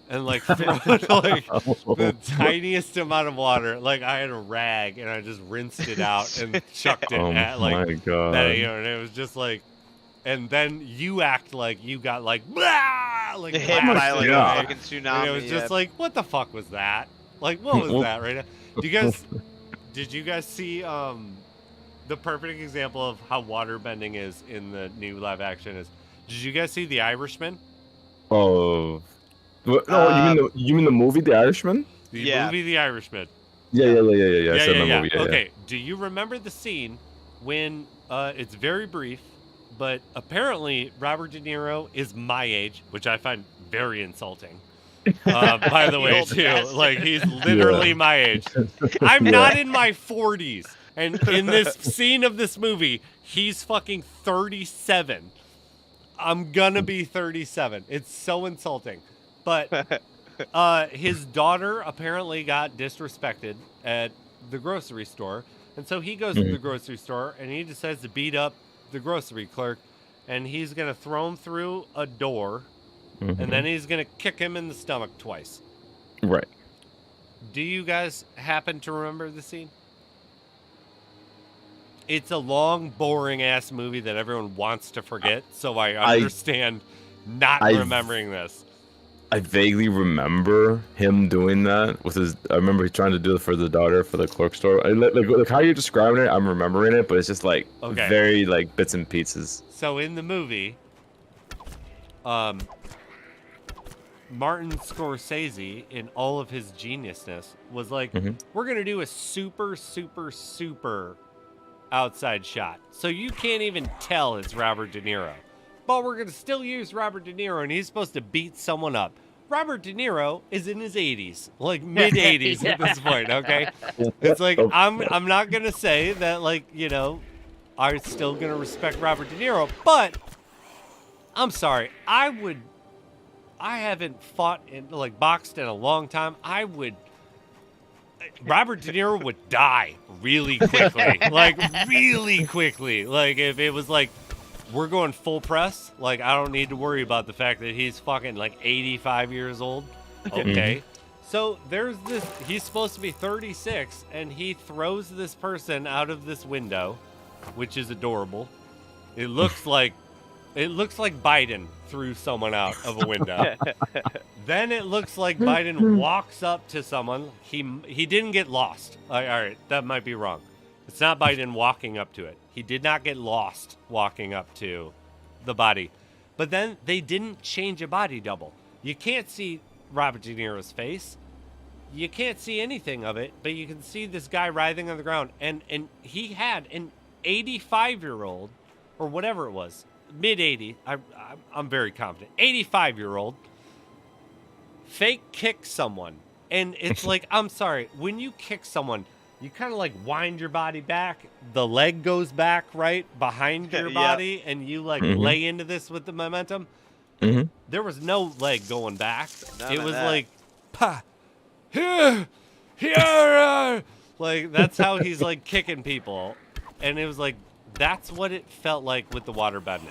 and like thrown like the tiniest amount of water. Like I had a rag and I just rinsed it out and chucked it at like my God. that, you know, and it was just like, and then you act like you got like blah, like Hit blasted by like Yeah. a fucking tsunami. and it was just like, what the fuck was that? Like, what was that right now? Did you guys see the perfect example of how water bending is in the new live action is? Did you guys see The Irishman? Oh. No, you mean the movie The Irishman? The Yeah. movie The Irishman. Yeah. I said the movie. Yeah, Okay, do you remember the scene when it's very brief, but apparently Robert De Niro is my age, which I find very insulting. By the way, Old too, bastard. like he's literally my age. I'm not in my 40s, and in this scene of this movie, he's fucking 37. I'm gonna be 37. It's so insulting. But his daughter apparently got disrespected at the grocery store. And so he goes to the grocery store and he decides to beat up the grocery clerk. And he's going to throw him through a door. And then he's going to kick him in the stomach twice. Right. Do you guys happen to remember the scene? It's a long, boring-ass movie that everyone wants to forget. So I understand not remembering this. I vaguely remember him doing that with his. I remember he trying to do it for the daughter for the clerk store. Like how you're describing it, I'm remembering it, but it's just like very like bits and pieces. So in the movie, Martin Scorsese, in all of his geniusness, was like, we're gonna do a super, super, super outside shot, so you can't even tell it's Robert De Niro. But we're going to still use Robert De Niro, and he's supposed to beat someone up. Robert De Niro is in his 80s, like mid-80s at this point, okay? It's like, I'm not going to say that, like, you know, I'm still going to respect Robert De Niro, but I'm sorry. I haven't fought in, like, boxed in a long time. Robert De Niro would die really quickly, like, really quickly. Like, if it was like, we're going full press, like, I don't need to worry about the fact that he's fucking, like, 85 years old. Okay. So there's this, he's supposed to be 36, and he throws this person out of this window, which is adorable. It looks like Biden threw someone out of a window. Then it looks like Biden walks up to someone. He didn't get lost. All right, that might be wrong. It's not Biden walking up to it. He did not get lost walking up to the body. But then they didn't change a body double. You can't see Robert De Niro's face. You can't see anything of it, but you can see this guy writhing on the ground. And he had an 85-year-old, or whatever it was, mid-80s, I'm very confident, 85-year-old, fake kick someone. And it's like, I'm sorry, when you kick someone, you kind of like wind your body back. The leg goes back right behind your body, and you like lay into this with the momentum. There was no leg going back. It was like, pa, here, like that's how he's like kicking people, and it was like that's what it felt like with the water bending.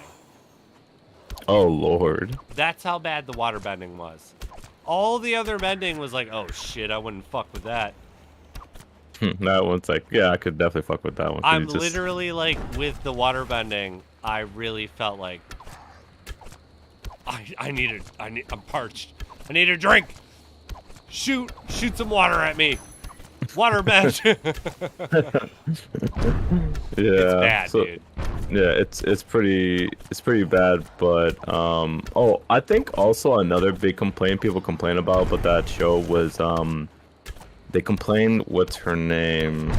Oh Lord. That's how bad the water bending was. All the other bending was like, oh shit, I wouldn't fuck with that. That one's like, yeah, I could definitely fuck with that one. I'm literally like with the water bending. I really felt like I'm parched. I need a drink. Shoot some water at me. Water bend. Yeah, It's bad, dude. Yeah, it's pretty bad, but I think also another big complaint people complain about that show was they complained, what's her name,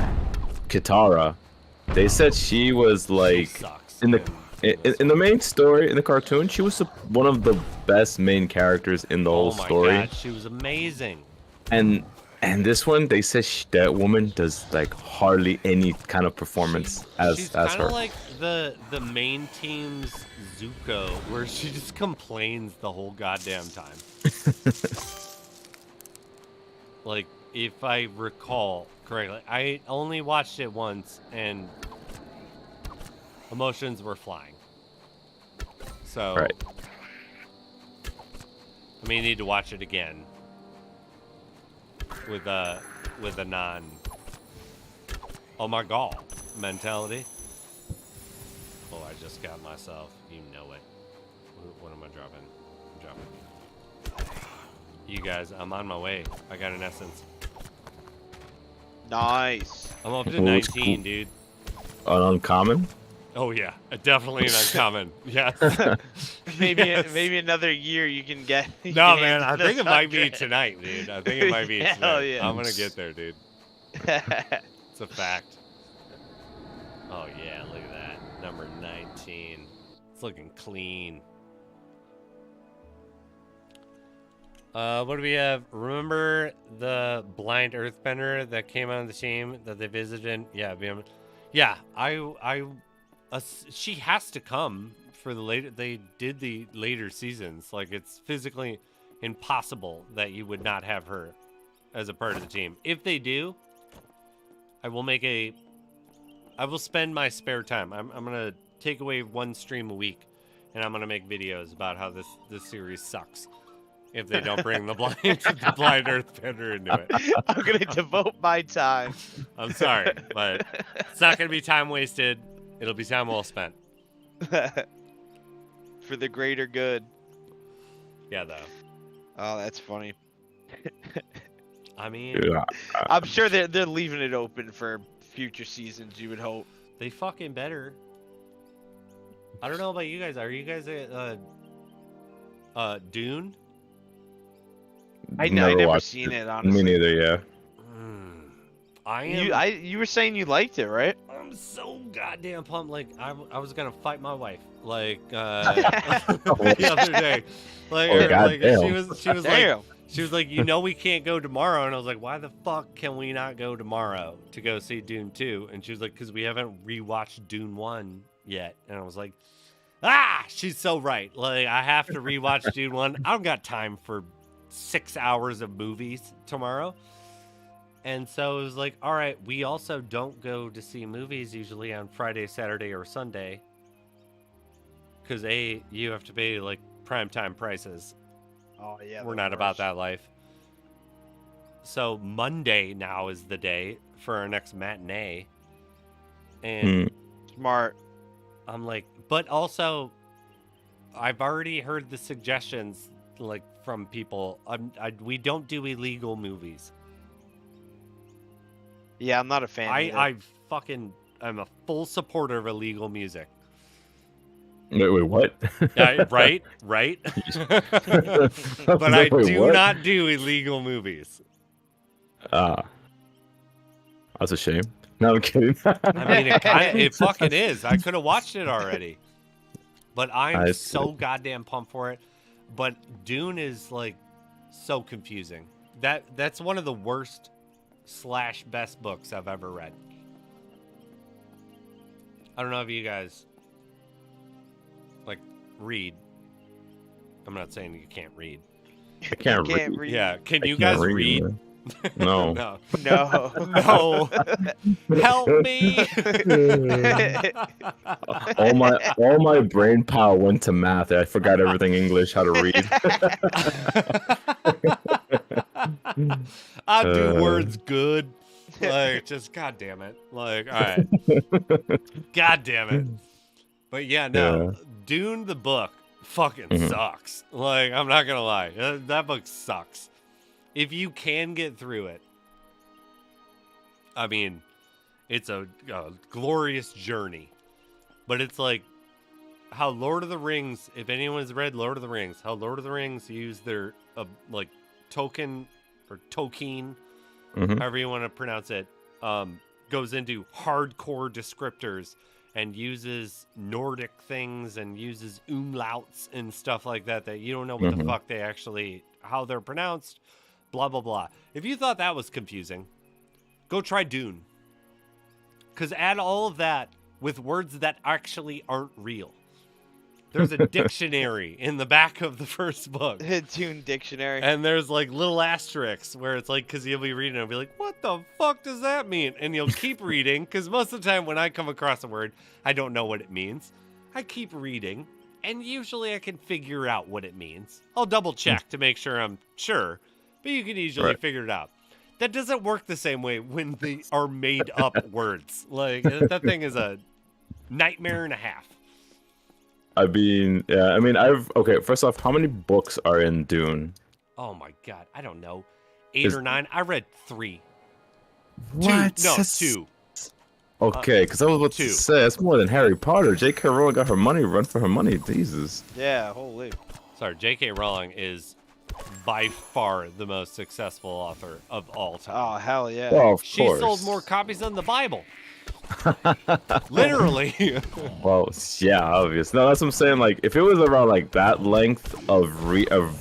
Kitara. They said she was like Sucks, in the man. in the main story in the cartoon, she was one of the best main characters in the whole story. Oh my god, she was amazing. And this one, they said that woman does like hardly any kind of performance She's as kind her. of like the main team's Zuko, where she just complains the whole goddamn time. Like, if I recall correctly, I only watched it once, and emotions were flying. So, Right. I may need to watch it again with a non oh my god mentality. Oh, I just got myself, you know it. What am I dropping? I'm dropping. You guys, I'm on my way. I got an essence. Nice. I'm up to Cool, 19, cool. dude. An uncommon? Oh yeah, definitely an uncommon. Yes. Maybe Yes. maybe another year you can get. you No, can man, I handle think it this might be 100. tonight, dude. I think it might be Hell tonight. yeah. I'm gonna get there, dude. It's a fact. Oh yeah, look at that. Number 19. It's looking clean. What do we have? Remember the blind earthbender that came on the team that they visited? Yeah, she has to come for the later. They did the later seasons. Like, it's physically impossible that you would not have her as a part of the team. If they do, I will spend my spare time. I'm gonna take away one stream a week, and I'm gonna make videos about how this series sucks. If they don't bring the blind earthbender into it. I'm gonna devote my time. I'm sorry, but it's not gonna be time wasted. It'll be time well spent. For the greater good. Yeah, though. Oh, that's funny. I mean, Yeah. I'm sure they're leaving it open for future seasons. You would hope. they fucking better. I don't know about you guys. Are you guys Dune? I Never never watched seen it Me honestly. neither, yeah. I am. You were saying you liked it, right? I'm so goddamn pumped. Like, I was gonna fight my wife. Like, the other day. Like, Oh, goddamn. she was like, Damn. she was like, you know, we can't go tomorrow. And I was like, why the fuck can we not go tomorrow to go see Dune 2? And she was like, because we haven't rewatched Dune 1 yet. And I was like, she's so right. Like, I have to rewatch Dune 1. I don't got time for 6 hours of movies tomorrow. And so it was like, all right, we also don't go to see movies usually on Friday, Saturday, or Sunday. Because you have to pay like primetime prices. Oh yeah. We're not about that life. So Monday now is the day for our next matinee. And Smart. I'm like, but also, I've already heard the suggestions like from people. We don't do illegal movies. Yeah, I'm not a fan. I'm a full supporter of illegal music. Wait, what? Right. But I do not do illegal movies. That's a shame. No, I'm kidding. I mean, it fucking is. I could have watched it already. But I'm so goddamn pumped for it. But Dune is like so confusing. That's one of the worst / best books I've ever read. I don't know if you guys like read. I'm not saying you can't read. I can't Can't read. read. Yeah, can you can't guys read? man. No. No. No. No. Help me. all my brain power went to math. I forgot everything English, how to read. I do words good. Like, just god damn it. Like, all right. God damn it. But yeah, no. Yeah. Dune the book fucking sucks. Like, I'm not gonna lie. That book sucks. If you can get through it, I mean, it's a glorious journey. But it's like how Lord of the Rings, if anyone's read Lord of the Rings, how Lord of the Rings use their like token or Tolkien, however you want to pronounce it, goes into hardcore descriptors and uses Nordic things and uses umlauts and stuff like that you don't know what the fuck they actually, how they're pronounced, blah, blah, blah. If you thought that was confusing, go try Dune. Because add all of that with words that actually aren't real. There's a dictionary in the back of the first book. Dune dictionary. And there's like little asterisks where it's like, because you'll be reading it and be like, what the fuck does that mean? And you'll keep reading, because most of the time when I come across a word, I don't know what it means. I keep reading, and usually I can figure out what it means. I'll double check to make sure I'm sure, but you can easily figure it out. That doesn't work the same way when they are made up words. Like, that thing is a nightmare and a half. I mean, yeah, I mean, okay, first off, how many books are in Dune? Oh my god, I don't know. 8 or 9? I read 3. What? 2. No, 2. Okay, because I was about 2. to say, it's more than Harry Potter. J.K. Rowling got her money, run for her money, Jesus. Yeah, holy. Sorry, J.K. Rowling is by far the most successful author of all time. Oh, hell yeah. Well, of She course. sold more copies than the Bible. Literally. Well, yeah, obvious. No, that's what I'm saying. Like, if it was around like that length of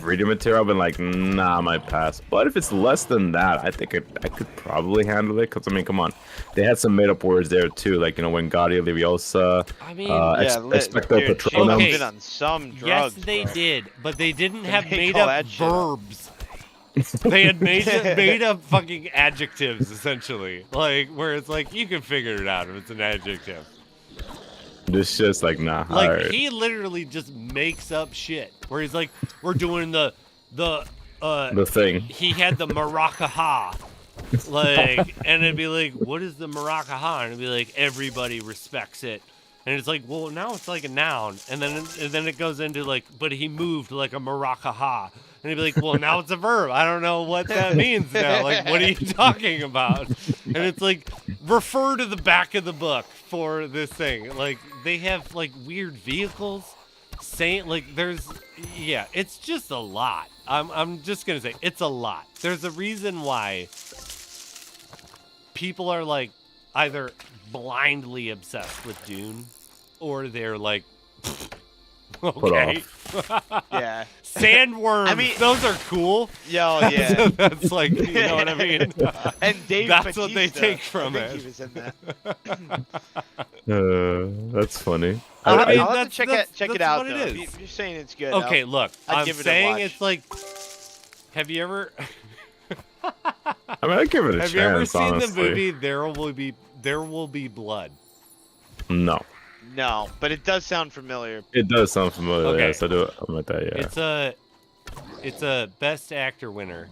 reading material, I've been like, nah, I might pass. But if it's less than that, I think I could probably handle it. Because I mean, come on, they had some made up words there too. Like, you know, Wingardium Leviosa. I mean, Expecto dude, Patronum. Okay. been on some Yes, drugs. they bro. did, but they didn't They have make made all up that shit up. verbs. They had made up fucking adjectives, essentially. Like, where it's like, you can figure it out if it's an adjective. It's just like, nah. Like, alright. he literally just makes up shit. Where he's like, we're doing the thing. he had the Marakaha. Like, and it'd be like, what is the Marakaha? And it'd be like, everybody respects it. And it's like, well, now it's like a noun. And then it goes into like, but he moved like a Marakaha. And he'd be like, well, now it's a verb. I don't know what that means now. Like, what are you talking about? And it's like, refer to the back of the book for this thing. Like, they have like weird vehicles. Saying like, yeah, it's just a lot. I'm just gonna say it's a lot. There's a reason why people are like either blindly obsessed with Dune, or they're like, okay. Yeah. Sandworms. I mean- those are cool. Yo, yeah. That's like, you know what I mean? And Dave That's Bautista, what they take from I think it. He was in that. That's funny. I mean, I'll have that's- to check that's it out, what it though. is. If you're saying it's good. Okay, look, I'd I'm give it a saying watch. it's like, have you ever I mean, I'd give it a have chance, you ever seen honestly. the movie There Will Be Blood? No. No, but it does sound familiar. It does sound familiar. Okay. Yes, I'm like that, yeah. It's a Best Actor winner.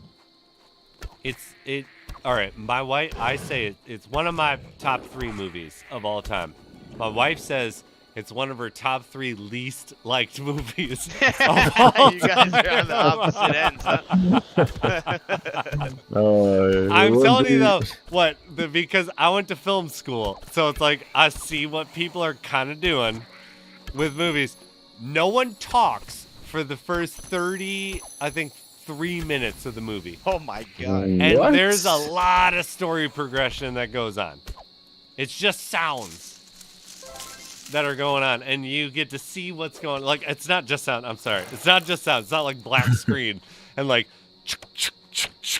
All right, my wife, I say it's one of my top 3 movies of all time. My wife says it's one of her top 3 least liked movies of all You guys are on the opposite ends, huh? I'm telling you though, because I went to film school, so it's like I see what people are kind of doing with movies. No one talks for the first 30, I think 3 minutes of the movie. Oh my god. And What? there's a lot of story progression that goes on. It's just sounds that are going on, and you get to see what's going on. Like, it's not just sound. I'm sorry. It's not just sound. It's not like black screen and like,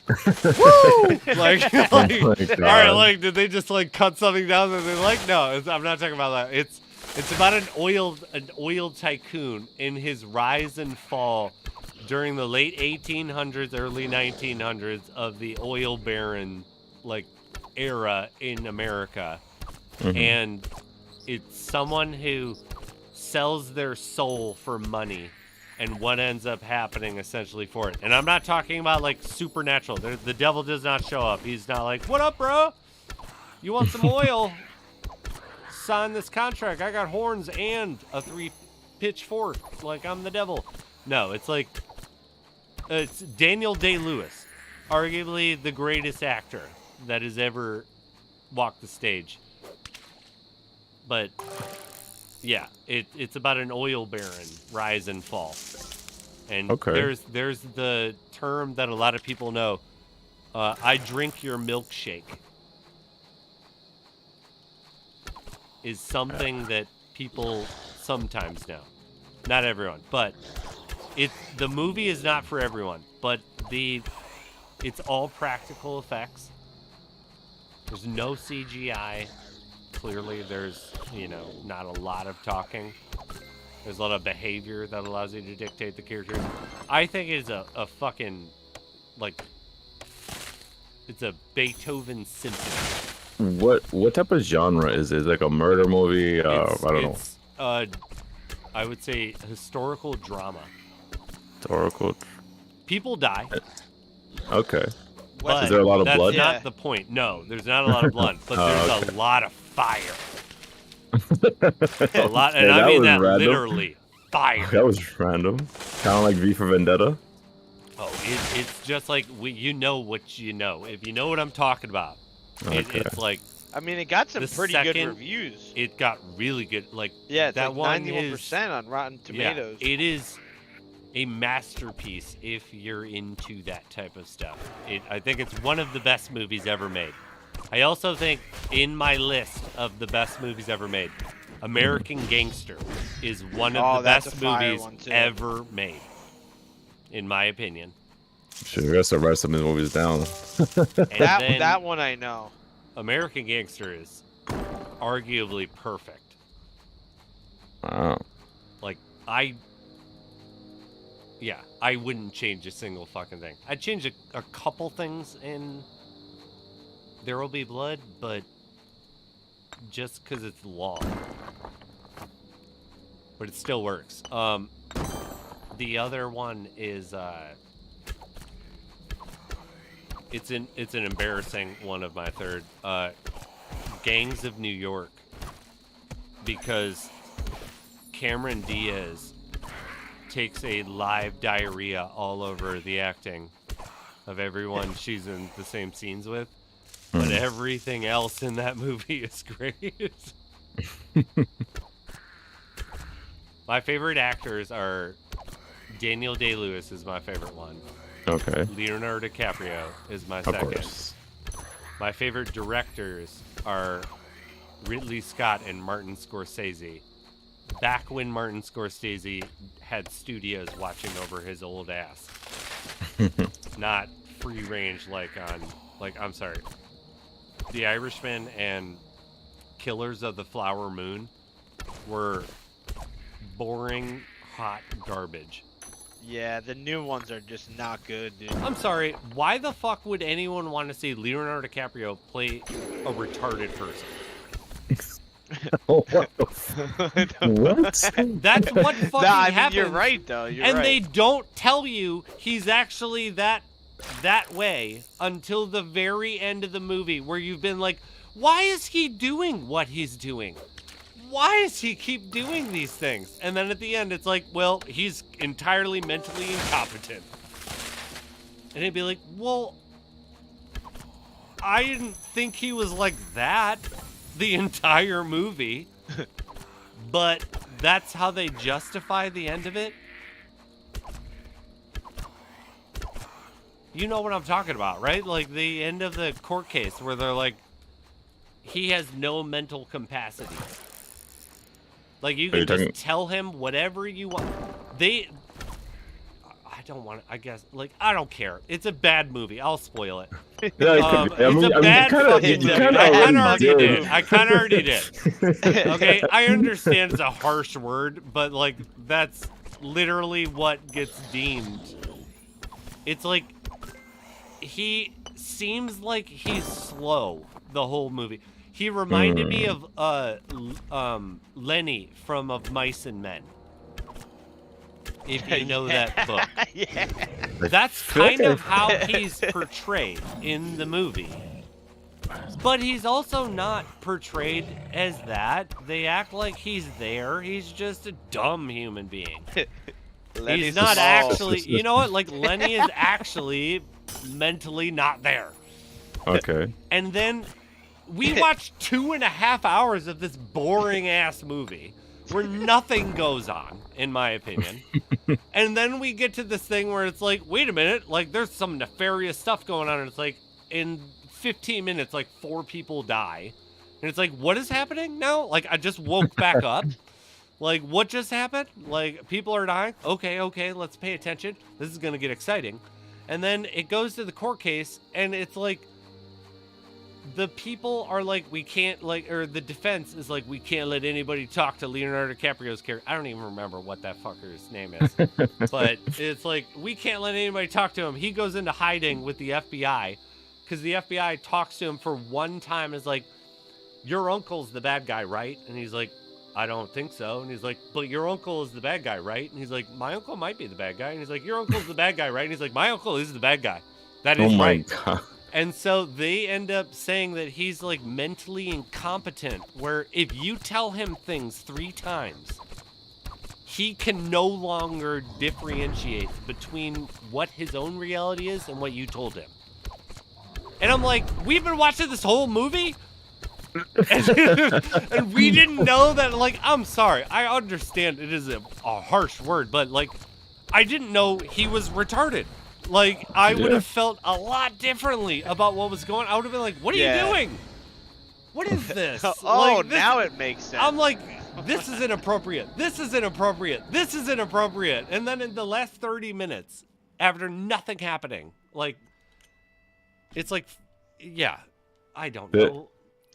woo! Like, Oh my all God. right, like, did they just like cut something down that they like? No, I'm not talking about that. It's about an oil tycoon in his rise and fall during the late 1800s, early 1900s of the oil baron like era in America. And it's someone who sells their soul for money and what ends up happening essentially for it. And I'm not talking about like supernatural. The devil does not show up. He's not like, what up, bro? You want some oil? Sign this contract. I got horns and a 3 pitchfork. Like I'm the devil. No, it's like it's Daniel Day-Lewis, arguably the greatest actor that has ever walked the stage. But yeah, it's about an oil baron rise and fall. And there's the term that a lot of people know. I drink your milkshake is something that people sometimes know. Not everyone, but the movie is not for everyone, but it's all practical effects. There's no CGI. Clearly there's, not a lot of talking. There's a lot of behavior that allows you to dictate the characters. I think it's a fucking, it's a Beethoven symphony. What type of genre is it? Like a murder movie? I don't know. I would say historical drama. Historical. People die. Okay. But is there a lot of blood? That's not the point. No, there's not a lot of blood, but there's a lot of fire. A lot, and I mean that random. Literally fire. That was random. Kind of like V for Vendetta. Oh, it's just like you know what you know. If you know what I'm talking about, it's like. I mean, it got some pretty good reviews. It got really good. It's that like one 91% on Rotten Tomatoes. Yeah, it is a masterpiece if you're into that type of stuff. I think it's one of the best movies ever made. I also think in my list of the best movies ever made, American Gangster is one of the best movies ever made, in my opinion. Sure, we gotta start writing some of these movies down. that one I know. American Gangster is arguably perfect. Wow. I wouldn't change a single fucking thing. I'd change a couple things in There Will Be Blood, but just because it's long. But it still works. The other one is it's an embarrassing one of my third. Gangs of New York, because Cameron Diaz takes a live diarrhea all over the acting of everyone she's in the same scenes with, but everything else in that movie is great. My favorite actors are Daniel Day-Lewis is my favorite one. Okay. Leonardo DiCaprio is my second. Of course. My favorite directors are Ridley Scott and Martin Scorsese. Back when Martin Scorsese had studios watching over his old ass. Not free range I'm sorry. The Irishman and Killers of the Flower Moon were boring, hot garbage. Yeah, the new ones are just not good, dude. I'm sorry, why the fuck would anyone want to see Leonardo DiCaprio play a retarded person? What the what? That's what fucking happens. You're right, though. And they don't tell you he's actually that way until the very end of the movie, where you've been like, why is he doing what he's doing? Why does he keep doing these things? And then at the end, it's like, well, he's entirely mentally incompetent. And it'd be like, well, I didn't think he was like that the entire movie. But that's how they justify the end of it. You know what I'm talking about, right? Like the end of the court case where they're like, he has no mental capacity. Like, you can just tell him whatever you want. I don't want to, I guess, I don't care. It's a bad movie. I'll spoil it. It's a bad fucking movie. I kind of already did. Okay, I understand it's a harsh word, but, that's literally what gets deemed. It's like, he seems like he's slow the whole movie. He reminded me of Lenny from Of Mice and Men. If you know that book. Yeah. That's kind of how he's portrayed in the movie. But he's also not portrayed as that. They act like he's there. He's just a dumb human being. Lenny's He's not small. actually, you know what? Like, Lenny is actually mentally not there. Okay. And then we watched 2.5 hours of this boring ass movie where nothing goes on, in my opinion. And then we get to this thing where it's like, wait a minute, like there's some nefarious stuff going on. And it's like, in 15 minutes, like 4 people die. And it's like, what is happening now? Like, I just woke back up. Like, what just happened? Like, people are dying. Okay, let's pay attention. This is going to get exciting. And then it goes to the court case, and it's like, the people are like, we can't, like, or the defense is like, we can't let anybody talk to Leonardo DiCaprio's character. I don't even remember what that fucker's name is. But it's like, we can't let anybody talk to him. He goes into hiding with the FBI, because the FBI talks to him for one time, is like, your uncle's the bad guy, right? And he's like, I don't think so. And he's like, but your uncle is the bad guy, right? And he's like, my uncle might be the bad guy. And he's like, your uncle's the bad guy, right? And he's like, my uncle is the bad guy. That is right. God. And so they end up saying that he's like mentally incompetent, where if you tell him things 3 times, he can no longer differentiate between what his own reality is and what you told him. And I'm like, we've been watching this whole movie? And we didn't know that. Like, I'm sorry, I understand it is a harsh word, but like, I didn't know he was retarded. Like, I would have felt a lot differently about what was going on. I would have been like, what are you doing? What is this? Like, this, now it makes sense. I'm like, this is inappropriate. This is inappropriate. This is inappropriate. And then in the last 30 minutes, after nothing happening, like, it's like, yeah, I don't know.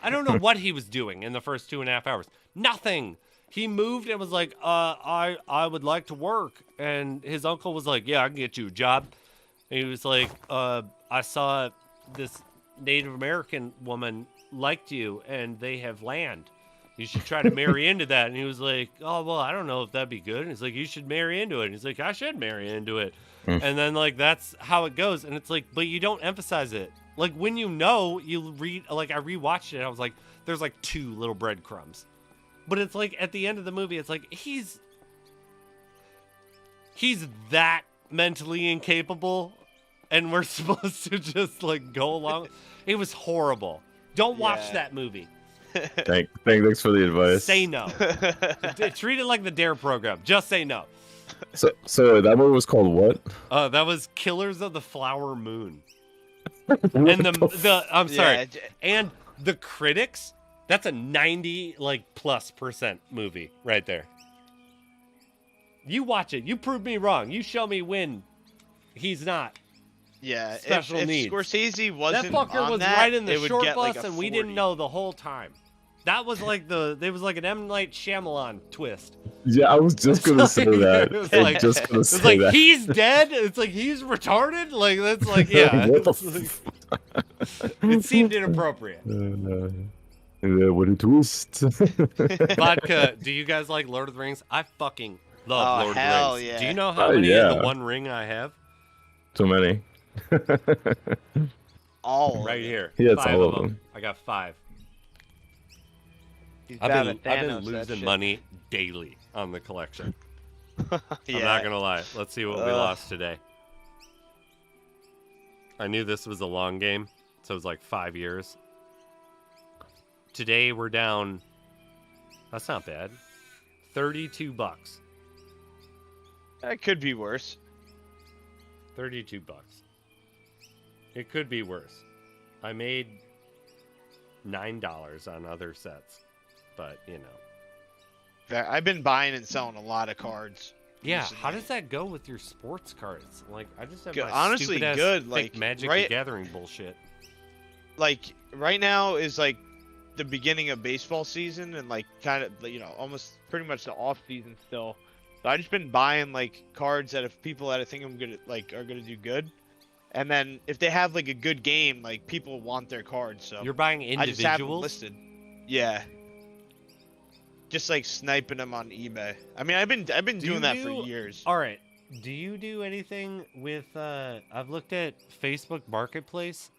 I don't know what he was doing in the first 2.5 hours. Nothing. He moved and was like, I would like to work. And his uncle was like, yeah, I can get you a job. And he was like, I saw this Native American woman liked you and they have land. You should try to marry into that. And he was like, oh, well, I don't know if that'd be good. And he's like, you should marry into it. And he's like, I should marry into it. And then, like, that's how it goes. And it's like, but you don't emphasize it. Like, when you know, you read, like, I rewatched it, and I was like, there's, like, 2 little breadcrumbs. But it's like, at the end of the movie, it's like, he's that mentally incapable, and we're supposed to just, like, go along. It was horrible. Don't watch that movie. Thanks for the advice. Say no. Treat it like the DARE program. Just say no. So that movie was called what? That was Killers of the Flower Moon. And the I'm sorry. Yeah. And the critics, that's a 90 like +% movie right there. You watch it. You prove me wrong. You show me when he's not. Yeah, Special if needs. Scorsese wasn't That fucker on was that, right in the it would short get, bus, like, a and we 40. didn't know the whole time. That was like there was like an M. Night Shyamalan twist. Yeah, I was just gonna say that. It was I was like- just gonna It's say like that. he's dead. It's like he's retarded. Like that's like yeah. What the It's like- it seemed inappropriate. What a twist. Vodka. Do you guys like Lord of the Rings? I fucking love Oh, Lord hell of the Rings. yeah. Do you know how Oh, many yeah. in the One Ring I have? Too many. All Right here. Yeah, it's 5 all of of them. them. I got 5. He's I've bad been at Thanos, that losing shit. money daily on the collection. Yeah. I'm not gonna lie. Let's see what we Ugh. lost today. I knew this was a long game, so it was like 5 years. Today we're down. That's not bad. $32. That could be worse. $32. It could be worse. I made $9 on other sets, but you know. I've been buying and selling a lot of cards. Yeah, recently. how does that go with your sports cards? Like, I just have Good- my honestly, stupid-ass good, fake like, Magic right- the Gathering bullshit. Like right now is like the beginning of baseball season and like kind of almost pretty much the off season still. So I just been buying like cards that if people that I think I'm gonna like are gonna do good, and then if they have like a good game, like people want their cards. So You're buying I just have them individuals? listed. Yeah. Just like sniping them on eBay. I mean, I've been doing that for years. All right. Do you do anything with I've looked at Facebook Marketplace.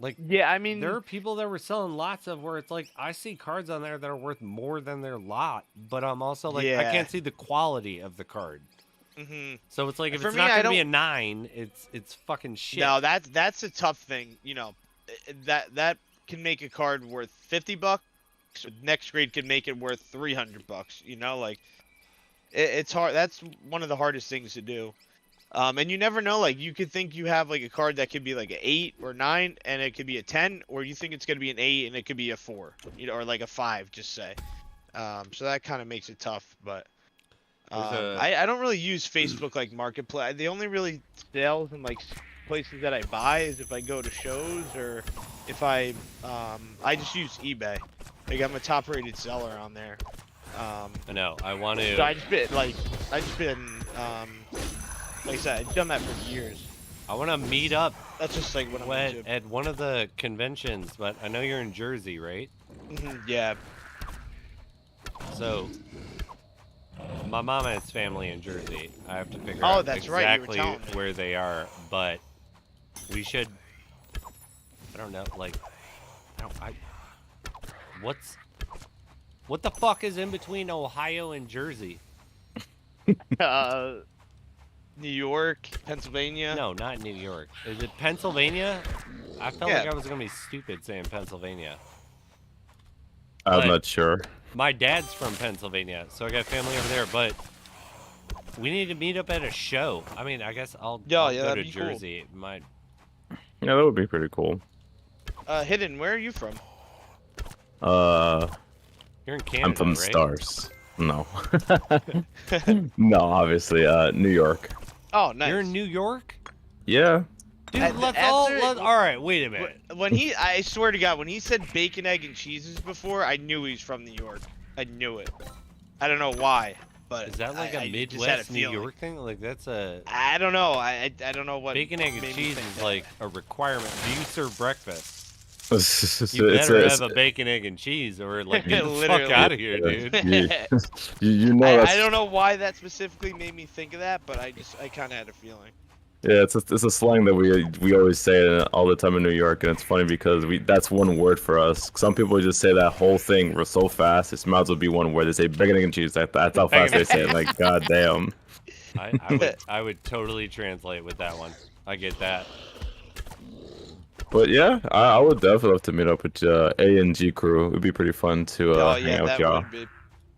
Like, Yeah, I mean, there are people that were selling lots of where it's like, I see cards on there that are worth more than their lot, but I'm also like, I Yeah. can't see the quality of the card. mhm. So it's like, if For it's me, not I going to be a don't- 9, it's fucking shit. No, that's a tough thing. You know, that can make a card worth $50. Next grade can make it worth $300. You know, like it's hard. That's one of the hardest things to do. And you never know. Like you could think you have like a card that could be like an 8 or 9, and it could be a 10, or you think it's gonna be an 8 and it could be a 4, you know, or like a 5. Just say. So that kind of makes it tough, but. I don't really use Facebook like Marketplace. The only really sales and like places that I buy is if I go to shows or if I just use eBay. Like I'm a top rated seller on there. I know. I want to. So I just been like I said, I've done that for years. I want to meet up That's just like what I'm into. at one of the conventions, but I know you're in Jersey, right? Yeah. So, my mom has family in Jersey. I have to figure Oh, out that's right, you were exactly telling me. where they are, but we should. I don't know, like, what the fuck is in between Ohio and Jersey? New York, Pennsylvania. No, not New York. Is it Pennsylvania? I felt Yeah. like I was gonna be stupid saying Pennsylvania. I'm But- not sure. My dad's from Pennsylvania, so I got family over there, but we need to meet up at a show. I mean, I guess I'll Yeah, go yeah, to that'd be cool. Jersey. My Yeah, that would be pretty cool. Hidden, where are you from? You're in Canada, I'm from the right? stars. No. No, obviously, New York. Oh, nice. You're in New York? Yeah. Dude, At- let's after- all right, wait a minute. When I swear to God, when he said bacon, egg, and cheeses before, I knew he's from New York. I knew it. I don't know why, but Is that like a a just had a Midwest New feeling. York thing? Like that's a I don't know. I don't know what. bacon, egg, and made me cheese think is that. like a requirement. Do you serve breakfast? It's You better it's- have a bacon, egg, and cheese, or like get the fuck Literally. out of here, dude. you know I that's, don't know why that specifically made me think of that, but I kind of had a feeling. yeah, it's a slang that we always say all the time in New York, and it's funny because that's one word for us. Some people just say that whole thing so fast, it might as well be one word. They say bacon, egg, and cheese. That's how fast they say it. Like, goddamn. I would totally translate with that one. I get that. But yeah, I would definitely love to meet up with A and G crew. It'd be pretty fun to Oh hang yeah, out with that y'all. would be.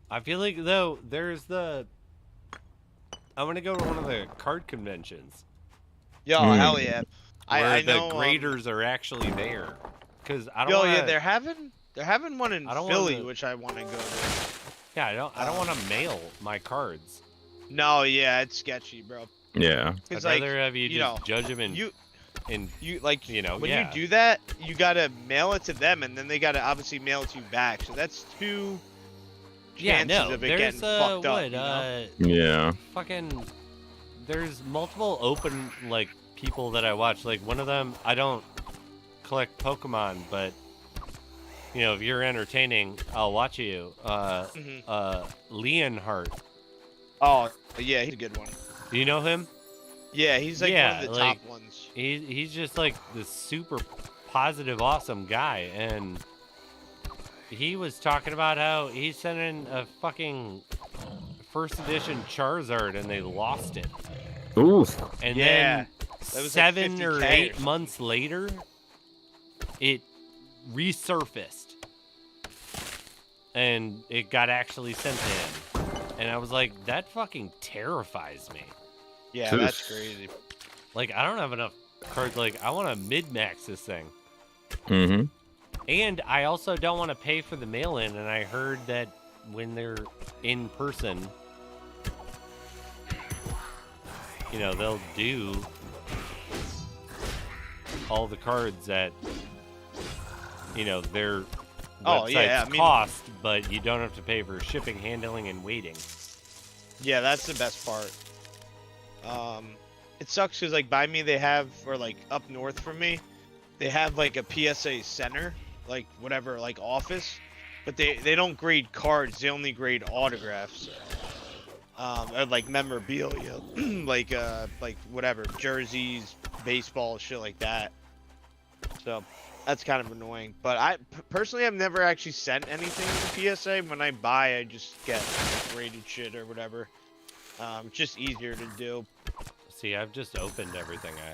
I feel like though there's I want to go to one of the card conventions Yo, Hmm. hell yeah. where I the know. graders are actually there. Cause I don't. Yo, wanna, yeah, they're having one in I don't Philly, wanna- which I want to go to. Yeah, I don't want to mail my cards. No, yeah, it's sketchy, bro. Yeah. I'd It's like rather have you you just know, judge them in you like you know when yeah. you do that, you gotta mail it to them, and then they gotta obviously mail it to you back. So that's two yeah, chances no, of it there's getting fucked up. what You know? Yeah. fucking there's multiple open like people that I watch. Like one of them, I don't collect Pokemon, but you know if you're entertaining, I'll watch you. Leonhardt. Oh, yeah, he's a good one. Do you know him? Yeah, he's like Yeah, one of the like- top ones. He's just like this super positive, awesome guy, and he was talking about how he sent in a fucking first edition Charizard and they lost it, Ooh. and Yeah, then that was like 7 or 50K 8 or months later, it resurfaced, and it got actually sent to him, and I was like, that fucking terrifies me. Yeah, Oof. that's crazy. Like, I don't have enough cards. Like, I want to mid-max this thing. Mm-hmm. And I also don't want to pay for the mail-in, and I heard that when they're in person, you know, they'll do all the cards at, you know, their Oh, website's yeah, I mean- cost, but you don't have to pay for shipping, handling, and waiting. Yeah, that's the best part. It sucks because like by me they have, or like up north from me, they have like a PSA center, like whatever, like office, but they don't grade cards. They only grade autographs, or like memorabilia, like whatever jerseys, baseball, shit like that. So That's kind of annoying. But personally, I've never actually sent anything to PSA. When I buy, I just get rated shit or whatever. Just easier to do. See, I've just opened everything I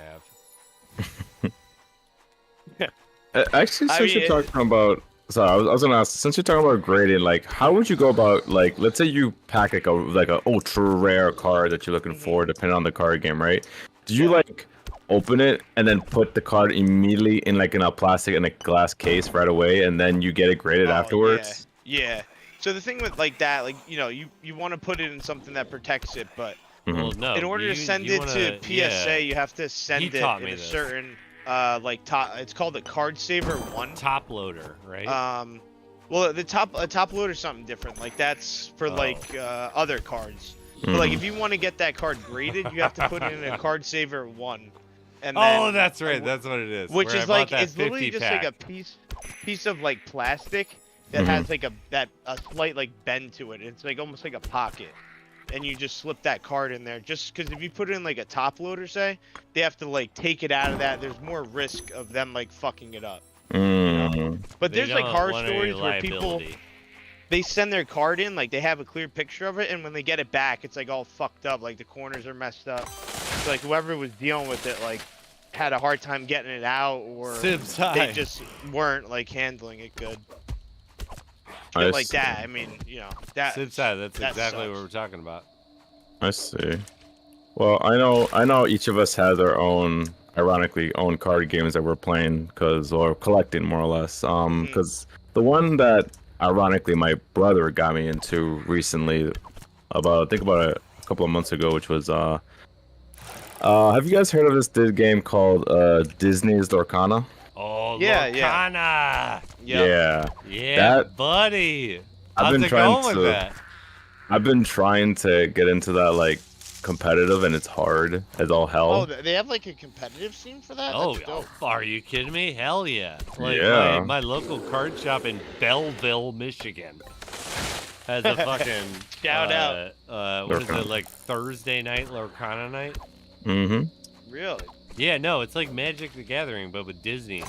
have. Actually, since you're talking about, sorry, I was gonna ask. Since you're talking about grading, like, how would you go about, like, let's say you pack like a ultra rare card that you're looking for, depending on the card game, right? Do you like open it and then put the card immediately in a plastic and a glass case right away, and then you get it graded afterwards? Yeah. So the thing with like that, like you want to put it in something that protects it, but Well, no. in order to send it to PSA, you have to send it in a certain it's called a card saver 1 top loader, right? Well, the top loader is something different. Like that's for other cards. But like if you want to get that card graded, you have to put it in a card saver 1. And then, that's right. That's what it is. Which is like it's literally just like a piece of like plastic that has like a slight like bend to it. It's like almost like a pocket. And you just slip that card in there, just because if you put it in like a top loader, say, they have to like take it out of that. There's more risk of them like fucking it up. You know? But there's like horror stories where people they send their card in, like they have a clear picture of it, and when they get it back, it's like all fucked up, like the corners are messed up. So, like whoever was dealing with it, like had a hard time getting it out, or they just weren't like handling it good. Shit like that. I mean, you know, that's exactly what we're talking about. I see. Well, I know each of us has our own, ironically, own card games that we're playing or collecting more or less. Because the one that ironically my brother got me into recently, I think about a couple of months ago, which was have you guys heard of this game called Disney's Lorcana? Oh, Lorcana! Yeah, that, buddy. How's it going with that? I've been trying to get into that like competitive, and it's hard as all hell. Oh, they have like a competitive scene for that? Oh, are you kidding me? Hell yeah! Like my local card shop in Belleville, Michigan, has a fucking shout out. What is it, like Thursday night Lorcana night? Really? Yeah, no, it's like Magic the Gathering, but with Disney.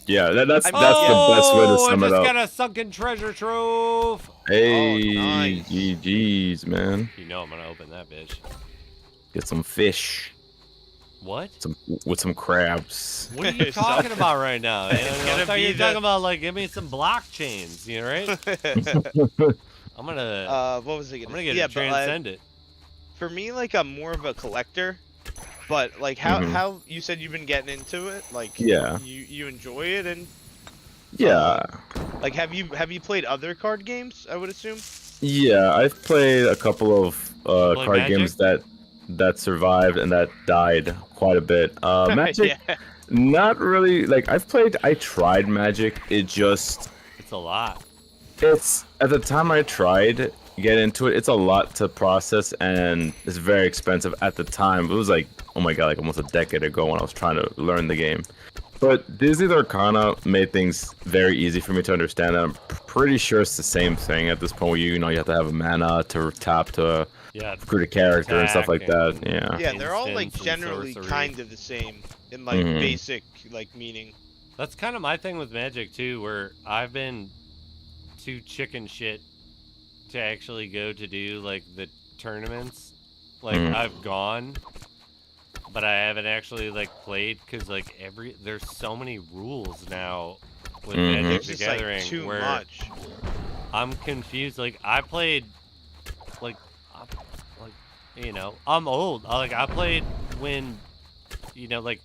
Yeah, that's the best way to sum it up. I just got a sunken treasure trove. Hey, nice. GG's, man. You know I'm gonna open that bitch. Get some fish. What? With some crabs. What are you talking about right now? I thought you were talking about like give me some blockchains, you know, right? I'm gonna. What was it? I'm gonna get to transcend it. For me, like I'm more of a collector. But like how you said you've been getting into it, like you enjoy it, and like have you played other card games? I would assume. Yeah, I've played a couple of card games that survived and that died quite a bit. Magic, not really. Like I tried Magic. It's a lot. It's at the time I tried. Get into it, it's a lot to process, and it's very expensive at the time. It was like, oh my god, like almost a decade ago when I was trying to learn the game. But Disney Lorcana made things very easy for me to understand, and I'm pretty sure it's the same thing at this point where you have to have a mana to tap to recruit a character and stuff like that. Yeah, they're all like generally kind of the same in like basic like meaning. That's kind of my thing with Magic too, where I've been too chicken shit to actually go to do like the tournaments. Like I've gone, but I haven't actually like played because like there's so many rules now with Magic the Gathering, like, too where much. I'm confused. Like I played you know, I'm old. Like I played when, you know, like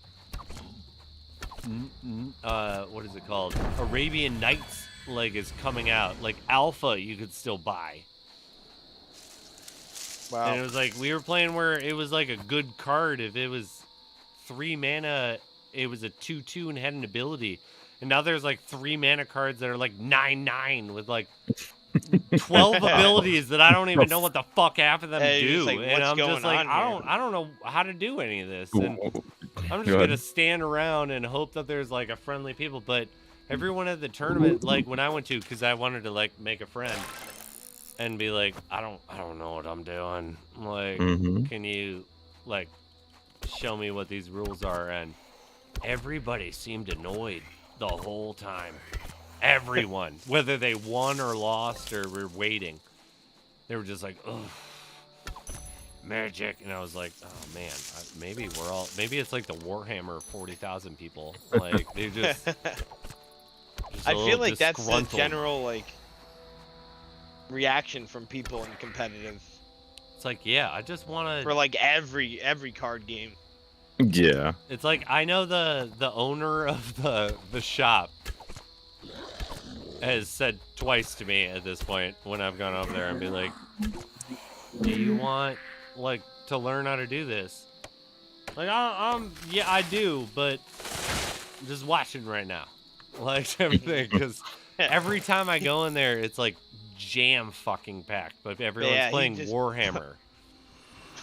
what is it called, Arabian Nights like is coming out, like alpha you could still buy. Wow. And it was like we were playing where it was like a good card if it was 3 mana, it was a 2/2 and had an ability. And now there's like 3 mana cards that are like 9/9 with like 12 abilities that I don't even know what the fuck half of them do. Like, and I'm just like I don't know how to do any of this. And I'm just gonna stand around and hope that there's like a friendly people. But everyone at the tournament, like when I went to, because I wanted to like make a friend and be like, I don't know what I'm doing. Like, can you like show me what these rules are? And everybody seemed annoyed. the whole time. Everyone, whether they won or lost or were waiting, they were just like, ugh, magic. And I was like, oh man, maybe it's like the Warhammer 40,000 people. Like, they just I feel like that's the disgruntled. general like reaction from people in competitive It's like, yeah, I just want for to. like every card game. Yeah. It's like, I know the owner of the shop has said twice to me at this point when I've gone over there and be like, do you want like to learn how to do this? Like, yeah, I do, but I'm just watching right now, like everything, because every time I go in there, it's like jam fucking packed, but everyone's Yeah, he playing just- Warhammer.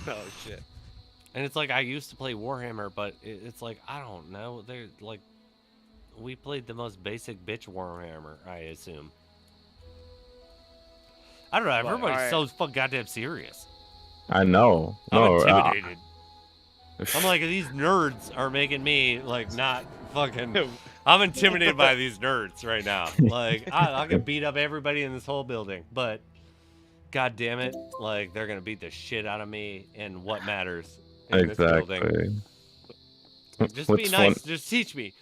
Oh shit. And it's like, I used to play Warhammer, but it's like, I don't know. They're like, we played the most basic bitch Warhammer, I assume. I don't know. Everybody's so fucking goddamn serious. I know. I'm No, intimidated. I'm like, these nerds are making me like not fucking. I'm intimidated by these nerds right now. Like, I can beat up everybody in this whole building, but god damn it, like they're gonna beat the shit out of me in what matters in this building. Exactly. Just What's be nice. fun- Just teach me.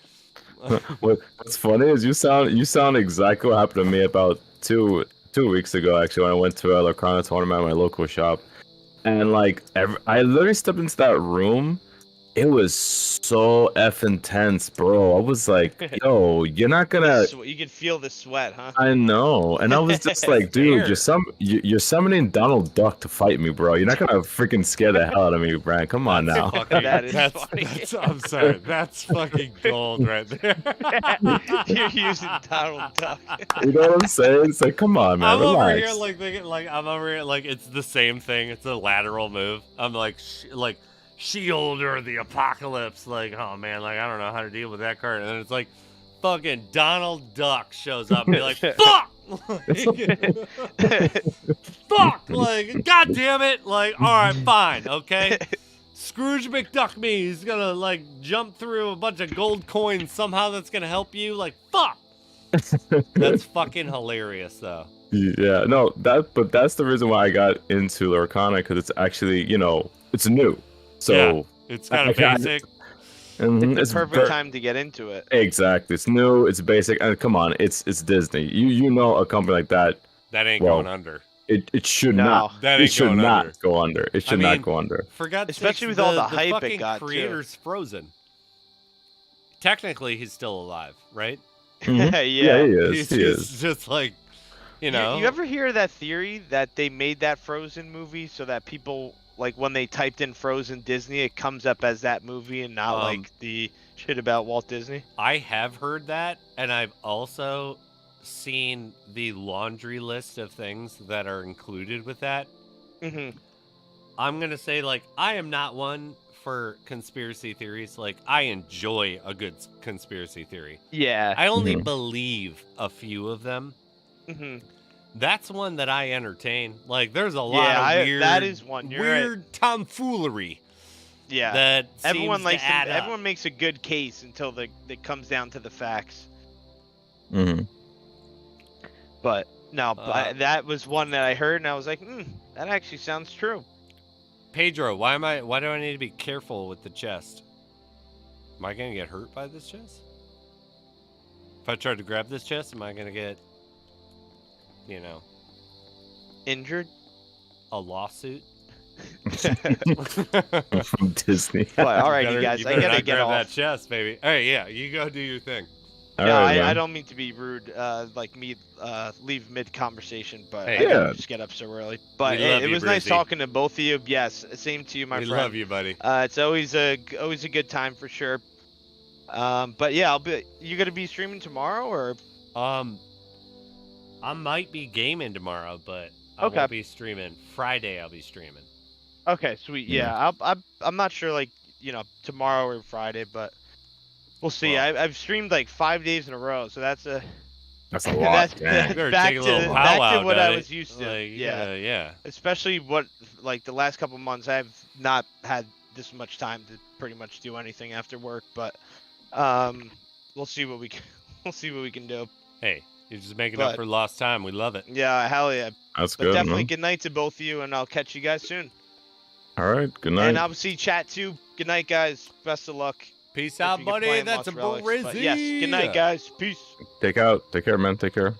What's funny is you sound exactly what happened to me about two weeks ago, actually, when I went to a Lorcana tournament at my local shop, and like I literally stepped into that room. It was so effing tense, bro. I was like, yo, you're not gonna. You can feel the sweat, huh? I know, and I was just like, dude, you're summoning Donald Duck to fight me, bro. You're not gonna freaking scare the hell out of me, Brian. Come on now. That is funny. I'm sorry. That's fucking gold right there. You're using Donald Duck. You know what I'm saying? It's like, come on, man. I'm Relax. over here like thinking, like I'm over here like it's the same thing. It's a lateral move. I'm like Shield or the Apocalypse. Like, oh man, like I don't know how to deal with that card. And then it's like fucking Donald Duck shows up and be like, fuck! Fuck! Like, god damn it! Like, alright, fine, okay? Scrooge McDuck me. He's gonna like jump through a bunch of gold coins somehow that's gonna help you. Like, fuck! That's fucking hilarious though. Yeah, no, but that's the reason why I got into Lorcana, because it's actually, it's new. So Yeah, it's kind of basic. It's the perfect time to get into it. Exactly. It's new, it's basic, and come on, it's Disney. You know a company like that, That ain't going under. it should No, not. that It ain't should going not under. go under. It should not go under. For God's Especially sakes, with all the hype it fucking got, too. creator's frozen. Technically, he's still alive, right? Mhm. Yeah. Yeah, he is. He's just like, you know. You ever hear that theory that they made that Frozen movie so that people, like, when they typed in Frozen Disney, it comes up as that movie and not like the shit about Walt Disney? I have heard that, and I've also seen the laundry list of things that are included with that. Mm-hmm. I'm gonna say, like, I am not one for conspiracy theories. Like, I enjoy a good conspiracy theory. Yeah. I only Mhm. believe a few of them. Mm-hmm. That's one that I entertain. Like, there's a lot of weird, that is one. You're right. weird tomfoolery Yeah. that Everyone seems likes to add up. everyone makes a good case until it comes down to the facts. Mhm. But no, Uh, that was one that I heard and I was like, that actually sounds true. Pedro, why do I need to be careful with the chest? Am I gonna get hurt by this chest? If I try to grab this chest, am I gonna get, Injured? a lawsuit? From Disney. But all right, better- you guys, I better gotta not get grab off. that chest, baby. All right, yeah, you go do your thing. All Yeah, right, I man. don't mean to be rude, like me leave mid conversation, but Hey. I gotta Yeah. just get up so early. But We love it you, was nice Brizzy. talking to both of you. Yes, same to you, my We friend. love you, buddy. It's always a good time for sure. But yeah, you gonna be streaming tomorrow or? I might be gaming tomorrow, but I Okay. won't be streaming. Friday, I'll be streaming. Okay, sweet. Yeah, I'm not sure like tomorrow or Friday, but we'll see. Well- I've streamed like 5 days in a row, so that's a That's a lot. that's Dang. Better back take a little to powwow, what I daddy. was used to. Like, yeah. yeah. Especially like the last couple months, I've not had this much time to pretty much do anything after work, but we'll see what we We'll see what we can do. Hey, you're just making up for lost time. We love it. Yeah, hell yeah. That's But good, definitely man. good night to both of you, and I'll catch you guys soon. All right, good night. And obviously, chat too. Good night, guys. Best of luck. Peace If out, you can buddy. play and That's a watch Relics. But Brizzy. yes, good night, guys. Peace. Take care, man. Take care.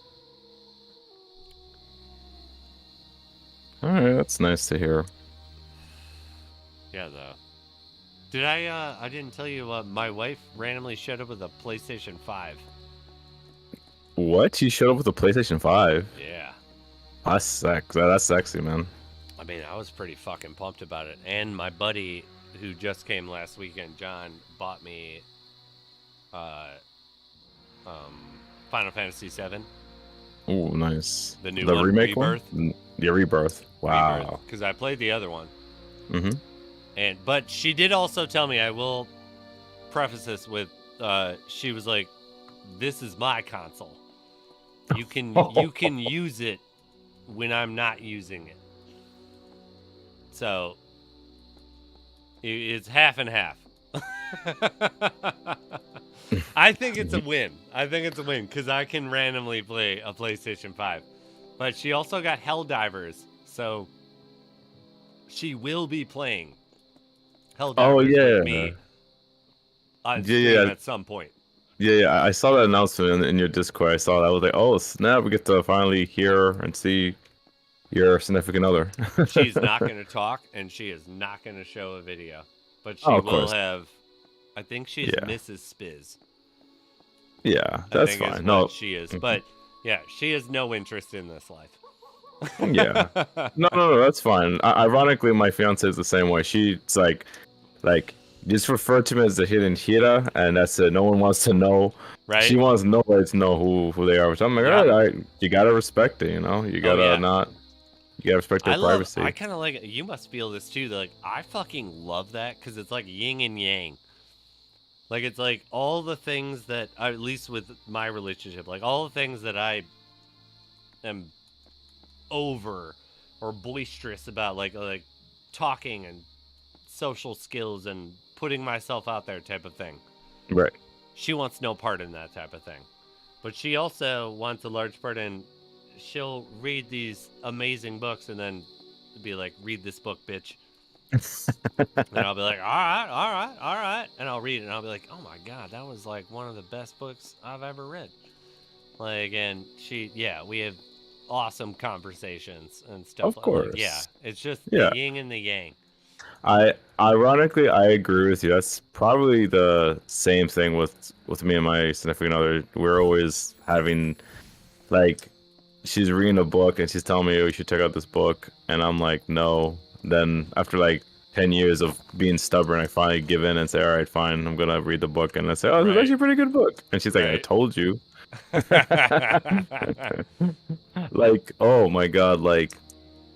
All right, that's nice to hear. Yeah, though. Did I didn't tell you, my wife randomly showed up with a PlayStation 5. What? You showed up with a PlayStation 5? Yeah. That's sexy, man. I mean, I was pretty fucking pumped about it. And my buddy, who just came last weekend, John, bought me Final Fantasy 7. Ooh, nice. The new one, remake Rebirth. one? Yeah, Rebirth. Wow. Because I played the other one. Mm-hmm. But she did also tell me, I will preface this with, she was like, "This is my console. You can use it when I'm not using it." So it's half and half. I think it's a win. Because I can randomly play a PlayStation 5. But she also got Helldivers, so she will be playing Helldivers with me on stream at some point. Yeah, I saw that announcement in your Discord. I saw that. I was like, oh, snap, we get to finally hear and see your significant other. She's not going to talk, and she is not going to show a video. But she of will course. have, I think she's Mrs. Spiz. Yeah, that's fine. No, she is. But, yeah, she has no interest in this life. Yeah. No, that's fine. Ironically, my fiance is the same way. She's like, just refer to me as the hidden Hira, and that's it. No one wants to know. Right. She wants nobody to know who they are. So I'm like, all right, you gotta respect it, you know? You gotta you gotta respect their privacy. I kind of like it. You must feel this too. Like, I fucking love that because it's like yin and yang. Like, it's like all the things that, at least with my relationship, like all the things that I am over or boisterous about, like talking and social skills and putting myself out there type of thing. Right. She wants no part in that type of thing. But she also wants a large part in, she'll read these amazing books and then be like, "Read this book, bitch." And I'll be like, all right. And I'll read it and I'll be like, "Oh my God, that was like one of the best books I've ever read." Like, and we have awesome conversations and stuff. Of course. Like, yeah, it's just the yin and the yang. Ironically, I agree with you. That's probably the same thing with me and my significant other. We're always having, like, she's reading a book and she's telling me, "Oh, you should check out this book," and I'm like, no. Then after like 10 years of being stubborn, I finally give in and say, all right, fine, I'm gonna read the book. And I say, "Oh, this is actually a pretty good book," and she's like, "I told you." Like, oh my God, like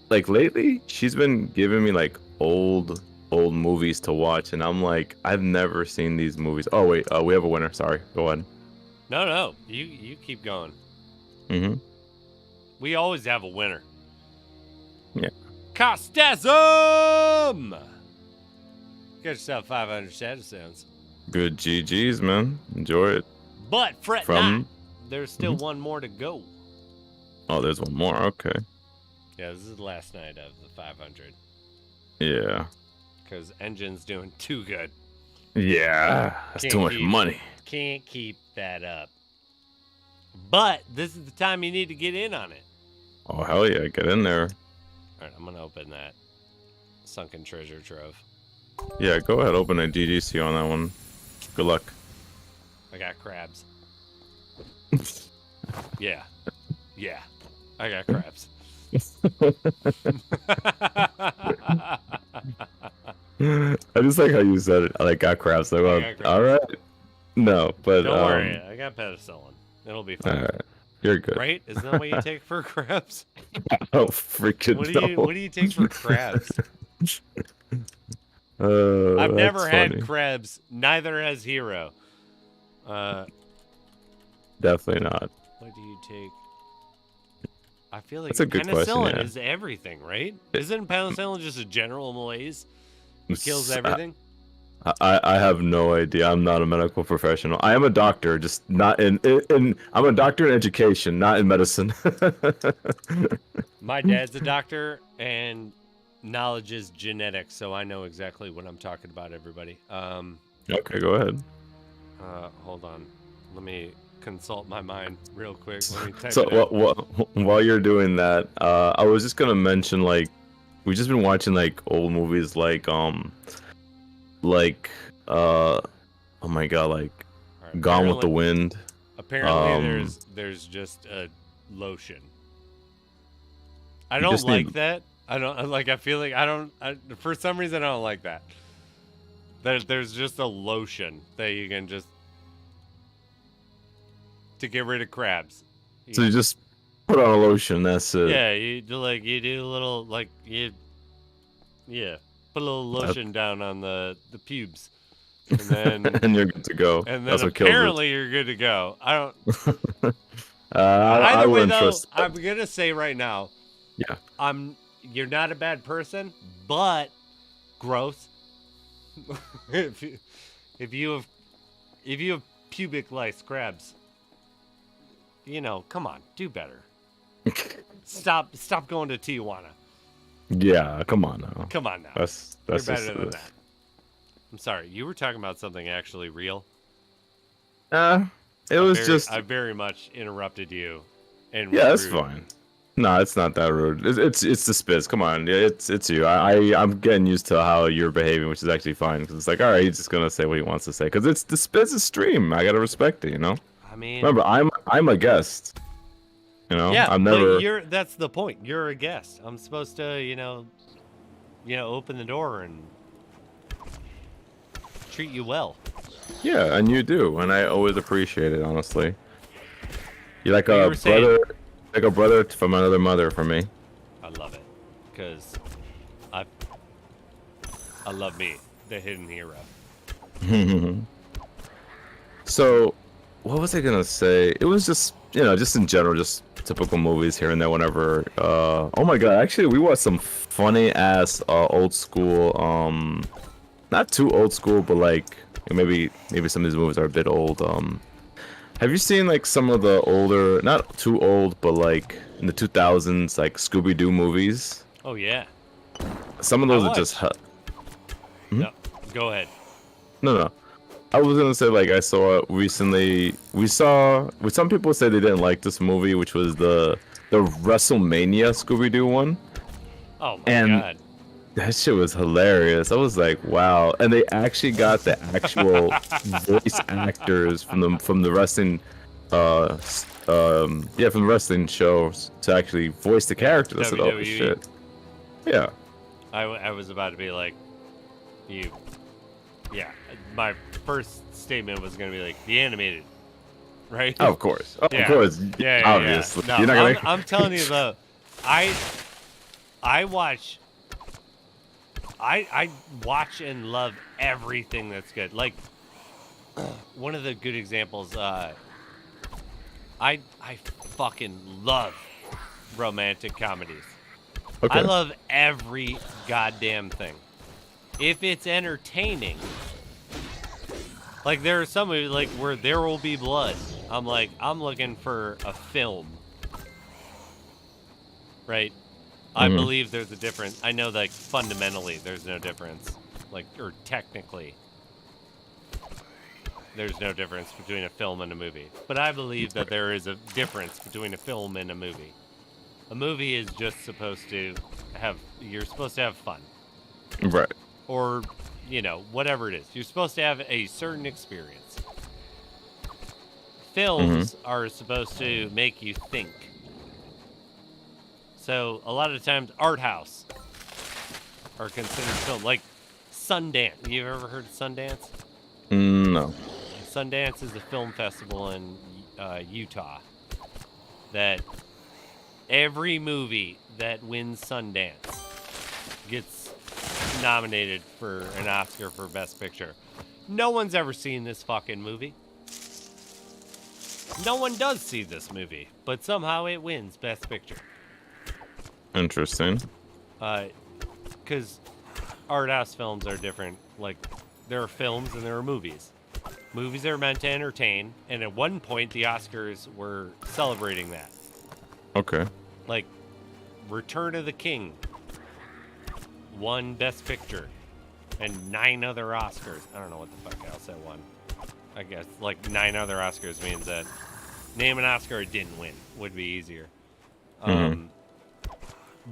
lately she's been giving me like old movies to watch, and I'm like, I've never seen these movies. Oh wait, we have a winner. Sorry, go ahead. No, you keep going. Mm-hmm. We always have a winner. Yeah. Costasm! Get yourself 500 shadow sounds. Good GGs, man. Enjoy it. But fret not. There's still one more to go. Oh, there's one more. Okay. Yeah, this is the last night of the 500. Yeah. Because Engine's doing too good. Yeah. That's too much money. Can't keep that up. But this is the time you need to get in on it. Oh, hell yeah. Get in there. All right, I'm going to open that sunken treasure trove. Yeah, go ahead. Open a GGC on that one. Good luck. I got crabs. Yeah. I got crabs. I just like how you said it. I like got crabs. Like, well, all right. No, but don't worry. I got penicillin. It'll be fine. All right. You're good. Right? Isn't that what you take for crabs? Oh, freaking What do you take for crabs? I've never had crabs. Neither has Hero. Definitely not. What do you take? I feel like That's a good question, penicillin yeah. is everything, right? Isn't penicillin just a general malaise? It kills everything? I have no idea. I'm not a medical professional. I am a doctor, just not in I'm a doctor in education, not in medicine. My dad's a doctor, and knowledge is genetics, so I know exactly what I'm talking about, everybody. Okay, go ahead. Hold on. Let me consult my mind real quick. Let me type So it out. while you're doing that, I was just gonna mention like we've just been watching like old movies like oh my god, like All right, Gone with the Wind. Apparently, there's just a lotion. I don't just like need- that. I don't like. I feel like for some reason I don't like that. There's just a lotion that you can just to get rid of crabs. So you just put on a lotion. That's it. Yeah, you do a little put a little lotion down on the pubes, and then and you're good to go. and then That's what kills apparently you're good to go. I don't. it. Either I way, wouldn't though, trust. I'm gonna say right now. Yeah. You're not a bad person, but gross. if you have pubic lice crabs, come on, do better. Stop going to Tijuana. Yeah, come on now. Come on now. That's You're just, better than that. I'm sorry, you were talking about something actually real. It was just. I very much interrupted you. And Yeah, that's rude. fine. No, it's not that rude. It's the spits. Come on, it's you. I'm getting used to how you're behaving, which is actually fine. Because it's like, all right, he's just gonna say what he wants to say. Because it's the spits' stream. I gotta respect it, you know. I mean, Remember, I'm a guest. You know, yeah, I'm never. but that's the point. You're a guest. I'm supposed to, open the door and treat you well. Yeah, and you do, and I always appreciate it. Honestly, you're like What you a were saying. brother, like a brother from another mother for me. I love it, because I love me, the hidden hero. So, what was I gonna say? It was just, just in general, just typical movies here and there. Whenever, oh my god, actually, we watched some funny ass old school, not too old school, but like maybe some of these movies are a bit old. Have you seen like some of the older, not too old, but like in the 2000s, like Scooby Doo movies? Oh yeah. Some of those I are just. No, go ahead. No. I was gonna say like I saw it recently. Some people say they didn't like this movie, which was the WrestleMania Scooby Doo one. Oh my And- god. That shit was hilarious. I was like, wow. And they actually got the actual voice actors from the wrestling from the wrestling shows to actually voice the characters. I said, oh WWE. shit. Yeah. I was about to be like, yeah. My first statement was gonna be like the animated, right? Oh, of course. Of Yeah. course. Yeah. Obviously. No, You're not gonna I'm telling you though, I watch and love everything that's good. Like one of the good examples, I fucking love romantic comedies. Okay. I love every goddamn thing. If it's entertaining, like there are some movies like where there will be blood. I'm looking for a film, right? I Mhm. believe there's a difference. I know that fundamentally there's no difference, or technically there's no difference between a film and a movie. But I believe that there is a difference between a film and a movie. A movie is just supposed to you're supposed to have fun. Right. Or, whatever it is. You're supposed to have a certain experience. Films are supposed to make you think. So, a lot of times, art house are considered film. Like Sundance. You ever heard of Sundance? No. Sundance is a film festival in Utah that every movie that wins Sundance gets nominated for an Oscar for Best Picture. No one's ever seen this fucking movie. No one does see this movie, but somehow it wins Best Picture. Interesting. Because art house films are different. Like, there are films and there are movies. Movies are meant to entertain, and at one point the Oscars were celebrating that. Okay. Like, Return of the King won Best Picture, and 9 other Oscars. I don't know what the fuck else that won. I guess, like, 9 other Oscars means that name an Oscar it didn't win would be easier.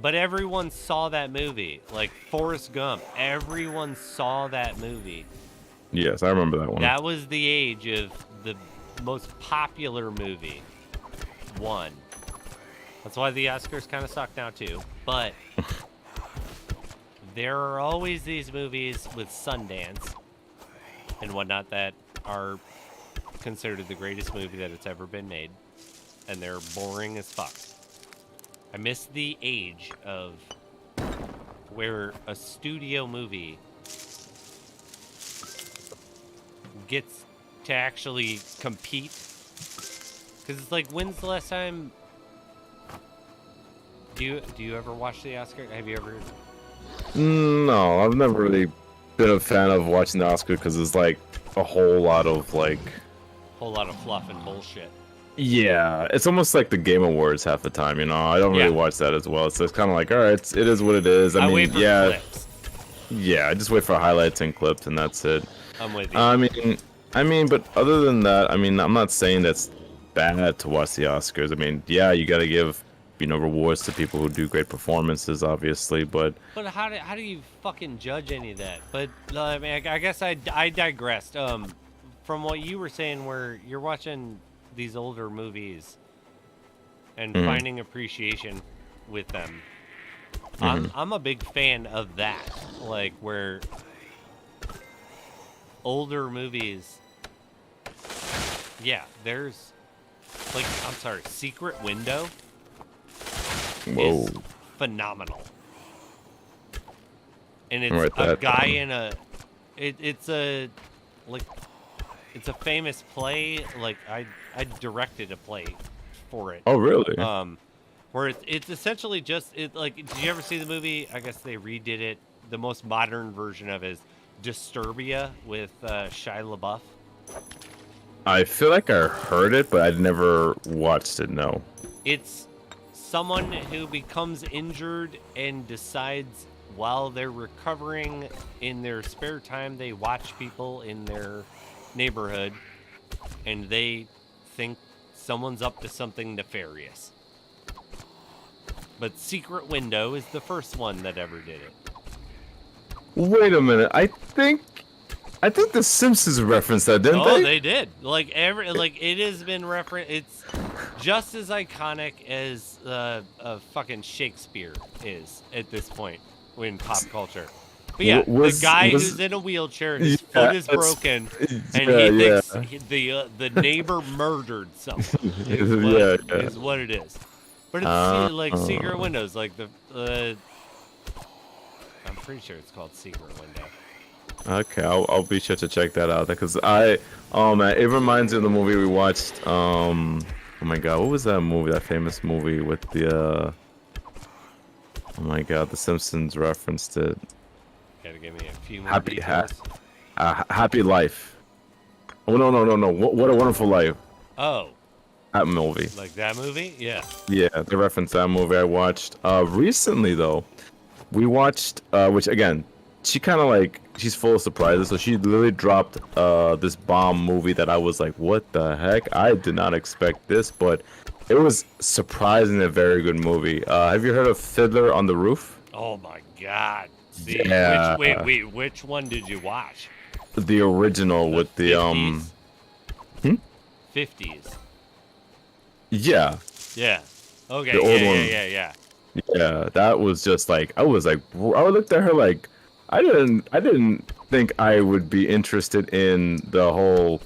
But everyone saw that movie. Like, Forrest Gump. Everyone saw that movie. Yes, I remember that one. That was the age of the most popular movie won. That's why the Oscars kind of suck now, too. But there are always these movies with Sundance and whatnot that are considered the greatest movie that it's ever been made. And they're boring as fuck. I miss the age of where a studio movie gets to actually compete. Because it's like, when's the last time... Do you ever watch the Oscar? Have you ever... No, I've never really been a fan of watching the Oscar because it's like a whole lot of like... Whole lot of fluff and bullshit. Yeah, it's almost like the Game Awards half the time, you know? I don't really watch that as well. So it's kind of like, all right, it is what it is. I mean, wait for clips. Yeah, I just wait for highlights and clips, and that's it. I'm with you. I mean, but other than that, I mean, I'm not saying that's bad to watch the Oscars. I mean, yeah, you got to give, rewards to people who do great performances, obviously, but... But how do you fucking judge any of that? But, I mean, I guess I digressed. From what you were saying, where you're watching these older movies and finding appreciation with them. I'm a big fan of that. Like, where older movies, yeah, there's, like, I'm sorry, Secret Window is phenomenal. And it's a guy in a, it's a famous play. Like, I directed a play for it. Oh, really? Where it's essentially just like, did you ever see the movie? I guess they redid it. The most modern version of it is Disturbia with Shia LaBeouf. I feel like I heard it, but I'd never watched it. No. It's someone who becomes injured and decides while they're recovering in their spare time, they watch people in their neighborhood, and they think someone's up to something nefarious. But Secret Window is the first one that ever did it. Wait a minute. I think the Simpsons referenced that, didn't they? Oh, they did. Like it has been referenced. It's just as iconic as fucking Shakespeare is at this point in pop culture. But yeah, the guy who's in a wheelchair, his foot is broken, and he thinks the neighbor murdered someone. Is what it is. But it's like Secret Windows, like the. I'm pretty sure it's called Secret Window. Okay, I'll be sure to check that out because man, it reminds me of the movie we watched. Oh my god, what was that movie? That famous movie with the oh my god, the Simpsons referenced it. Gotta give me a few more details. Happy Life. Oh no! What a Wonderful Life. Oh. That movie. Like that movie? Yeah. Yeah, they referenced that movie I watched. Recently though, we watched which again, she kind of like, she's full of surprises, so she literally dropped this bomb movie that I was like, what the heck? I did not expect this, but it was surprisingly a very good movie. Have you heard of Fiddler on the Roof? Oh my god. See, yeah. Which one did you watch? The original with the 50s? 50s. Yeah. Yeah. Okay. The old one. Yeah. Yeah, that was just like, I looked at her like, I didn't think I would be interested in the whole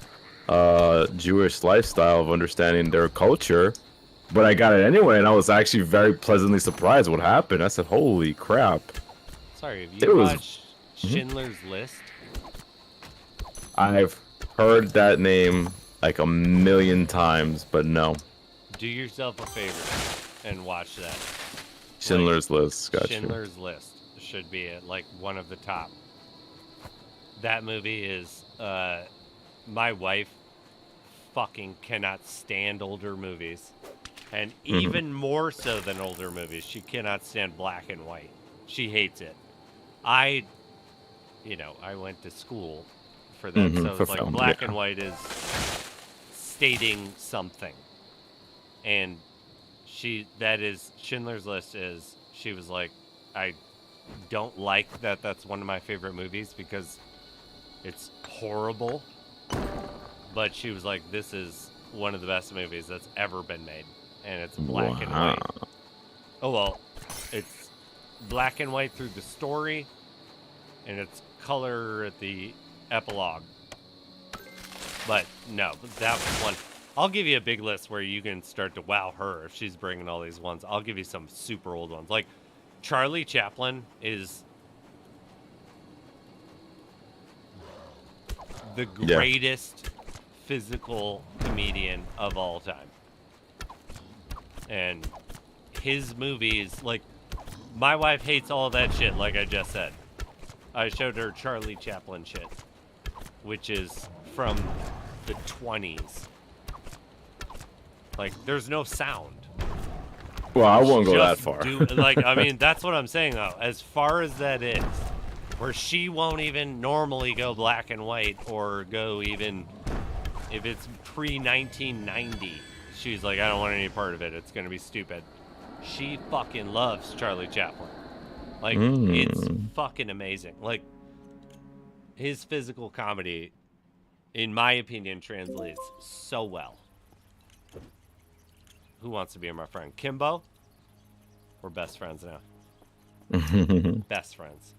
Jewish lifestyle of understanding their culture, but I got it anyway, and I was actually very pleasantly surprised what happened. I said, holy crap. Sorry, have you watched Schindler's List? I've heard that name like a million times, but no. Do yourself a favor and watch that. Schindler's List, gotcha. Schindler's List should be like one of the top. that movie is my wife fucking cannot stand older movies. And even more so than older movies, she cannot stand black and white. She hates it. I went to school for that, so For it's like film, black yeah. and white is stating something. And that is Schindler's List is, she was like, I don't like that that's one of my favorite movies because it's horrible. But she was like, this is one of the best movies that's ever been made. And it's black and white. Oh, well, it's black and white through the story, and it's color at the epilogue. But no, that was one. I'll give you a big list where you can start to wow her if she's bringing all these ones. I'll give you some super old ones. Like, Charlie Chaplin is the greatest physical comedian of all time. And his movies, like, my wife hates all that shit, like I just said. I showed her Charlie Chaplin shit, which is from the 20s. Like, there's no sound. Well, I won't go that Just far. I mean, that's what I'm saying, though. As far as that is, where she won't even normally go black and white or go even if it's pre-1990. She's like, I don't want any part of it. It's going to be stupid. She fucking loves Charlie Chaplin. Like, it's fucking amazing. Like, his physical comedy, in my opinion, translates so well. Who wants to be my friend? Kimbo? We're best friends now. Best friends.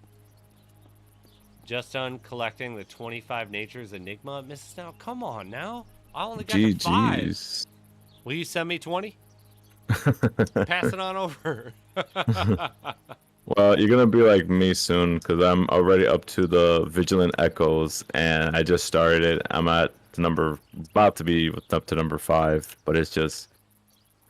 Just done collecting the 25 Natures Enigma. Mrs. Now, come on now. I only got the 5. GG's. Will you send me 20? Pass it on over. Well, you're gonna be like me soon because I'm already up to the Vigilant Echoes, and I just started it. I'm at about to be up to number 5, but it's just,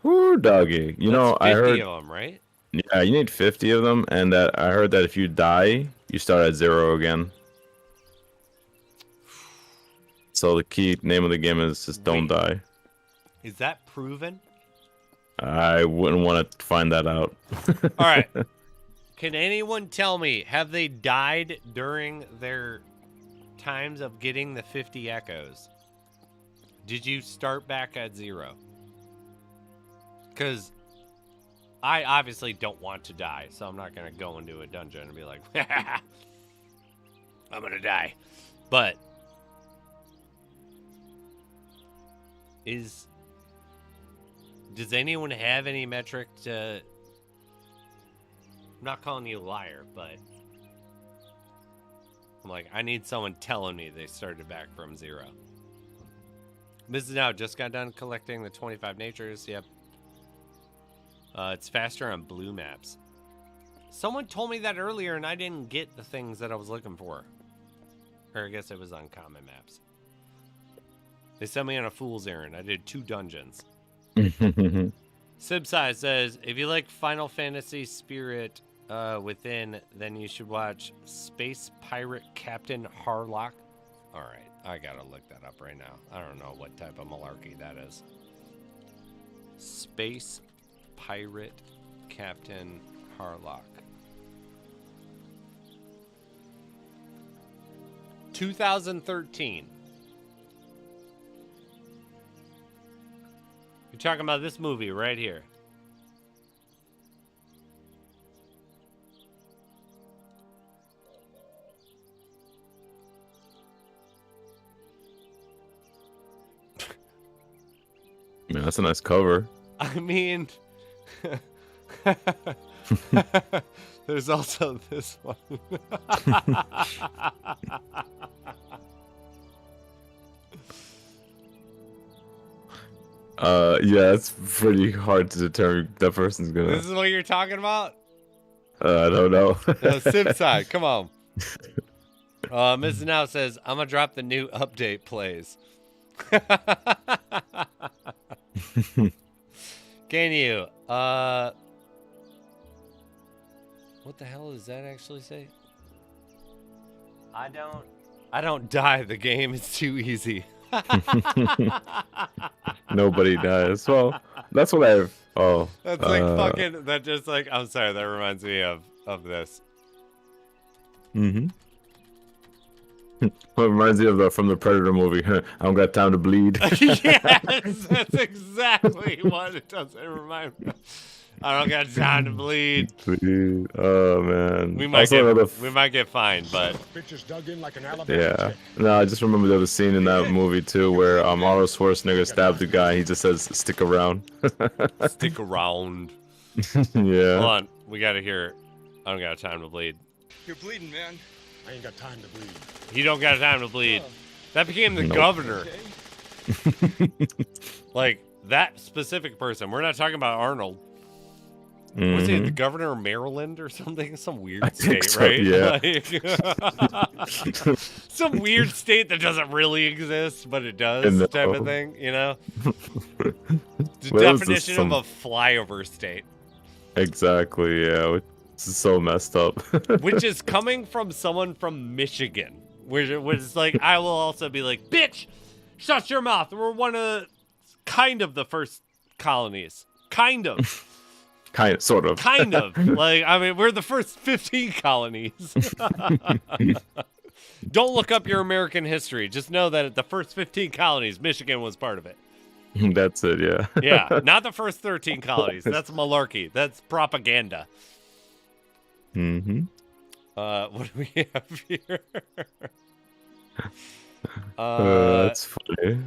whoo, doggy. You know, That's 50 I heard, of them, right? yeah, you need 50 of them, and that I heard that if you die, you start at 0 again. So the key name of the game is just don't die. Is that proven? I wouldn't want to find that out. All right. Can anyone tell me, have they died during their times of getting the 50 echoes? Did you start back at 0? Because I obviously don't want to die, so I'm not going to go into a dungeon and be like, I'm going to die. But does anyone have any metric to... I'm not calling you a liar, but I'm like, I need someone telling me they started back from 0. Mrs. Now just got done collecting the 25 Natures. Yep. It's faster on blue maps. Someone told me that earlier, and I didn't get the things that I was looking for. Or I guess it was on common maps. They sent me on a fool's errand. I did 2 dungeons. Sibsai says, if you like Final Fantasy Spirit Within, then you should watch Space Pirate Captain Harlock. All right, I gotta look that up right now. I don't know what type of malarkey that is. Space Pirate Captain Harlock. 2013. You're talking about this movie right here. Man, that's a nice cover. I mean, there's also this one. Yeah, it's pretty hard to determine that person's gonna. This is what you're talking about? I don't know. Sim side, come on. Mrs. Now says, I'm gonna drop the new update plays. Can you? What the hell does that actually say? I don't I don't die. The game is too easy. Nobody dies. Well, that's what I've. Oh, That's like fucking. That just like. I'm sorry. That reminds me of this. Mm-hmm. What reminds me of the from the Predator movie? I don't got time to bleed. Yes, that's exactly what it does. It reminds me. I don't got time to bleed. Bleed. Oh man. We might Also get fined, but Bitches dug in like an Alabama yeah. chick. No, I just remember there was a scene in that movie too where Arnold Schwarzenegger stabbed the guy. He just says, "Stick around." stick around. Yeah. Hold on, we gotta hear. I don't got time to bleed. You're bleeding, man. I ain't got time to bleed. He don't got time to bleed. That became the Nope. governor. Like that specific person. We're not talking about Arnold. Was he the governor of Maryland or something? Some weird I think state, so, right? yeah. Like, some weird state that doesn't really exist, but it does, type of thing, you know? The Well, this is definition of a flyover state. Exactly. Yeah. This is so messed up. Which is coming from someone from Michigan. Which is like, I will also be like, bitch, shut your mouth. We're one of kind of the first colonies. Kind of. Sort of. Kind of. Like, I mean, we're the first 15 colonies. Don't look up your American history. Just know that at the first 15 colonies, Michigan was part of it. That's it. Yeah. Yeah, not the first 13 colonies. That's malarkey. That's propaganda. Mm-hmm. What do we have here? That's funny.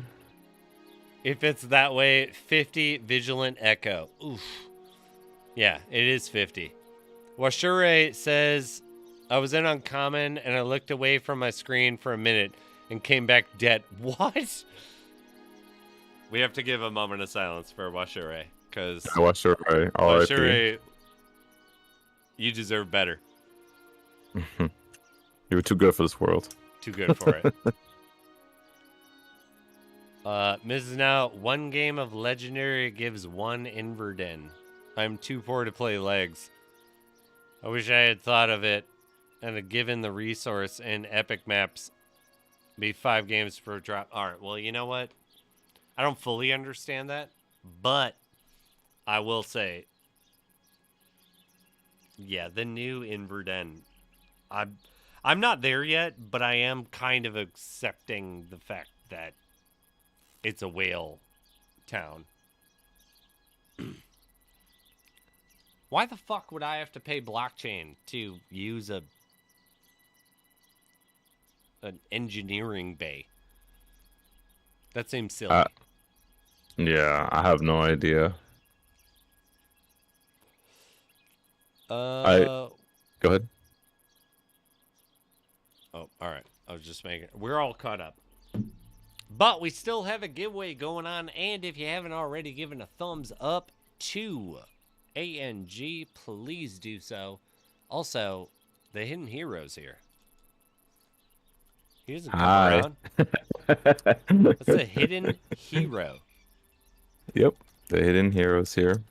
If it's that way, 50 Vigilant Echo. Oof. Yeah, it is 50. Washure says, I was in Uncommon and I looked away from my screen for a minute and came back dead. What? We have to give a moment of silence for Washure, because Washure, R.I.P. Washure, you deserve better. You were too good for this world. Too good for it. Mrs. Now, one game of Legendary gives one Inverdhen. I'm too poor to play legs. I wish I had thought of it and had given the resource in Epic Maps be 5 games per drop. Alright, well, you know what? I don't fully understand that, but I will say, yeah, the new Inverdhen. I'm not there yet, but I am kind of accepting the fact that it's a whale town. Why the fuck would I have to pay blockchain to use an engineering bay? That seems silly. Yeah, I have no idea. Go ahead. Oh, all right. I was just making. We're all caught up. But we still have a giveaway going on, and if you haven't already given a thumbs up to ANG, please do so. Also, the hidden heroes here. He doesn't come around. That's a hidden hero. Yep, the hidden heroes here.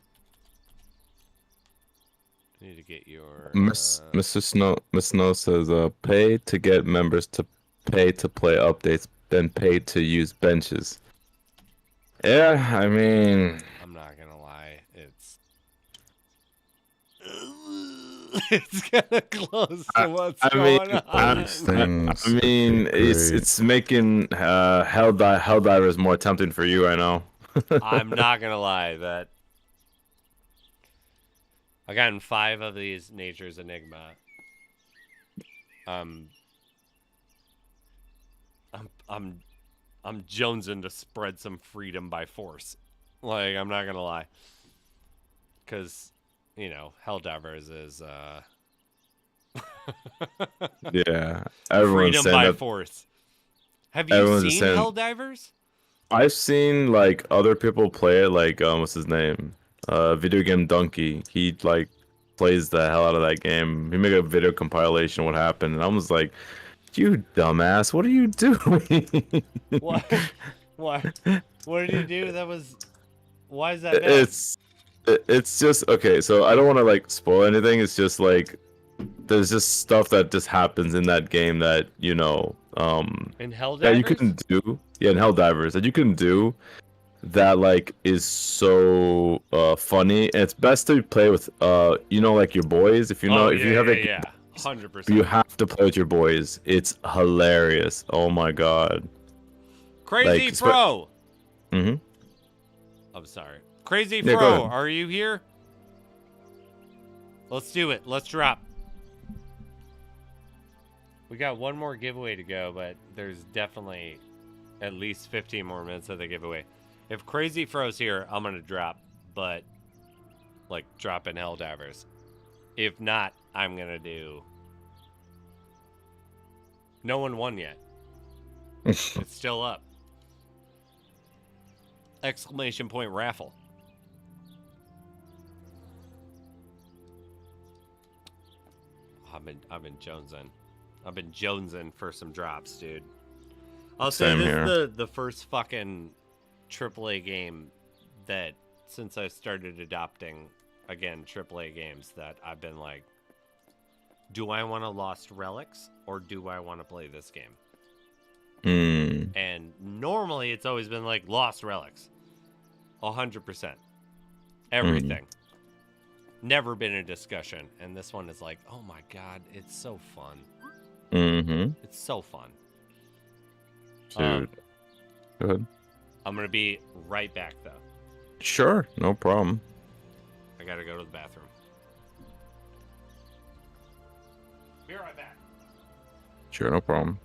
I need to get your Mr. Snow. Miss Snow says, "Pay to get members to pay to play updates, then pay to use benches." Yeah, I mean, I'm not gonna lie, it's kind of close to what's going on. I mean, it's making Helldivers more tempting for you. I know. I'm not gonna lie that I've gotten 5 of these Nature's Enigma. I'm jonesing to spread some freedom by force. Like, I'm not gonna lie, because Helldivers is Yeah, everyone's freedom saying by that. force. Have you seen saying- Helldivers? I've seen like other people play it, like what's his name? Video Game Donkey. He like plays the hell out of that game. He made a video compilation of what happened, and I was like, "You dumbass, what are you doing?" What? What? What did you do? That was. Why is that bad? It's just okay. So I don't want to like spoil anything. It's just like there's just stuff that just happens in that game that In Helldivers? that you can do. Yeah, in Helldivers that you can do that like is so funny. And it's best to play with like your boys. If you know, Oh, if yeah, you have yeah, like, yeah. 100%. you have to play with your boys. It's hilarious. Oh my god. Crazy like, Fro! Mm-hmm. I'm sorry. Crazy Yeah, go Fro, ahead. are you here? Let's do it. Let's drop. We got one more giveaway to go, but there's definitely at least 15 more minutes of the giveaway. If Crazy Fro's here, I'm going to drop, but like drop in Helldivers. If not, I'm going to do... No one won yet. It's still up. Exclamation point raffle. I've been jonesing. I've been jonesing for some drops, dude. I'll say Same this here. is the first fucking AAA game that since I started adopting again AAA games that I've been like, do I want to Lost Relics or do I want to play this game? And normally it's always been like Lost Relics. 100%. Everything. Never been a discussion. And this one is like, oh my god, it's so fun. Mm-hmm. It's so fun. Dude. Go ahead. I'm going to be right back, though. Sure, no problem. I got to go to the bathroom. Be right back. Sure, no problem.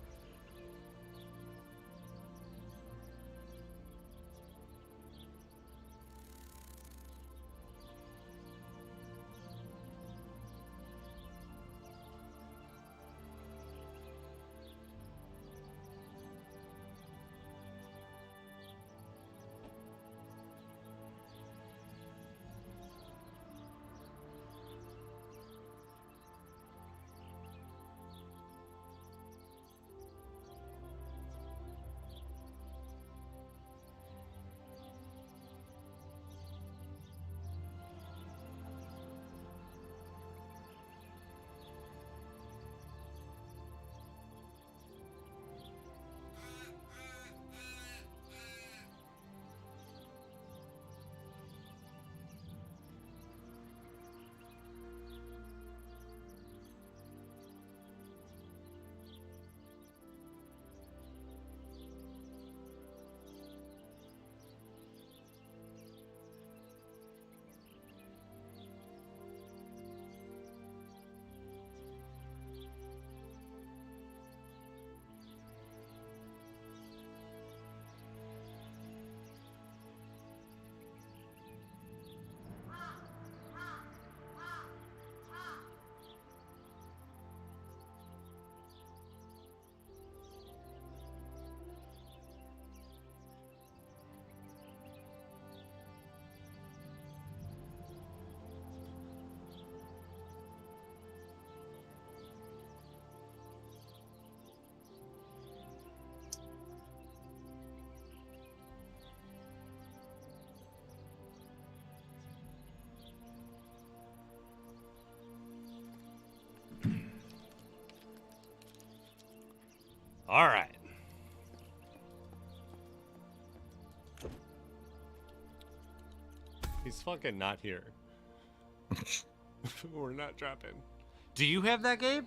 All right. He's fucking not here. We're not dropping. Do you have that game?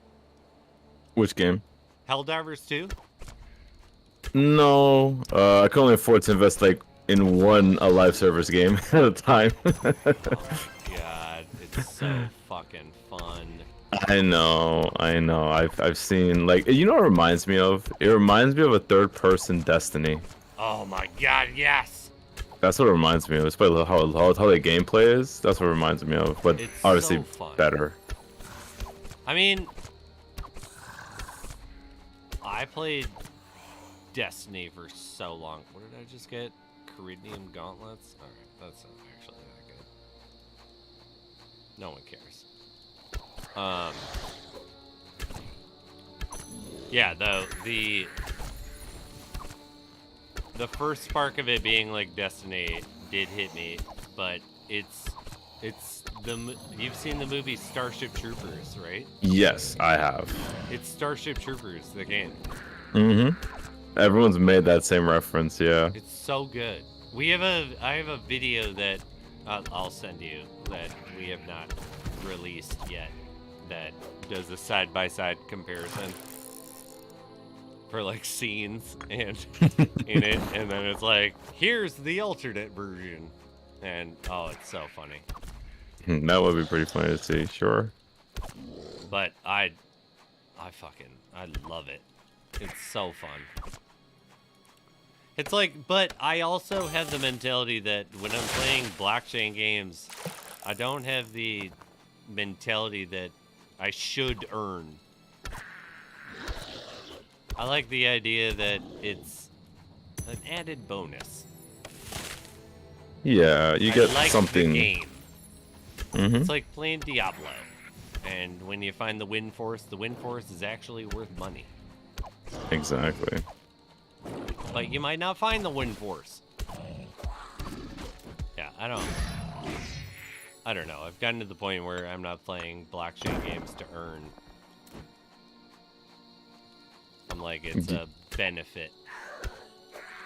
Which game? Helldivers 2? No, I can only afford to invest like in one live service game at a time. Oh my god, it's so fucking fun. I know. I've seen like what it reminds me of? It reminds me of a third-person Destiny. Oh my god, yes. That's what it reminds me of. It's probably how the gameplay is. That's what it reminds me of. But It's obviously so fun. better. I mean, I played Destiny for so long. What did I just get? Ceridium Gauntlets? Alright, that's not actually that good. No one cares. Yeah, though, the first spark of it being like Destiny did hit me, but it's you've seen the movie Starship Troopers, right? Yes, I have. It's Starship Troopers, the game. Everyone's made that same reference, yeah. It's so good. I have a video that I'll send you that we have not released yet that does a side-by-side comparison for like scenes and in it, and then it's like, here's the alternate version, and oh, it's so funny. That would be pretty funny to see, sure. But I love it. It's so fun. It's like, but I also have the mentality that when I'm playing blockchain games, I don't have the mentality that I should earn. I like the idea that it's an added bonus. Yeah, you get I like something. The game. It's like playing Diablo. And when you find the wind force is actually worth money. Exactly. But you might not find the wind force. Yeah, I don't know. I've gotten to the point where I'm not playing blockchain games to earn. I'm like, it's a benefit.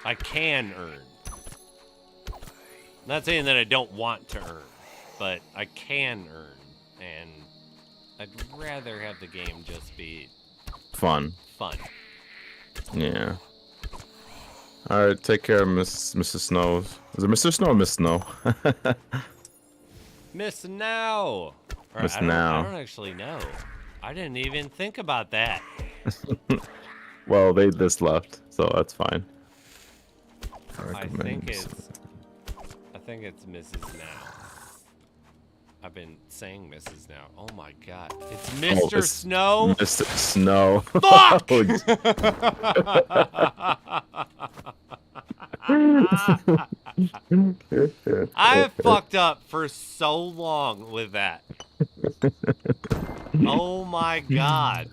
I can earn. Not saying that I don't want to earn, but I can earn. And I'd rather have the game just be fun. Yeah. All right, take care, Mrs. Snow. Is it Mr. Snow or Miss Snow? Miss Now. Miss Now. I don't actually know. I didn't even think about that. Well, they just left, so that's fine. I think it's Mrs. Now. I've been saying Mrs. Now. Oh my god. It's Mr. It's Snow? Mr. Snow. Fuck! I have fucked up for so long with that. Oh my god.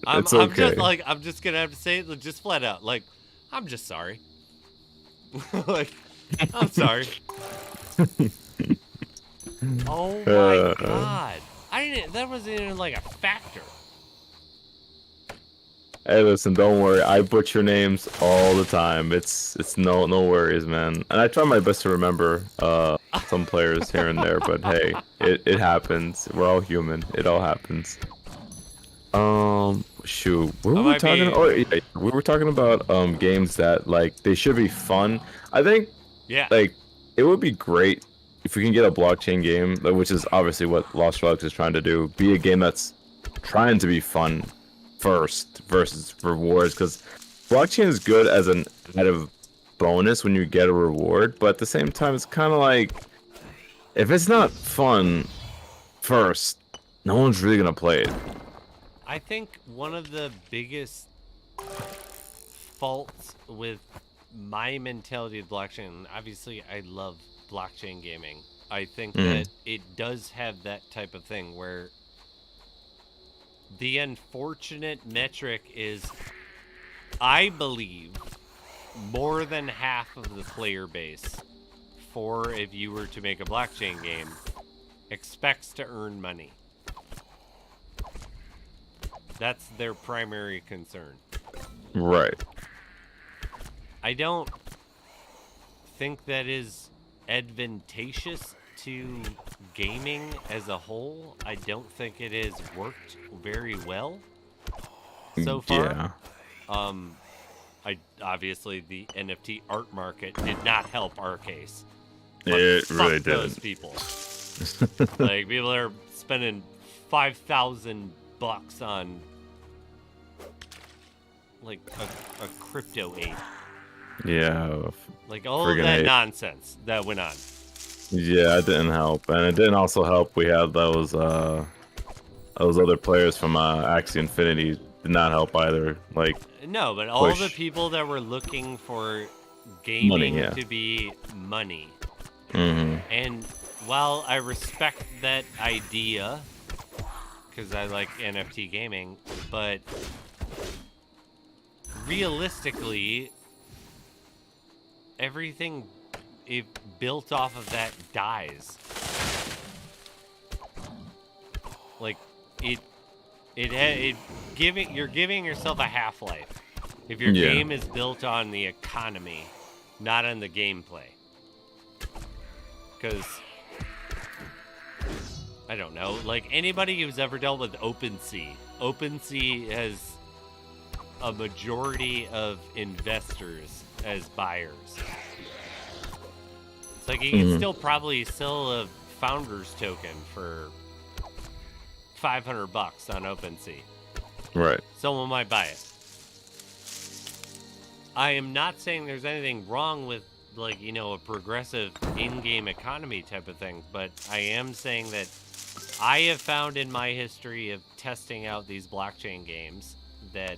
It's okay. I'm just gonna have to say it just flat out. Like, I'm just sorry. Like, I'm sorry. Oh my god. That wasn't even like a factor. Hey, listen, don't worry. I butcher names all the time. It's no worries, man. And I try my best to remember some players here and there, but hey, it happens. We're all human. It all happens. Shoot. What were we talking about? Oh, yeah, we were talking about games that like they should be fun. I think like it would be great if we can get a blockchain game, which is obviously what Lost Relics is trying to do, be a game that's trying to be fun first versus rewards, because blockchain is good as an added bonus when you get a reward, but at the same time it's kind of like if it's not fun first, no one's really gonna play it. I think one of the biggest faults with my mentality of blockchain, obviously I love blockchain gaming, I think that it does have that type of thing where the unfortunate metric is, I believe, more than half of the player base, for if you were to make a blockchain game, expects to earn money. That's their primary concern. Right. I don't think that is advantageous to gaming as a whole. I don't think it has worked very well so far. Yeah. Obviously the NFT art market did not help our case. It really Fuck those didn't. people. Like, people are spending $5,000 on like a crypto ape. Yeah. Like all of that nonsense that went on. Yeah, it didn't help, and it didn't also help. We had those other players from Axie Infinity did not help either. Like, no, but all the people that were looking for gaming to be money. And while I respect that idea, because I like NFT gaming, but realistically, everything built off of that dies. Like, You're giving yourself a half-life if your game is built on the economy, not on the gameplay. Because I don't know, like anybody who's ever dealt with OpenSea has a majority of investors as buyers. It's like you can still probably sell a founder's token for $500 on OpenSea. Right. Someone might buy it. I am not saying there's anything wrong with, like, you know, a progressive in-game economy type of thing, but I am saying that I have found in my history of testing out these blockchain games that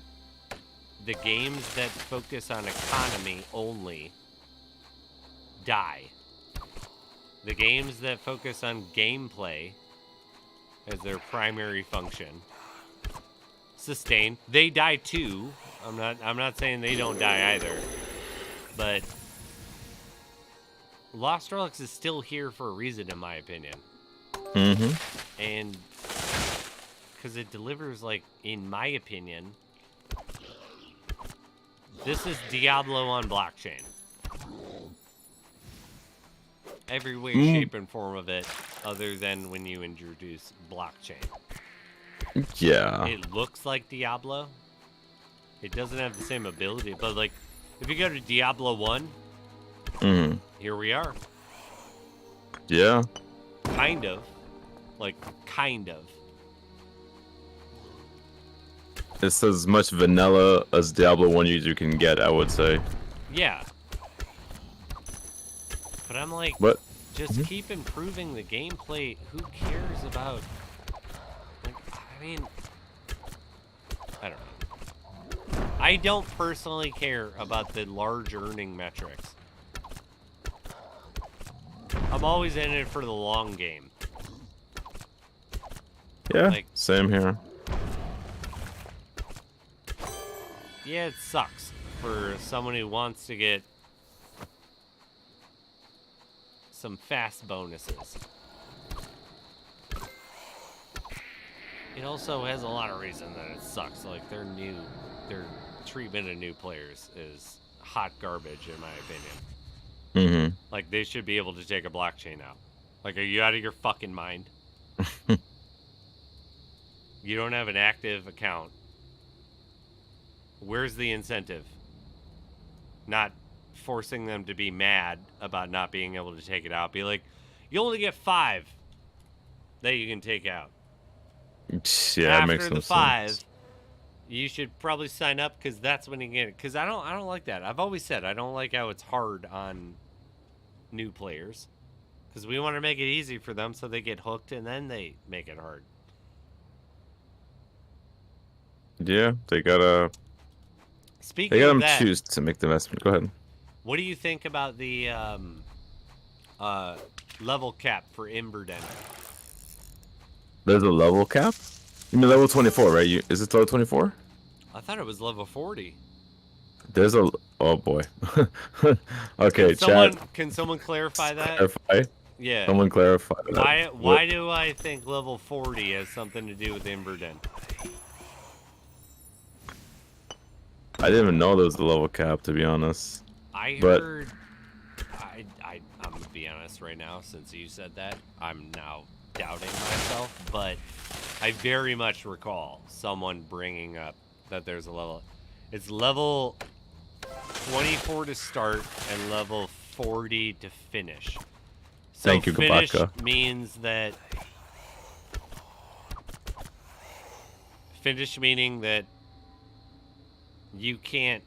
the games that focus on economy only die. The games that focus on gameplay as their primary function sustain. They die too. I'm not saying they don't die either. But Lost Relics is still here for a reason, in my opinion. And because it delivers, like, in my opinion, this is Diablo on blockchain. Every way, shape, and form of it, other than when you introduce blockchain. Yeah. It looks like Diablo. It doesn't have the same ability, but, like, if you go to Diablo 1, here we are. Yeah. Kind of. Like, kind of. It's as much vanilla as Diablo 1 user can get, I would say. Yeah. But I'm like, just keep improving the gameplay. Who cares about... Like, I mean... I don't know. I don't personally care about the large earning metrics. I'm always in it for the long game. Yeah, like, same here. Yeah, it sucks for someone who wants to get some fast bonuses. It also has a lot of reason that it sucks. Like, their treatment of new players is hot garbage, in my opinion. Like, they should be able to take a blockchain out. Like, are you out of your fucking mind? You don't have an active account. Where's the incentive? Not forcing them to be mad about not being able to take it out. Be like, you only get 5 that you can take out. Yeah, it makes After no the 5, sense. you should probably sign up, because that's when you get it. Because I don't like that. I've always said I don't like how it's hard on new players, because we want to make it easy for them so they get hooked and then they make it hard. Yeah, they gotta Speaking of that, choose to make the investment. Go ahead. what do you think about the level cap for Inverdhen? There's a level cap? You mean level 24, right? Is it level 24? I thought it was level 40. There's a... Oh, boy. Okay, Can someone clarify that? Clarify? Yeah. Someone clarify that. Why do I think level 40 has something to do with Inverdhen? I didn't even know there was a level cap, to be honest. I'm gonna be honest right now, since you said that. I'm now doubting myself, but I very much recall someone bringing up that there's a level. It's level 24 to start and level 40 to finish. So Thank you, finish Kabaka. means that... Finish meaning that you can't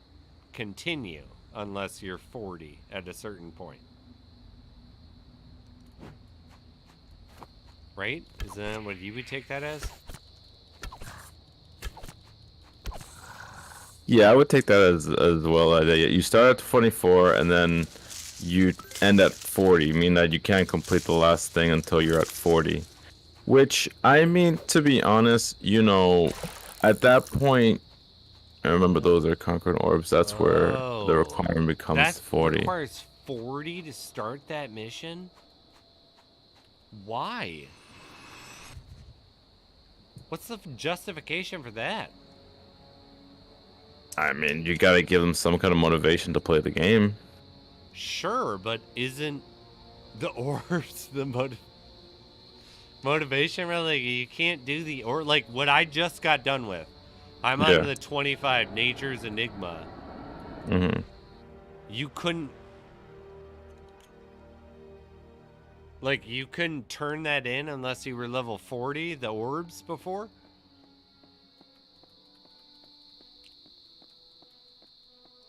continue unless you're 40 at a certain point. Right? Isn't that what you would take that as? Yeah, I would take that as well. You start at 24 and then you end at 40, meaning that you can't complete the last thing until you're at 40. Which, I mean, to be honest, you know, at that point, I remember those are conquered orbs. That's where the requirement becomes 40. That requires 40 to start that mission? Why? What's the justification for that? I mean, you gotta give them some kind of motivation to play the game. Sure, but isn't the orbs the motivation? Really, you can't do the or like what I just got done with. I'm on Yeah. the 25 Nature's Enigma. Mm-hmm. You couldn't. Like, you couldn't turn that in unless you were level 40, the orbs before?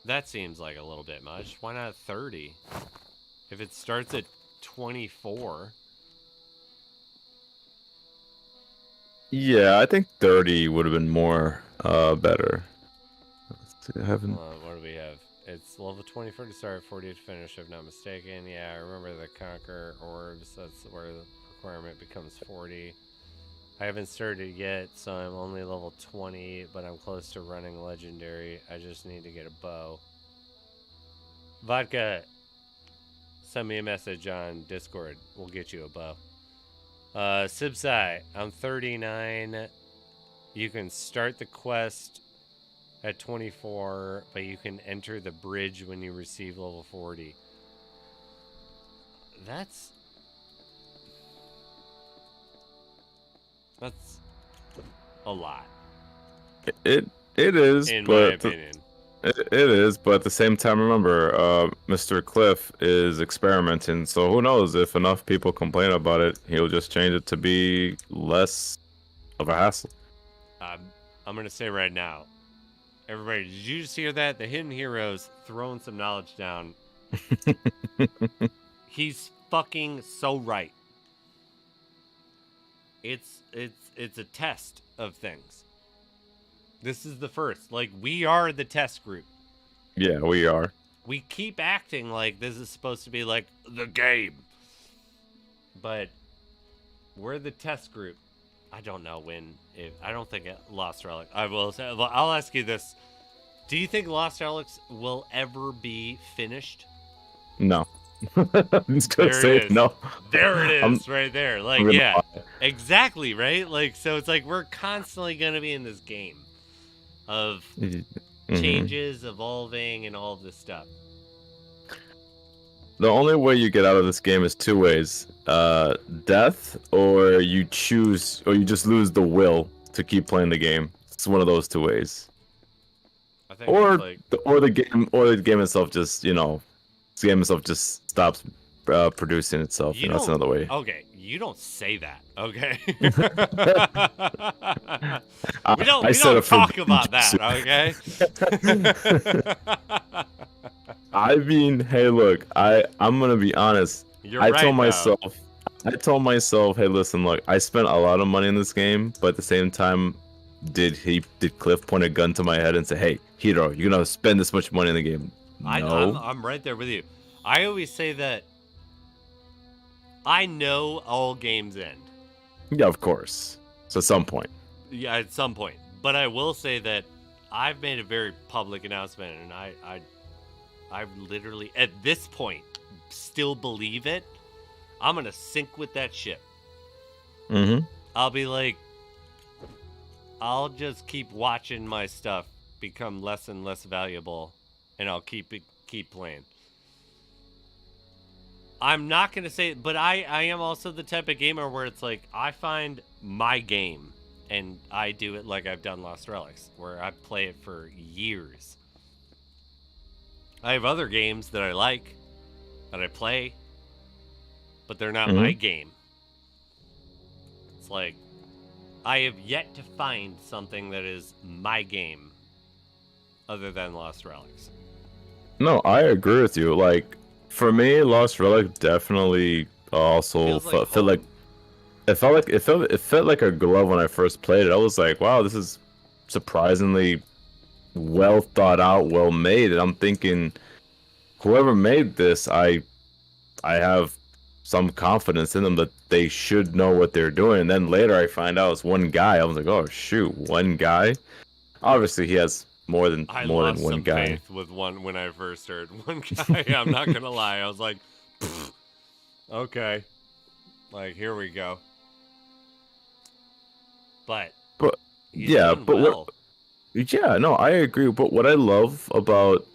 That seems like a little bit much. Why not 30? If it starts at 24. Yeah, I think 30 would have been more better. Let's see, I haven't. Hold on, what do we have? It's level 24 to start, 40 to finish, if not mistaken. Yeah, I remember the Conquer Orbs. That's where the requirement becomes 40. I haven't started yet, so I'm only level 20, but I'm close to running Legendary. I just need to get a bow. Vodka, send me a message on Discord. We'll get you a bow. Sibsai, I'm 39. You can start the quest at 24, but you can enter the bridge when you receive level 40. That's a lot, It is, in my but opinion. it is, but at the same time, remember, Mr. Cliff is experimenting, so who knows if enough people complain about it, he'll just change it to be less of a hassle. I'm gonna say right now, everybody, did you just hear that? The Hidden Heroes throwing some knowledge down. He's fucking so right. It's a test of things. This is the first. Like, we are the test group. Yeah, we are. We keep acting like this is supposed to be like the game. But we're the test group. I don't know I don't think Lost Relic. I'll ask you this. Do you think Lost Relics will ever be finished? No. I'm just gonna There it say is. no. There it is, right there. Like, I'm gonna yeah, lie. exactly, right? Like, so it's like we're constantly gonna be in this game of Mhm. changes, evolving, and all of this stuff. The only way you get out of this game is two ways: death, or you just lose the will to keep playing the game. It's one of those two ways. I think Or it's like, the game itself just the game itself just stops producing itself. you That's don't- another way. Okay, you don't say that, okay? I we don't said it for talk about that, jujitsu. okay? I mean, hey, look, I'm gonna be honest. You're I right, told though. myself, hey, listen, look, I spent a lot of money in this game, but at the same time, did Cliff point a gun to my head and say, "Hey, Hiro, you're gonna spend this much money in the game"? No. I'm right there with you. I always say that I know all games end. Yeah, of course. So at some point. Yeah, at some point. But I will say that I've made a very public announcement, and I literally, at this point, still believe it. I'm gonna sink with that ship. Mm-hmm. I'll be like, I'll just keep watching my stuff become less and less valuable, and I'll keep playing. I'm not gonna say, but I am also the type of gamer where it's like I find my game, and I do it like I've done Lost Relics, where I play it for years. I have other games that I like, that I play, but they're not my game. It's like, I have yet to find something that is my game other than Lost Relics. No, I agree with you. Like, for me, Lost Relic definitely also Feels like felt like it felt like a glove when I first played it. I was like, wow, this is surprisingly well thought out, well made. And I'm thinking, whoever made this, I have some confidence in them that they should know what they're doing. And then later I find out it's one guy. I was like, oh shoot, one guy. Obviously, he has more than I one lost some guy. faith with one when I first heard one guy. I'm not gonna lie. I was like, "Pfft, okay, like here we go. But But He's yeah, done but well. yeah, no, I agree. But what I love about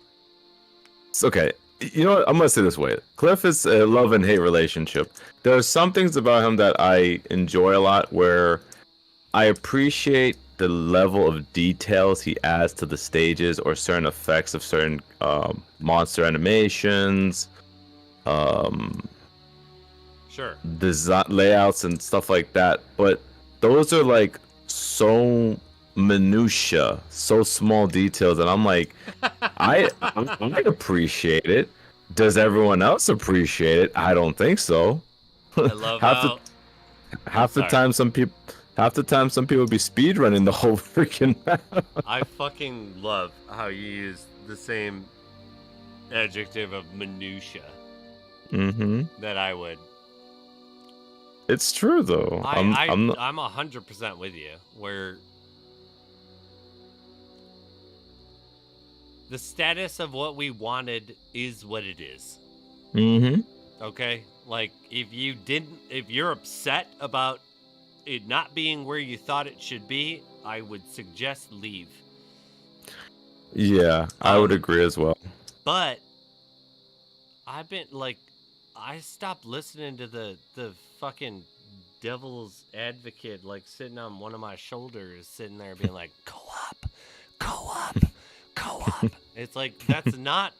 okay, you know what? I'm gonna say it this way. Cliff is a love and hate relationship. There are some things about him that I enjoy a lot where I appreciate the level of details he adds to the stages or certain effects of certain monster animations, um, Sure. design layouts and stuff like that. But those are like so minutia, so small details, and I'm like, I appreciate it. Does everyone else appreciate it? I don't think so. I love half the how. half the Sorry. time some people be speed running the whole freaking map. I fucking love how you use the same adjective of minutia Mm-hmm. that I would. It's true though. I'm not, I'm 100% with you. Where the status of what we wanted is what it is. mm-hmm. Okay? Like, if you're upset about it not being where you thought it should be, I would suggest leave. Yeah, I would agree as well. But I've been like, I stopped listening to the fucking devil's advocate, like sitting on one of my shoulders, sitting there being like, go up, go up, go up. It's like, that's not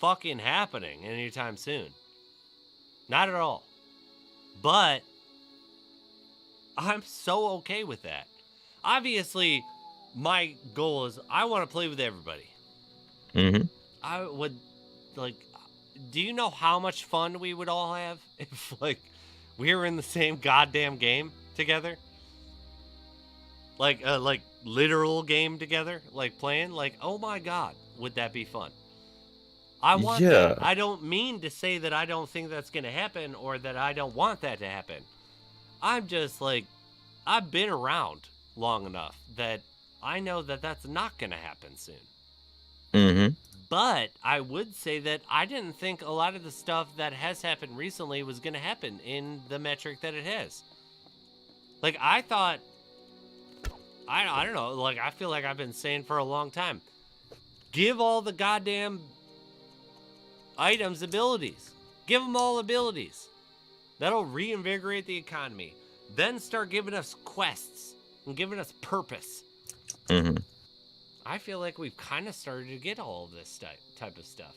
fucking happening anytime soon. Not at all. But I'm so okay with that. Obviously, my goal is I want to play with everybody. Mm-hmm. I would, like, do you know how much fun we would all have if, like, we were in the same goddamn game together? Like, literal game together? Like, playing? Like, oh my god, would that be fun? I want that. I don't mean to say that I don't think that's going to happen or that I don't want that to happen. I'm just, like, I've been around long enough that I know that that's not going to happen soon. Mm-hmm. But I would say that I didn't think a lot of the stuff that has happened recently was going to happen in the metric that it has. Like, I thought, I don't know, like, I feel like I've been saying for a long time, give all the goddamn items abilities. Give them all abilities. That'll reinvigorate the economy. Then start giving us quests and giving us purpose. Mm-hmm. I feel like we've kind of started to get all of this type of stuff.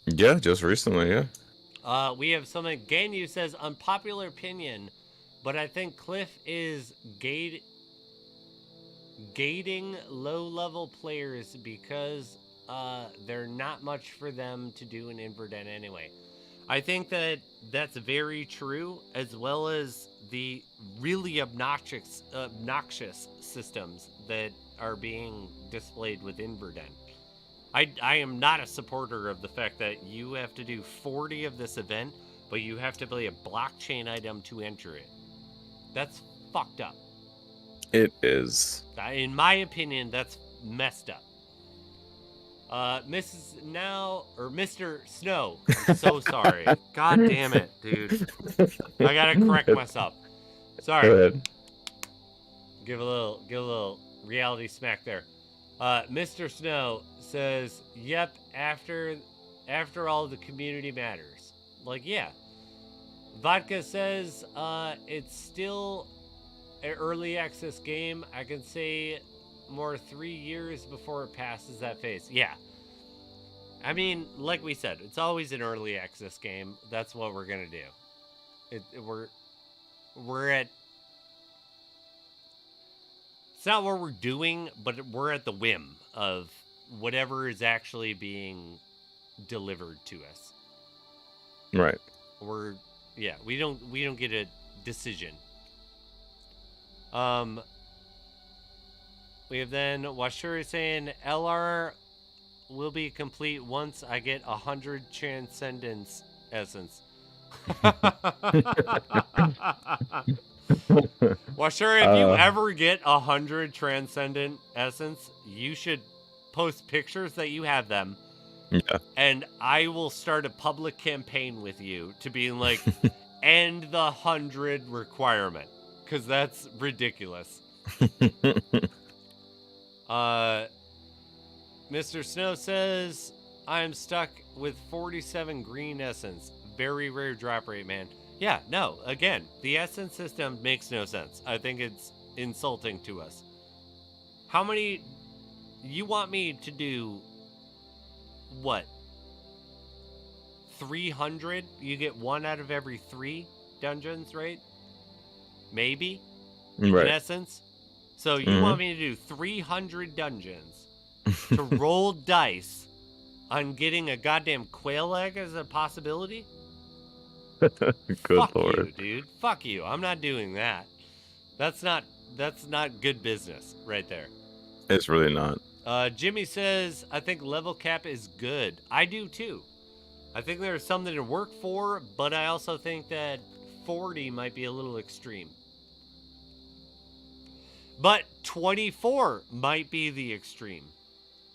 Yeah, just recently, yeah. We have something. Ganyu says, unpopular opinion, but I think Cliff is gating low-level players because they're not much for them to do in Inverdhen anyway. I think that that's very true, as well as the really obnoxious systems that are being displayed with Inverdhen. I am not a supporter of the fact that you have to do 40 of this event, but you have to play a blockchain item to enter it. That's fucked up. It is. In my opinion, that's messed up. Mr. Snow, I'm so sorry. God damn it, dude. I gotta correct myself. Sorry. Go ahead. Give a little reality smack there. Mr. Snow says, "Yep, after all, the community matters." Like, yeah. Vodka says, it's still an early access game. I can say more 3 years before it passes that phase. Yeah. I mean, like we said, it's always an early access game. That's what we're gonna do. We're at. It's not what we're doing, but we're at the whim of whatever is actually being delivered to us. Right. We don't get a decision. We have then Washuri saying LR will be complete once I get 100 Transcendence Essence. Washuri, if you ever get 100 Transcendent Essence, you should post pictures that you have them. Yeah. And I will start a public campaign with you to be like, end the 100 requirement. Because that's ridiculous. Mr. Snow says, I'm stuck with 47 green essence. Very rare drop rate, man. Yeah, no, again, the essence system makes no sense. I think it's insulting to us. How many... You want me to do... What? 300? You get 1 out of every 3 dungeons, right? Maybe? Right. In essence? So you want me to do 300 dungeons to roll dice on getting a goddamn quail egg as a possibility? Good Fuck lord. you, dude. Fuck you. I'm not doing that. That's not good business right there. It's really not. Jimmy says, I think level cap is good. I do too. I think there's something to work for, but I also think that 40 might be a little extreme. But 24 might be the extreme.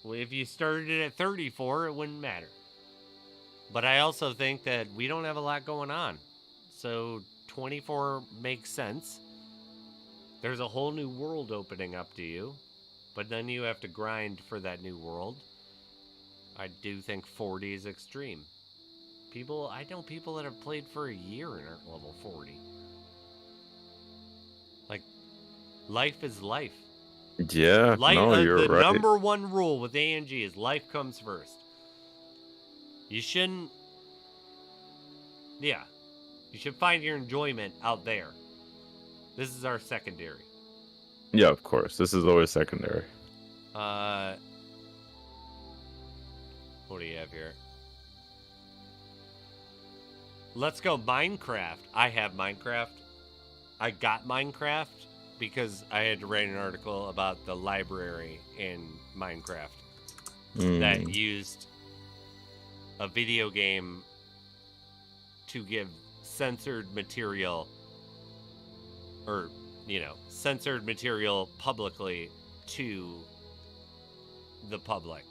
If you started it at 34, it wouldn't matter. But I also think that we don't have a lot going on. So 24 makes sense. There's a whole new world opening up to you. But then you have to grind for that new world. I do think 40 is extreme. I know people that have played for a year and aren't level 40. Like, life is life. Yeah, no, you're the right. number one rule with ANG is life comes first. You shouldn't... Yeah. You should find your enjoyment out there. This is our secondary. Yeah, of course. This is always secondary. What do you have here? Let's go Minecraft. I have Minecraft. I got Minecraft because I had to write an article about the library in Minecraft that used a video game to give censored material or, censored material publicly to the public.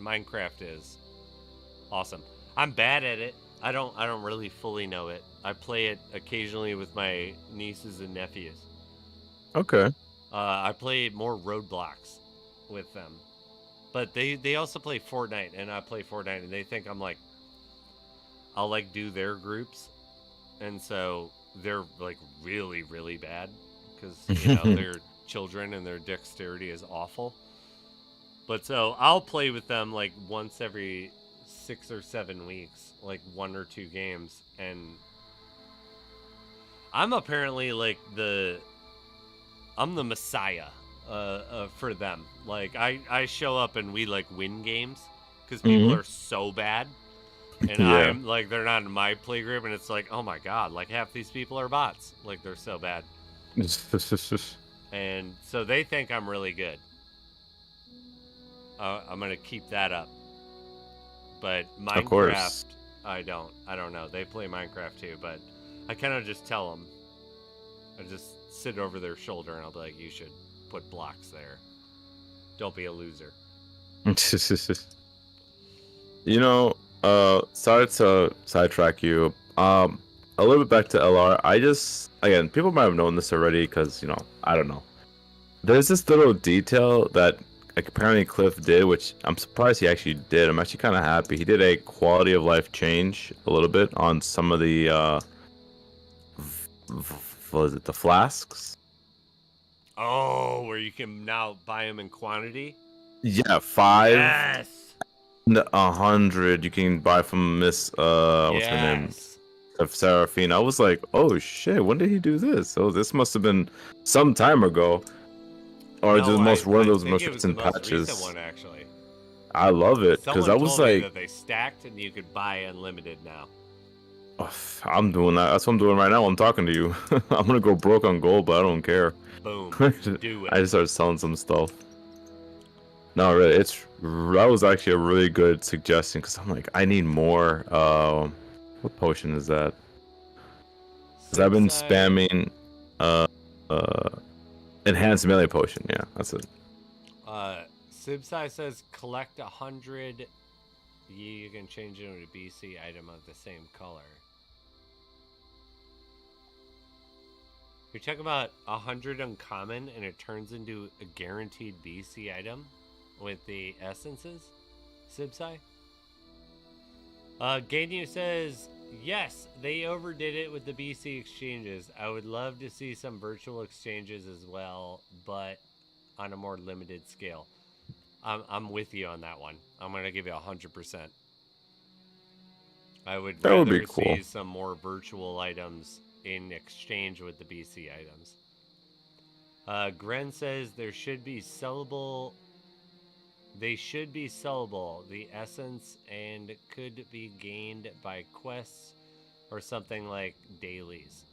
Minecraft is awesome. I'm bad at it. I don't really fully know it. I play it occasionally with my nieces and nephews. Okay. I play more Roadblocks with them. But they also play Fortnite, and I play Fortnite, and they think I'm like, I'll like do their groups. And so they're like really, really bad because, they're children and their dexterity is awful. But so I'll play with them like once every 6 or 7 weeks, like 1 or 2 games. And I'm apparently like I'm the messiah for them. Like I show up and we like win games because people are so bad. And I'm like, they're not in my play group, and it's like, oh my god, like half these people are bots. Like they're so bad. And so they think I'm really good. I'm gonna keep that up. But Minecraft, I don't know. They play Minecraft too, but I kind of just tell them. I just sit over their shoulder and I'll be like, you should put blocks there. Don't be a loser. Sorry to sidetrack you. A little bit back to LR. Again, people might have known this already because, I don't know. There's this little detail that apparently Cliff did, which I'm surprised he actually did. I'm actually kind of happy. He did a quality of life change a little bit on some of the, what is it, the flasks? Oh, where you can now buy them in quantity? Yeah, 5. Yes! 100 you can buy from Miss what's her name, of Seraphine. I was like, oh shit, when did he do this? So this must have been some time ago, or one of those most recent patches. Recent one, actually. I love it because I was like, that they stacked and you could buy unlimited now. Oh, I'm doing that. That's what I'm doing right now. I'm talking to you. I'm gonna go broke on gold, but I don't care. Boom. Do it. I just started selling some stuff. No, really, that was actually a really good suggestion because I'm like, I need more. What potion is that? Because I've been spamming enhanced melee potion. Yeah, that's it. Sibsai says collect 100. You can change it into a BC item of the same color. You're talking about 100 uncommon and it turns into a guaranteed BC item with the essences? Sibsai? Ganyu says, yes, they overdid it with the BC exchanges. I would love to see some virtual exchanges as well, but on a more limited scale. I'm with you on that one. I'm going to give you 100%. I would That would rather be cool. see some more virtual items in exchange with the BC items. Gren says they should be sellable, the essence, and could be gained by quests or something like dailies.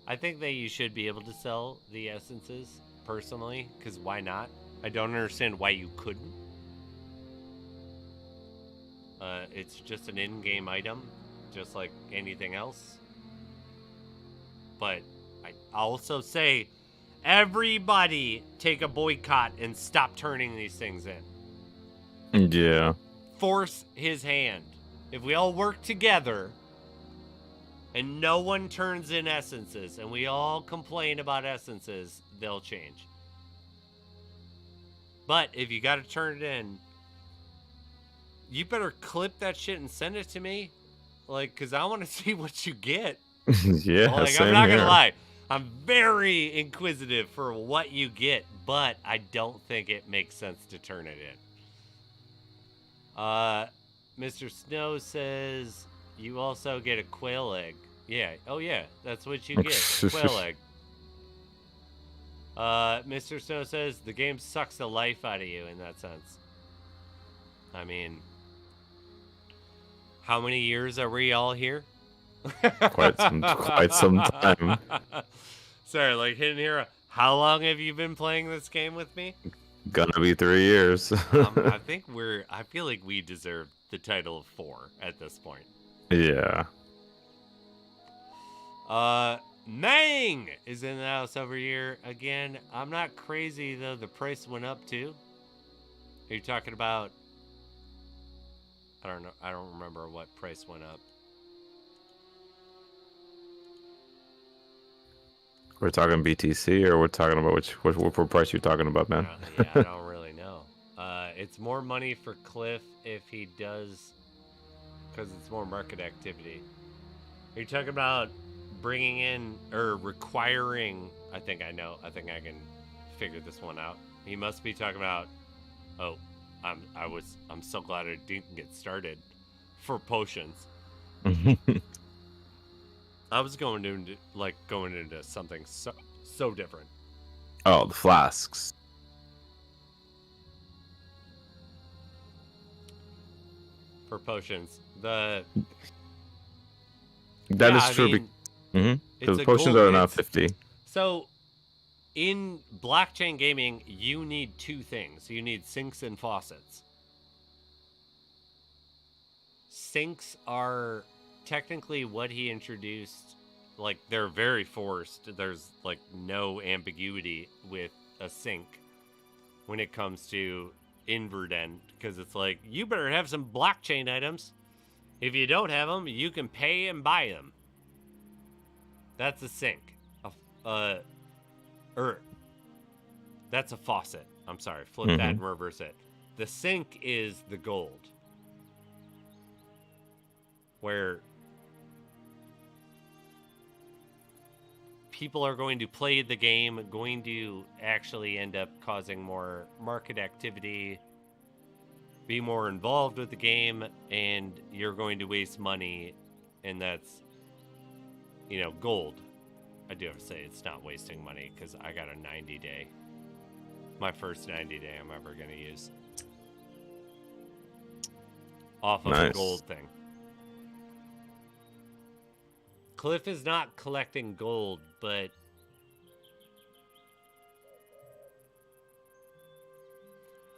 I think that you should be able to sell the essences, personally, because why not? I don't understand why you couldn't. It's just an in-game item, just like anything else. But I also say, everybody take a boycott and stop turning these things in. Yeah. Force his hand. If we all work together and no one turns in essences and we all complain about essences, they'll change. But if you got to turn it in, you better clip that shit and send it to me. Like, because I want to see what you get. Yeah, Like, same I'm not going here. to lie. I'm very inquisitive for what you get, but I don't think it makes sense to turn it in. Mr. Snow says you also get a quail egg. Yeah. Oh, yeah. That's what you get. Quail egg. Mr. Snow says the game sucks the life out of you in that sense. I mean, how many years are we all here? Quite some time. Sorry, like Hidden Hero. How long have you been playing this game with me? Gonna be 3 years. I feel like we deserve the title of 4 at this point. Yeah. Mang is in the house over here again. I'm not crazy though. The price went up too. Are you talking about? I don't know. I don't remember what price went up. We're talking BTC, or we're talking about what price you're talking about, man? Yeah, I don't really know. It's more money for Cliff if he does, because it's more market activity. Are you talking about bringing in or requiring? I think I know. I think I can figure this one out. He must be talking about. Oh, I'm so glad I didn't get started for potions. I was going into something so different. Oh, the flasks. For potions, that is true. Because potions are now 50. So, in blockchain gaming, you need 2 things. You need sinks and faucets. Sinks are technically what he introduced. Like, they're very forced. There's like no ambiguity with a sink when it comes to Inverdhen, because it's like, you better have some blockchain items. If you don't have them, you can pay and buy them. That's a sink. That's a faucet. I'm sorry, flip that and reverse it. The sink is the gold, where people are going to play the game, going to actually end up causing more market activity, be more involved with the game, and you're going to waste money, and that's, gold. I do have to say it's not wasting money because I got a 90-day. My first 90-day I'm ever going to use. Off of the gold thing. Cliff is not collecting gold, but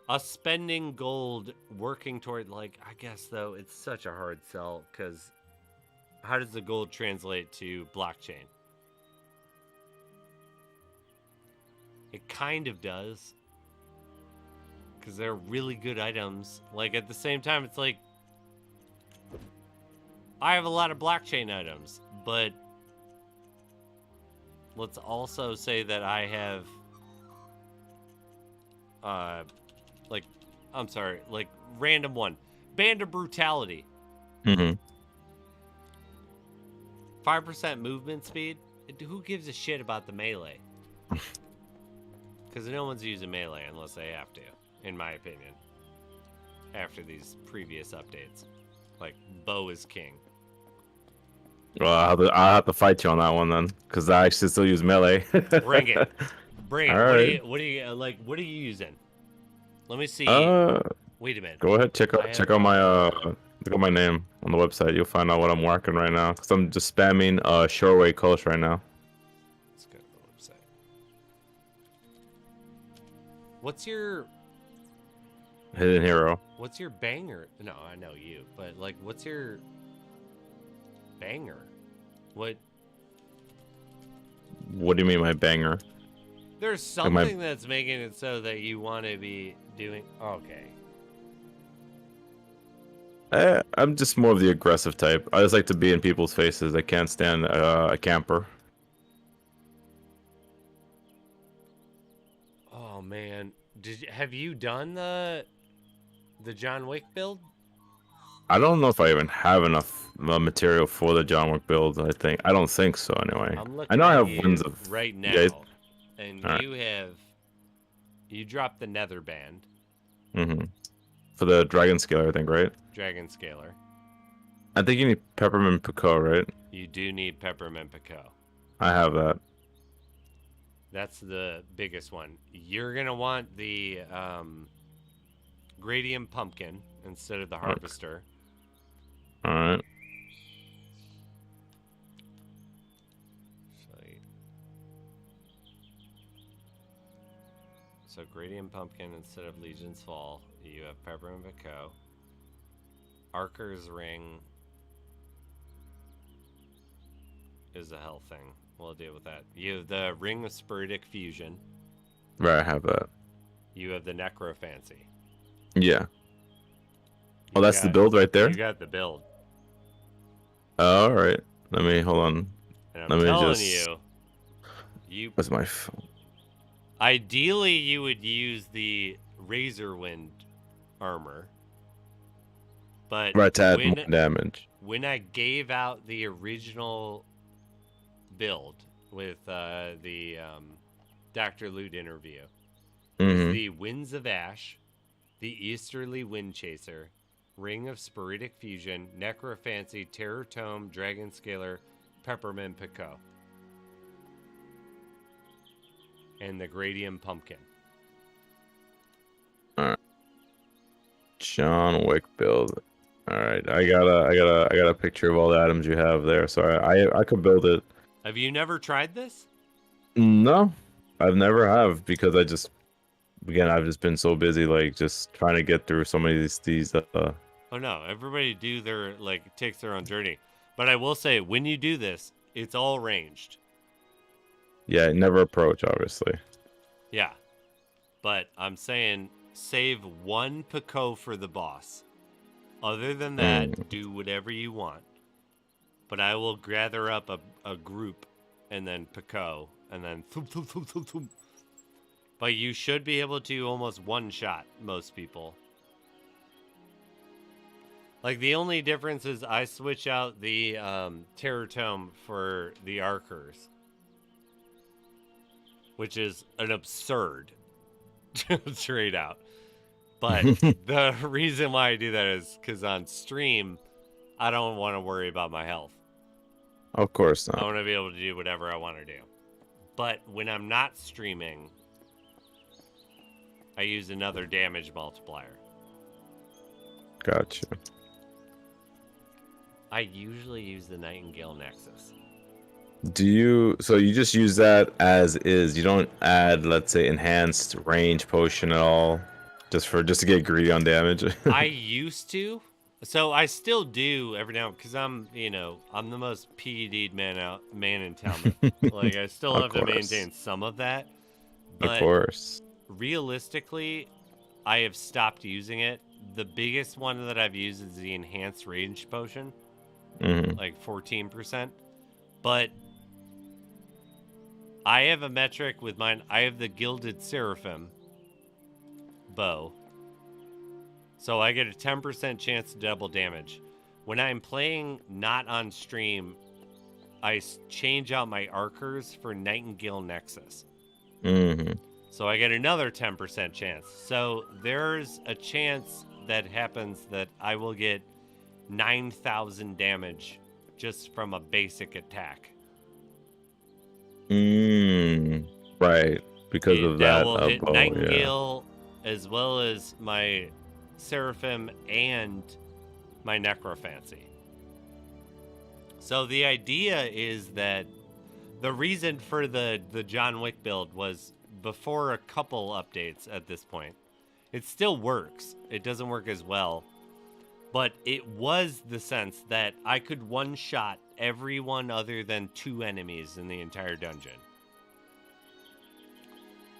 us spending gold working toward, like, I guess, though, it's such a hard sell, because how does the gold translate to blockchain? It kind of does, because they're really good items. Like, at the same time, it's like, I have a lot of blockchain items, but let's also say that I have, like, I'm sorry, like, random one. Band of Brutality. Mm-hmm. 5% movement speed. Who gives a shit about the melee? Because no one's using melee unless they have to, in my opinion. After these previous updates. Like, bow is king. Well, I'll have to fight you on that one then, because I actually still use melee. Bring it. Bring it. All right. What are you using? Let me see. Wait a minute. Go ahead, check out my look at my name on the website. You'll find out what I'm working right now, because I'm just spamming Shoreway Coast right now. Let's go to the website. What's your Hidden Hero. What's your banger? No, I know you, but like, what's your banger? What? What do you mean my banger? There's something that's making it so that you want to be doing. Okay. I'm just more of the aggressive type. I just like to be in people's faces. I can't stand a camper. Oh man, have you done the John Wick build? I don't know if I even have enough material for the John Wick build. I don't think so anyway. I'm looking I know I have you Winds of right now, Yeah, and Alright. you dropped the Nether Band, for the Dragon Scaler, I think, right? Dragon Scaler. I think you need Peppermint Pico, right? You do need Peppermint Pico. I have that. That's the biggest one. You're gonna want the Gradient Pumpkin instead of the Harvester. All right. So Gradient Pumpkin instead of Legion's Fall. You have Peppermint Pico. Archer's Ring is a hell thing. We'll deal with that. You have the Ring of Spiritic Fusion. Right, I have that. You have the Necrophancy. Yeah. Oh, that's the build right there? You got the build. All right. Hold on. And I'm Let me telling just... you, What's my phone? ideally you would use the Razorwind armor. But Right, to add more damage. when I gave out the original build with the Dr. Loot interview, it was the Winds of Ash, the Easterly Wind Chaser, Ring of Spiritic Fusion, Necrophancy, Terror Tome, Dragon Scaler, Peppermint Pico, and the Gradient Pumpkin. Alright. John Wick build. Alright, I got a picture of all the items you have there, so I could build it. Have you never tried this? No, I've never have, because I've just been so busy, like, just trying to get through so many of these Oh no, everybody takes their own journey. But I will say, when you do this, it's all ranged. Yeah, never approach, obviously. Yeah. But I'm saying, save one Pico for the boss. Other than that, do whatever you want. But I will gather up a group, and then Pico, and then thump, thump, thump, thump, thump. But you should be able to almost one-shot most people. Like, the only difference is I switch out the Terror Tome for the Archers. Which is an absurd. Straight out. But the reason why I do that is because on stream, I don't want to worry about my health. Of course I not. want to be able to do whatever I want to do. But when I'm not streaming, I use another damage multiplier. Gotcha. I usually use the Nightingale Nexus. So you just use that as is? You don't add, let's say, enhanced range potion at all, just to get greedy on damage? I used to. So I still do every now, because I'm the most PED'd man in town. Like, I still have to maintain some of that. But of course. Realistically, I have stopped using it. The biggest one that I've used is the enhanced range potion, like 14%. But I have a metric with mine. I have the Gilded Seraphim bow. So I get a 10% chance to double damage. When I'm playing not on stream, I change out my archers for Nightingale Nexus. Mm-hmm. So I get another 10% chance. So there's a chance that happens that I will get 9,000 damage just from a basic attack. Right. Because of that. Will hit bow, Nightingale as well as my Seraphim and my Necrophancy. So the idea is that the reason for the John Wick build was before a couple updates at this point. It still works. It doesn't work as well. But it was the sense that I could one-shot everyone other than 2 enemies in the entire dungeon.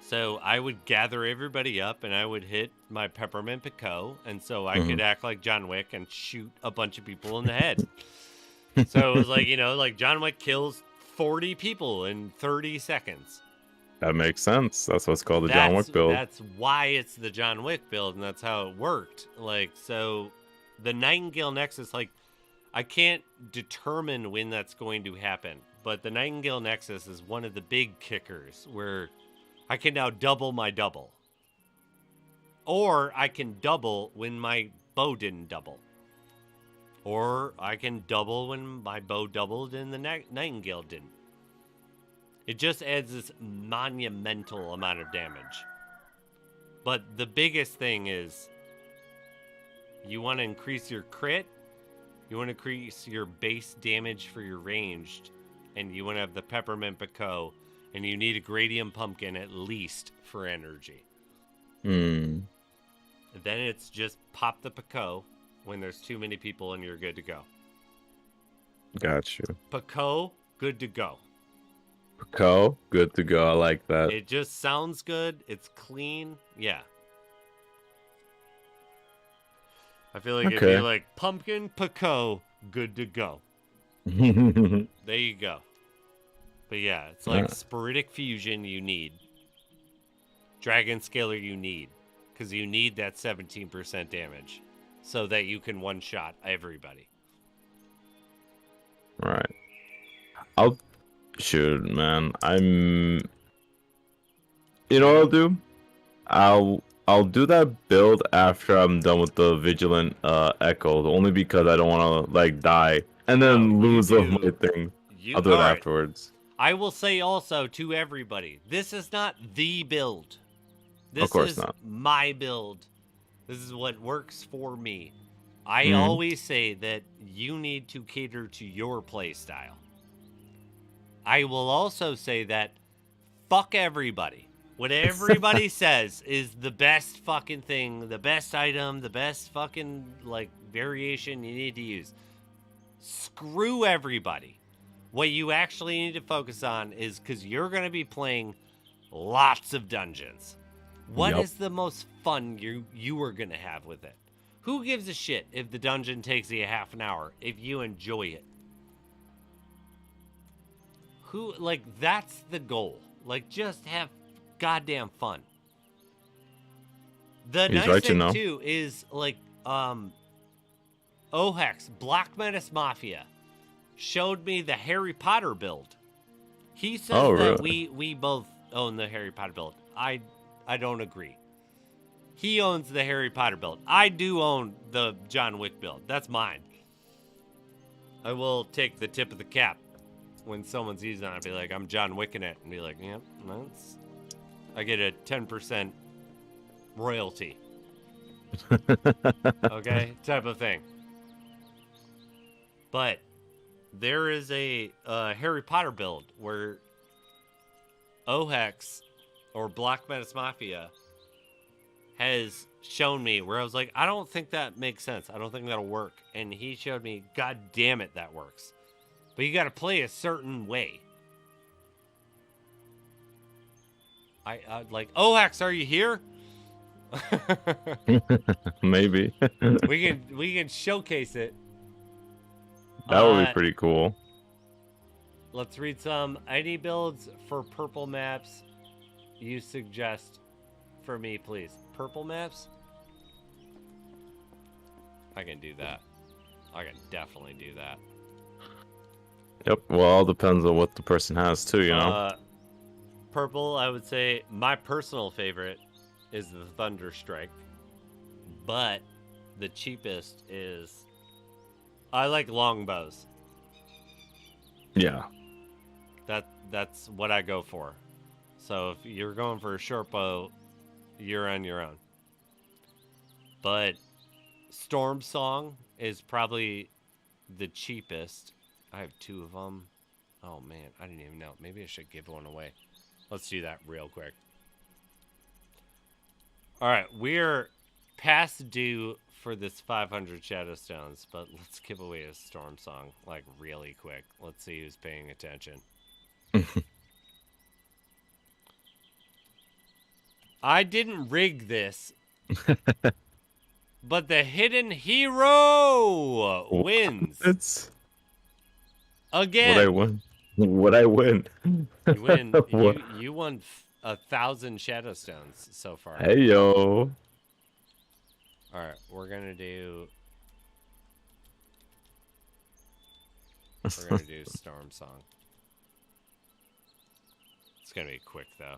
So I would gather everybody up and I would hit my Peppermint Picot, and so I could act like John Wick and shoot a bunch of people in the head. So it was like, like John Wick kills 40 people in 30 seconds. That makes sense. That's what's called the John Wick build. That's why it's the John Wick build, and that's how it worked. Like, so the Nightingale Nexus, like, I can't determine when that's going to happen, but the Nightingale Nexus is one of the big kickers where I can now double my double. Or I can double when my bow didn't double. Or I can double when my bow doubled and the Nightingale didn't. It just adds this monumental amount of damage. But the biggest thing is you want to increase your crit, you want to increase your base damage for your ranged, and you want to have the Peppermint Picot, and you need a Gradium Pumpkin at least for energy. Then it's just pop the Picot when there's too many people and you're good to go. Got you. Picot, good to go. Picot, good to go. I like that. It just sounds good. It's clean. Yeah. I feel like it'd be like Pumpkin Picot, good to go. There you go. But yeah, it's like Spiritic Fusion you need. Dragon Scaler you need. Because you need that 17% damage. So that you can one-shot everybody. Right. Shoot, man. You know what I'll do? I'll do that build after I'm done with the Vigilant Echo, only because I don't want to like die and then lose my thing. I'll do it afterwards. I will say also to everybody, this is not the build. This of course is not. My build. This is what works for me. I always say that you need to cater to your play style. I will also say that fuck everybody. What everybody says is the best fucking thing, the best item, the best fucking like variation you need to use. Screw everybody. What you actually need to focus on is, because you're going to be playing lots of dungeons. What is the most fun you are going to have with it? Who gives a shit if the dungeon takes you a half an hour if you enjoy it? That's the goal. Like, just have goddamn fun. The nice thing too is like Ohex, Black Menace Mafia, showed me the Harry Potter build. He says that we both own the Harry Potter build. I don't agree. He owns the Harry Potter build. I do own the John Wick build. That's mine. I will take the tip of the cap when someone's using it. I'll be like, I'm John Wicking it, and be like, yeah, I get a 10% royalty. Okay, type of thing. But there is a Harry Potter build where Ohex or Black Menace Mafia has shown me where I was like, I don't think that makes sense. I don't think that'll work. And he showed me, God damn it, that works. But you got to play a certain way. I like, Ohex, are you here? Maybe. we can showcase it. That would be pretty cool. let's read some. Any builds for purple maps you suggest for me, please? Purple maps? I can do that. I can definitely do that. Yep. Well, all depends on what the person has too, you know. Purple, I would say my personal favorite is the Thunderstrike, but the cheapest is I like longbows. Yeah. That's what I go for. So if you're going for a short bow, you're on your own. But Storm Song is probably the cheapest. I have 2 of them. Oh man, I didn't even know. Maybe I should give one away. Let's do that real quick. All right, we're past due for this 500 Shadowstones, but let's give away a Storm Song like really quick. Let's see who's paying attention. I didn't rig this, but the hidden hero wins. It's again. What I win? What I win? You win. What? You won 1,000 Shadowstones so far. Hey yo. All right, we're gonna do Storm Song. It's gonna be quick though.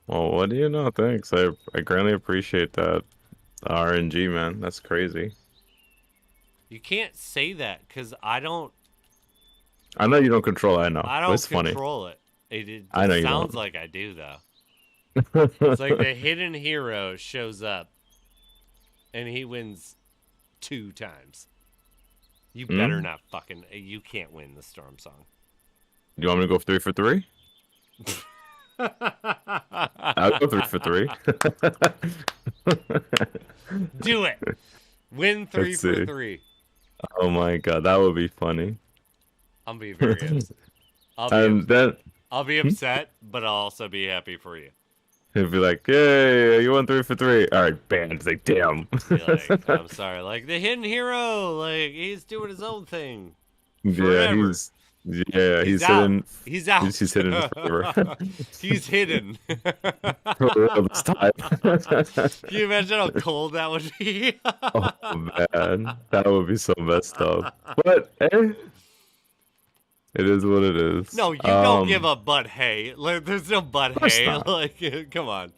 Well, what do you know? Thanks. I greatly appreciate that RNG, man. That's crazy. You can't say that because I don't. I know you don't control it, I know. I but don't it's funny. control it. It I know you sounds don't. like I do though. It's like the hidden hero shows up, and he wins 2 times. You better not fucking. You can't win the Storm Song. You want me to go 3 for 3? I'll go 3 for 3. Do it. Win 3 Let's for see. 3. Oh my god, that would be funny. I'll be very upset. I'll be upset, but I'll also be happy for you. He'd be like, "Yay, you won 3 for 3." All right, bam. It's like, damn. Be like, I'm sorry. Like the hidden hero, like he's doing his own thing. Yeah, Forever. he's He's hidden. out. He's out. He's hidden forever. He's hidden. For real this time. Can you imagine how cold that would be? Oh man, that would be so messed up. But it is what it is. No, you don't give a but hey. Like, there's no but course hey. not. Like, come on.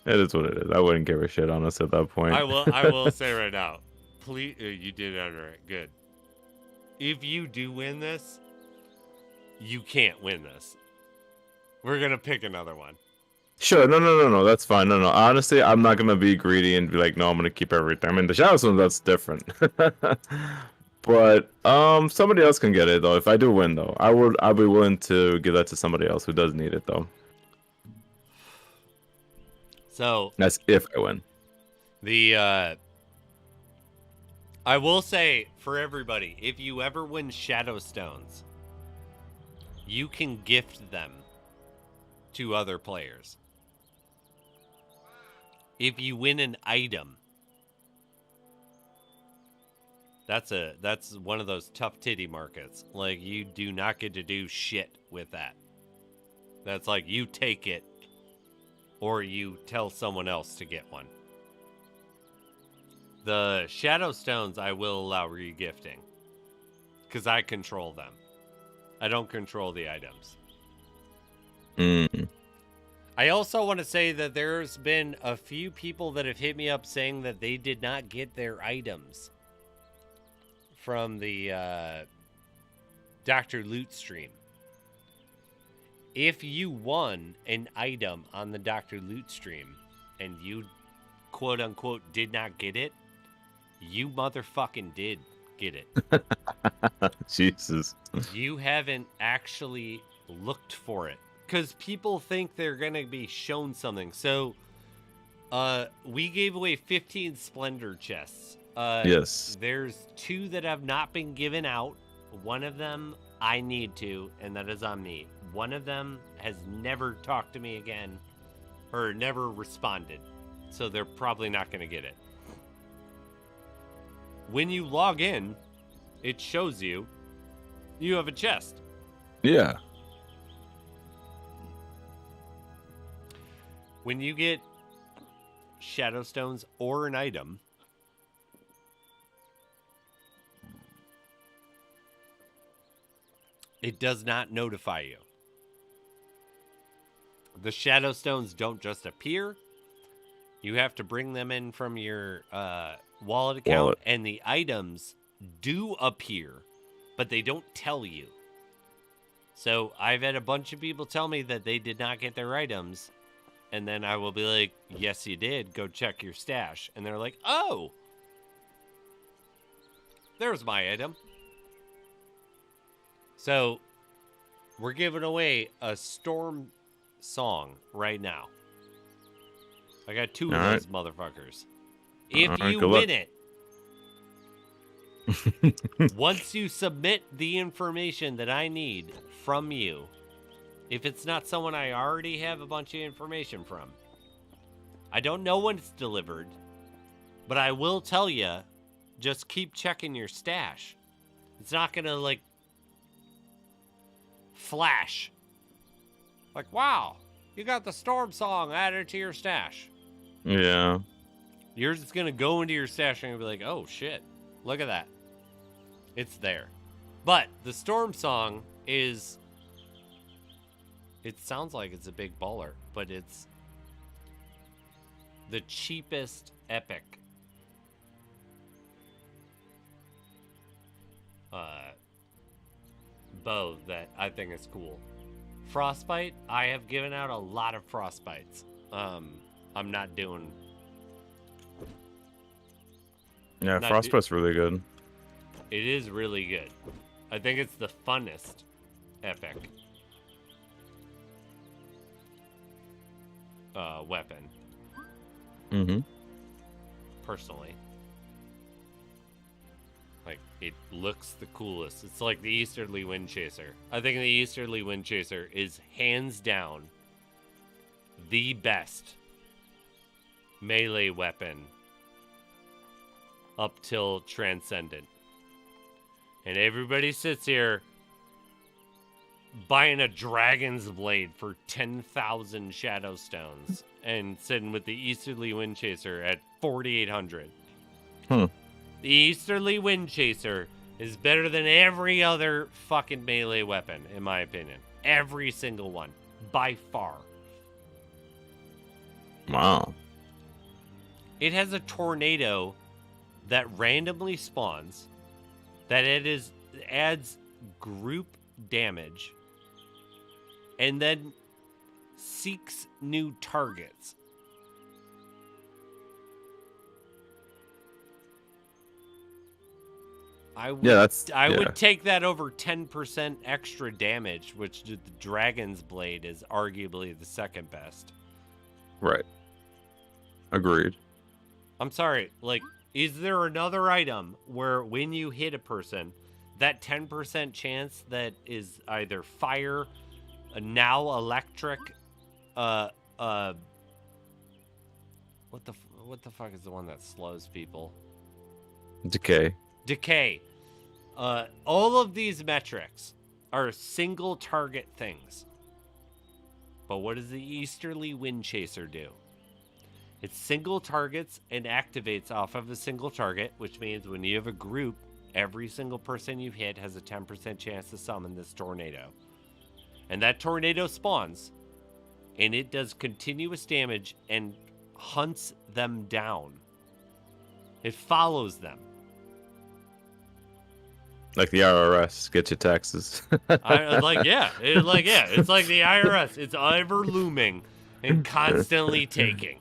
It is what it is. I wouldn't give a shit, honest, at that point. I will say right now. Please, you did under it. Good. If you do win this, you can't win this. We're gonna pick another one. Sure, no. That's fine. No. Honestly, I'm not gonna be greedy and be like, no, I'm gonna keep everything. I mean, the Shadowstone, that's different. But somebody else can get it though. If I do win though, I'll be willing to give that to somebody else who does need it though. So That's if I win. I will say for everybody, if you ever win Shadowstones, you can gift them to other players. If you win an item, that's one of those tough titty markets. Like, you do not get to do shit with that. That's like you take it or you tell someone else to get one. The Shadowstones I will allow regifting because I control them. I don't control the items. I also want to say that there's been a few people that have hit me up saying that they did not get their items from the Dr. Loot stream. If you won an item on the Dr. Loot stream and you quote unquote did not get it, you motherfucking did get it. Jesus. You haven't actually looked for it because people think they're gonna be shown something. So we gave away 15 Splendor chests. Yes. There's 2 that have not been given out. One of them I need to, and that is on me. One of them has never talked to me again or never responded. So they're probably not going to get it. When you log in, it shows you have a chest. Yeah. When you get shadow stones or an item, it does not notify you. The shadow stones don't just appear. You have to bring them in from your wallet account, and the items do appear, but they don't tell you. So I've had a bunch of people tell me that they did not get their items, and then I will be like, yes, you did. Go check your stash. And they're like, oh, there's my item. So we're giving away a storm song right now. I got 2 of those motherfuckers. If you win it, once you submit the information that I need from you, if it's not someone I already have a bunch of information from, I don't know when it's delivered, but I will tell you, just keep checking your stash. It's not going to, like, flash. Like, wow, you got the storm song added to your stash. Yeah. Yours is going to go into your stash and you'll be like, oh, shit, look at that. It's there. But the storm song is... It sounds like it's a big baller, but it's the cheapest epic bow that I think is cool. Frostbite, I have given out a lot of frostbites. I'm not doing... Yeah, Frostbite's really good. It is really good. I think it's the funnest epic weapon. Mm-hmm. Personally. Like, it looks the coolest. It's like the Easterly Wind Chaser. I think the Easterly Wind Chaser is hands down the best melee weapon up till Transcendent. And everybody sits here buying a Dragon's Blade for 10,000 Shadow Stones and sitting with the Easterly Wind Chaser at 4,800. The Easterly Wind Chaser is better than every other fucking melee weapon, in my opinion. Every single one. By far. Wow. It has a tornado that randomly spawns, that adds group damage, and then seeks new targets. I would take that over 10% extra damage, which the Dragon's Blade is arguably the second best. Right. Agreed. I'm sorry, like, is there another item where when you hit a person, that 10% chance that is either fire, now electric, what the fuck is the one that slows people? Decay. All of these metrics are single target things. But what does the Easterly Wind Chaser do? It single targets and activates off of a single target, which means when you have a group, every single person you hit has a 10% chance to summon this tornado. And that tornado spawns, and it does continuous damage and hunts them down. It follows them. Like the IRS, get your taxes. It's like the IRS. It's ever looming and constantly taking.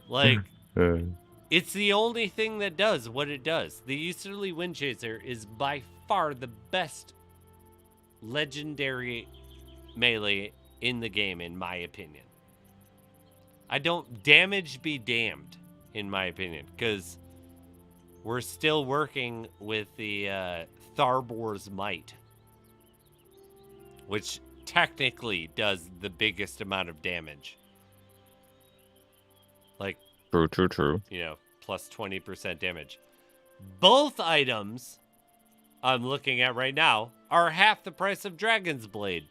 Like, it's the only thing that does what it does. The Easterly Wind Chaser is by far the best legendary melee in the game, in my opinion. Damage be damned, in my opinion, because we're still working with the Tharbor's Might, which technically does the biggest amount of damage. Like, True. you know, plus 20% damage. Both items I'm looking at right now are half the price of Dragon's Blade.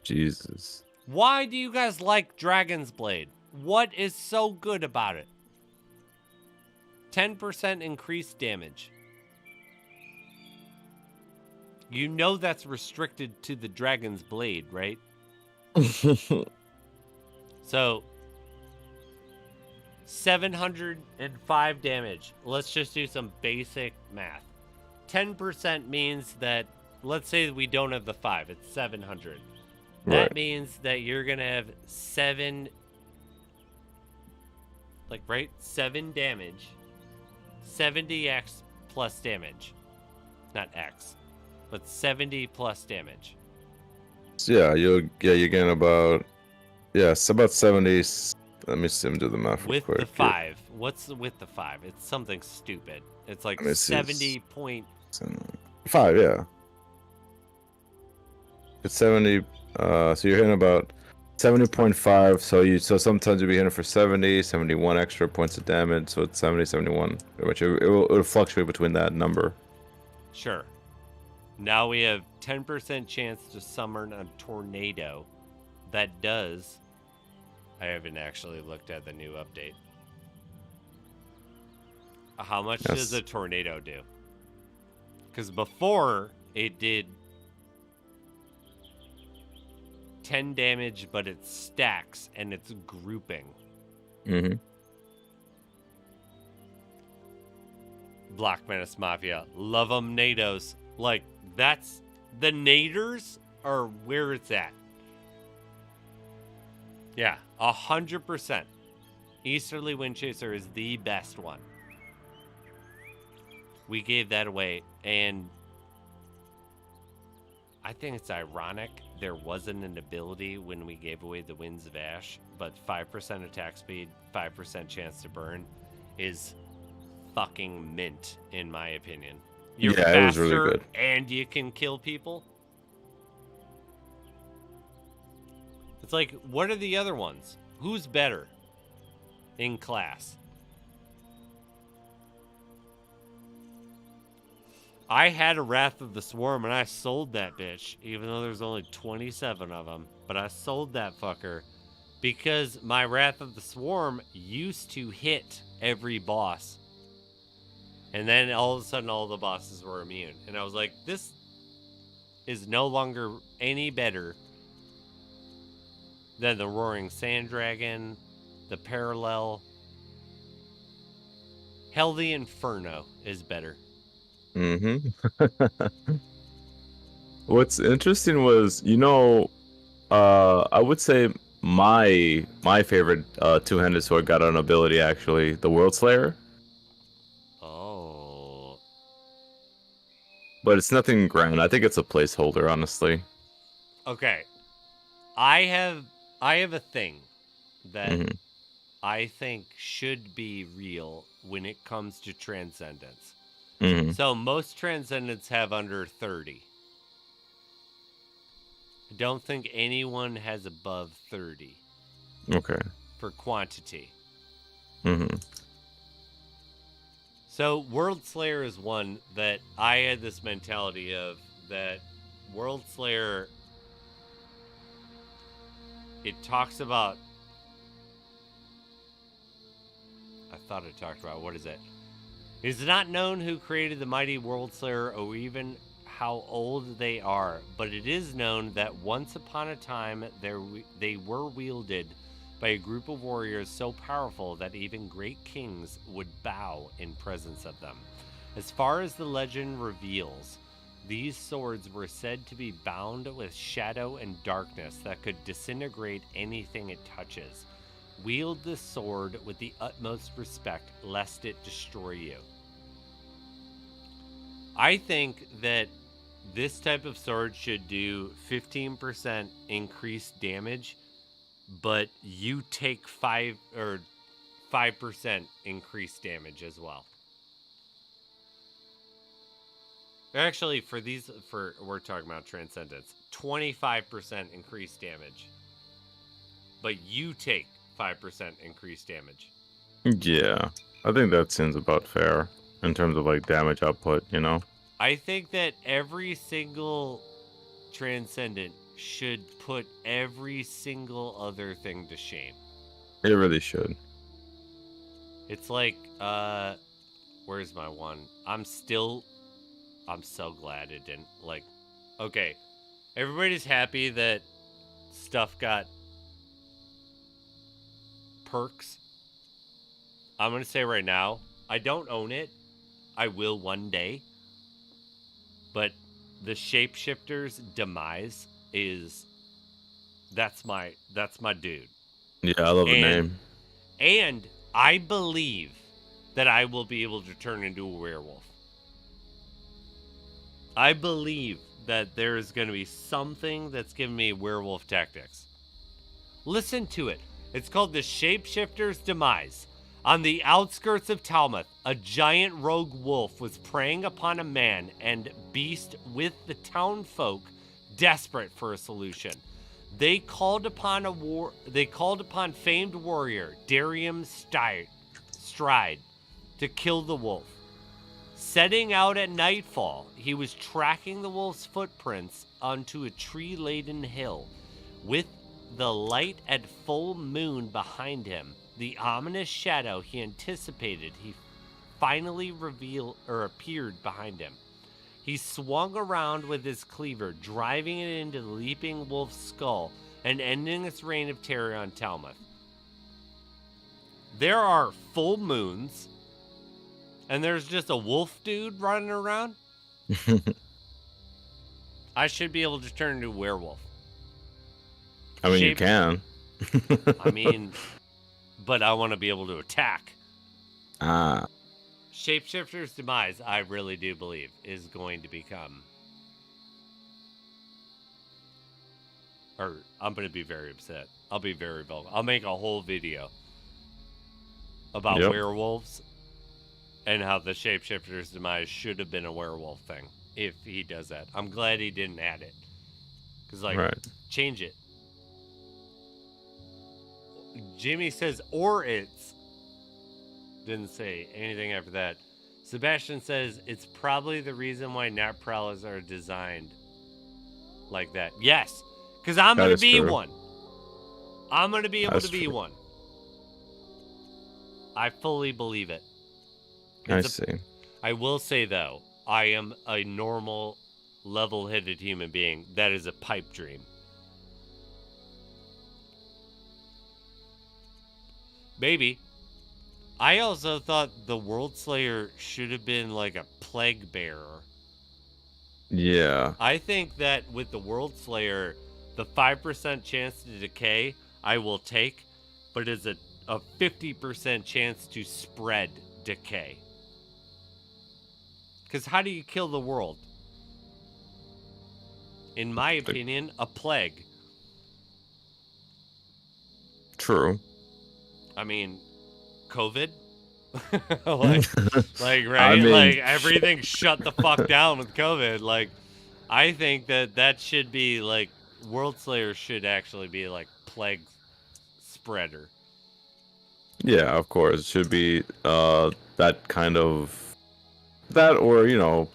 Jesus. Why do you guys like Dragon's Blade? What is so good about it? 10% increased damage. You know that's restricted to the Dragon's Blade, right? So, 705 damage. Let's just do some basic math. 10% means that, let's say we don't have the 5, it's 700. That Right. means that you're going to have 7 damage. 70x plus damage. Not x, but 70 plus damage. Yeah, you're getting about it's about 70. Let me see, do the math real With quick. the 5. What's with the 5? It's something stupid. It's like Let me see, 70 point. 5, yeah. It's 70. So you're hitting about 70.5. So sometimes you'll be hitting for 70, 71 extra points of damage. So it's 70, 71. Which it'll fluctuate between that number. Sure. Now we have 10% chance to summon a tornado. That does. I haven't actually looked at the new update. How much does a tornado do? Because before it did 10 damage, but it stacks and it's grouping. Mm-hmm. Black Menace Mafia. Love 'em NATOs. Like, that's... The naders are where it's at. Yeah, 100%. Easterly Windchaser is the best one. We gave that away, and I think it's ironic there wasn't an ability when we gave away the Winds of Ash, but 5% attack speed, 5% chance to burn is fucking mint, in my opinion. You're faster, it was really good. and you can kill people. It's like, what are the other ones? Who's better in class? I had a Wrath of the Swarm and I sold that bitch, even though there's only 27 of them. But I sold that fucker because my Wrath of the Swarm used to hit every boss. And then all of a sudden all the bosses were immune. And I was like, this is no longer any better than the Roaring Sand Dragon, the Parallel. Hell, the Inferno is better. Mm-hmm. What's interesting was, I would say my favorite two-handed sword got an ability, actually, the World Slayer. Oh. But it's nothing grand. I think it's a placeholder, honestly. Okay. I have a thing that Mhm. I think should be real when it comes to Transcendence. Mm-hmm. So most Transcendents have under 30. I don't think anyone has above 30 Okay. for quantity. Mm-hmm. So World Slayer is one that I had this mentality of, that World Slayer, it talks about, I thought it talked about, what is it? It is not known who created the mighty World Slayer or even how old they are, but it is known that once upon a time they were wielded by a group of warriors so powerful that even great kings would bow in presence of them. As far as the legend reveals, these swords were said to be bound with shadow and darkness that could disintegrate anything it touches. Wield the sword with the utmost respect, lest it destroy you. I think that this type of sword should do 15% increased damage, but you take 5% increased damage as well. Actually, we're talking about Transcendence, 25% increased damage, but you take 5% increased damage. Yeah, I think that seems about fair in terms of like damage output, I think that every single transcendent should put every single other thing to shame. It really should. It's like, where's my one? I'm so glad it didn't. Like, okay, everybody's happy that stuff got perks. I'm going to say right now, I don't own it. I will one day. But the shapeshifter's demise is that's my dude. Yeah, I love the name. And I believe that I will be able to turn into a werewolf. I believe that there is going to be something that's giving me werewolf tactics. Listen to it. It's called the Shapeshifter's Demise. On the outskirts of Talmuth, a giant rogue wolf was preying upon a man and beast with the town folk desperate for a solution. They called upon famed warrior Darium Stride to kill the wolf. Setting out at nightfall, he was tracking the wolf's footprints onto a tree-laden hill. With the light at full moon behind him, the ominous shadow he anticipated, he finally appeared behind him. He swung around with his cleaver, driving it into the leaping wolf's skull and ending its reign of terror on Talmuth. There are full moons, and there's just a wolf dude running around. I should be able to turn into a werewolf. I mean, you can. I mean, but I want to be able to attack. Ah. Shapeshifter's Demise, I really do believe, is going to become... Or, I'm going to be very upset. I'll be very vocal. I'll make a whole video about werewolves and how the Shapeshifter's Demise should have been a werewolf thing if he does that. I'm glad he didn't add it. Because, change it. Jimmy says, or it's. Didn't say anything after that. Sebastian says, it's probably the reason why net prowlers are designed like that. Yes, because I'm going to be one. I'm going to be able to be one. I fully believe it. I see. I will say, though, I am a normal, level-headed human being. That is a pipe dream. Maybe. I also thought the World Slayer should have been like a plague bearer. Yeah. I think that with the World Slayer, the 5% chance to decay, I will take, but it's a 50% chance to spread decay. Because how do you kill the world? In my opinion, a plague. True. I mean, COVID? right? I mean... Like, everything shut the fuck down with COVID. Like, I think that should be, like, World Slayer should actually be, like, plague spreader. Yeah, of course. It should be, that kind of... That, or, you know,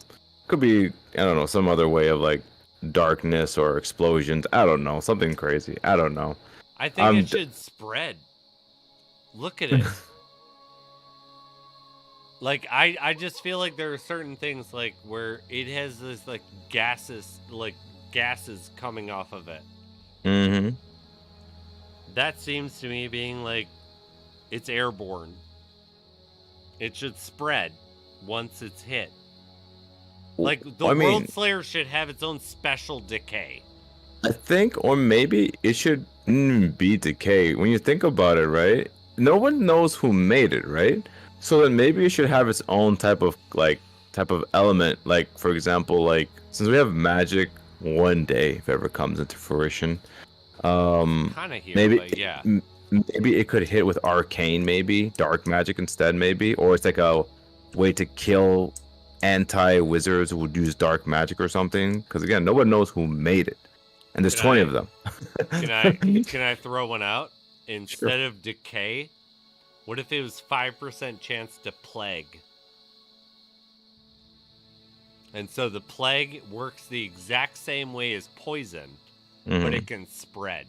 could be, I don't know, some other way of, like, darkness or explosions. I don't know. Something crazy. I don't know. I think it should spread. Look at it. Like, I just feel like there are certain things, like, where it has this, like, gases coming off of it. Mm-hmm. That seems to me being, like, it's airborne. It should spread once it's hit. Like, the World Slayer should have its own special decay. I think, or maybe it should be decay. When you think about it, right? No one knows who made it, right? So then maybe it should have its own type of element. Like, for example, like, since we have magic one day, if it ever comes into fruition, kind of here, maybe, but yeah. Maybe it could hit with arcane, maybe dark magic instead, maybe, or it's like a way to kill anti-wizards who would use dark magic or something. Because again, no one knows who made it, and there's 20 of them. Can I throw one out? Instead of decay, what if it was 5% chance to plague? And so the plague works the exact same way as poison, but Mhm. it can spread.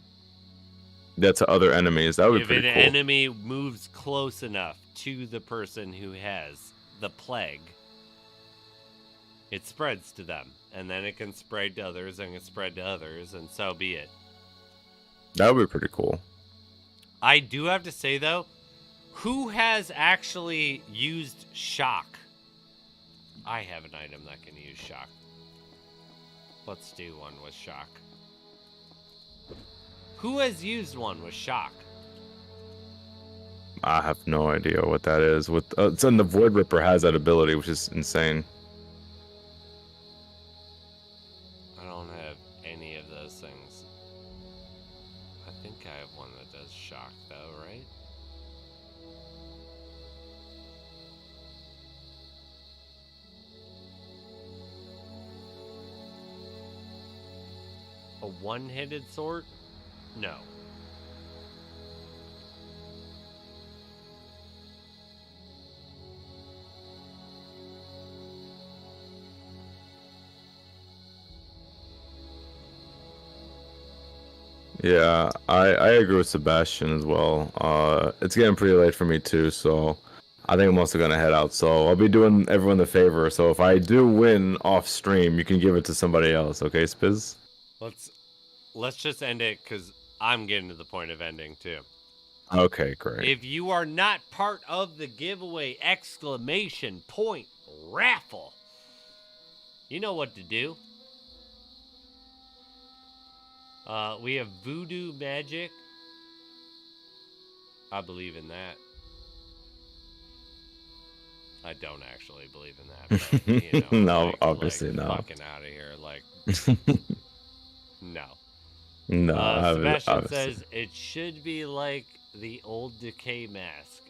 Yeah, to other enemies. That would be If pretty an cool. enemy moves close enough to the person who has the plague, it spreads to them. And then it can spread to others and can spread to others, and so be it. That would be pretty cool. I do have to say, though, who has actually used shock? I have an item that can use shock. Let's do one with shock. Who has used one with shock? I have no idea what that is. With and the Void Ripper has that ability, which is insane. I don't have any of those things. I think I have one that does shock, though, right? A one-handed sword? No. Yeah, I agree with Sebastian as well. It's getting pretty late for me too, so I think I'm also gonna head out. So I'll be doing everyone the favor. So if I do win off stream, you can give it to somebody else, okay, Spiz? Let's just end it, because I'm getting to the point of ending, too. Okay, great. If you are not part of the giveaway exclamation point raffle, you know what to do. We have voodoo magic. I believe in that. I don't actually believe in that. But, you know, No, obviously not. Fucking out of here. Like, no. No, Sebastian obviously. says it should be like the old decay mask.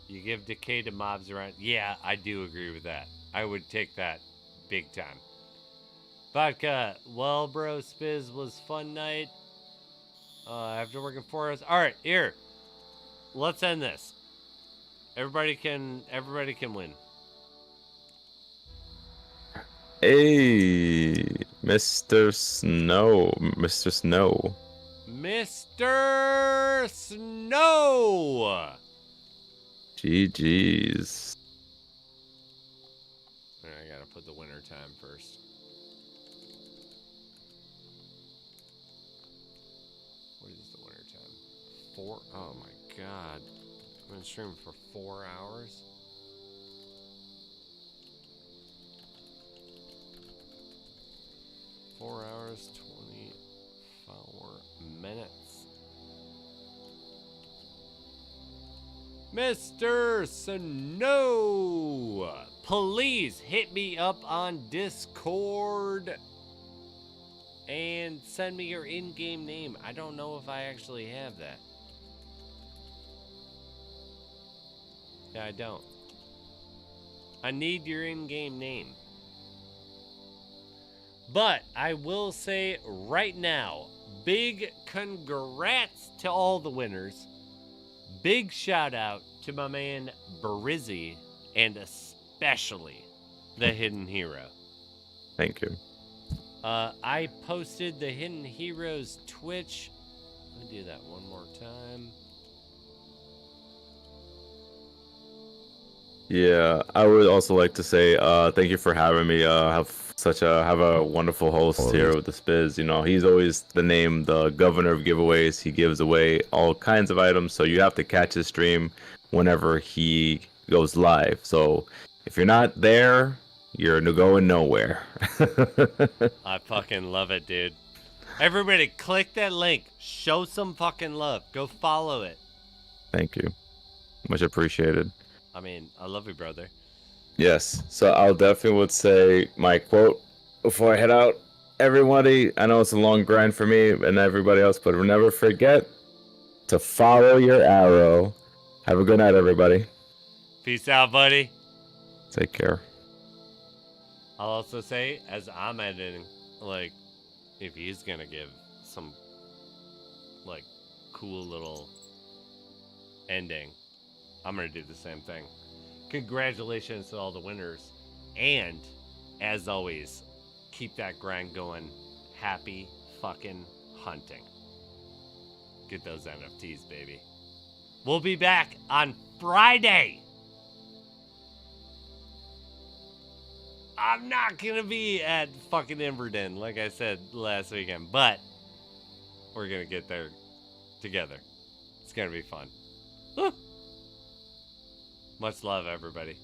You give decay to mobs around. Yeah, I do agree with that. I would take that big time. Vodka, well, bro, Spiz was fun night. After working 4 hours. All right, here. Let's end this. Everybody can win. Hey, Mr. Snow. Mr. Snow. Mr. Snow. GG's. I gotta put the winter time first. What is the winter time? Oh my god. I've been streaming for 4 hours. Four hours, 24 minutes. Mr. Snow, please hit me up on Discord and send me your in-game name. I don't know if I actually have that. Yeah, I don't. I need your in-game name. But I will say right now, big congrats to all the winners. Big shout out to my man Brizzy, and especially the Hidden Hero. Thank you. I posted the Hidden Heroes Twitch. Let me do that one more time. Yeah, I would also like to say thank you for having me. Have a wonderful host here with the Spiz. You know, he's always the governor of giveaways. He gives away all kinds of items, so you have to catch his stream whenever he goes live. So if you're not there, you're going nowhere. I fucking love it, dude. Everybody, click that link. Show some fucking love. Go follow it. Thank you. Much appreciated. I mean, I love you, brother. Yes. So I'll definitely would say my quote before I head out. Everybody, I know it's a long grind for me and everybody else, but never forget to follow your arrow. Have a good night, everybody. Peace out, buddy. Take care. I'll also say, as I'm editing, like, if he's gonna give some, like, cool little ending, I'm gonna do the same thing. Congratulations to all the winners, and as always, keep that grind going. Happy fucking hunting. Get those NFTs, baby. We'll be back on Friday. I'm not gonna be at fucking Inverdhen, like I said last weekend, but we're gonna get there together. It's gonna be fun. Woo. Much love, everybody.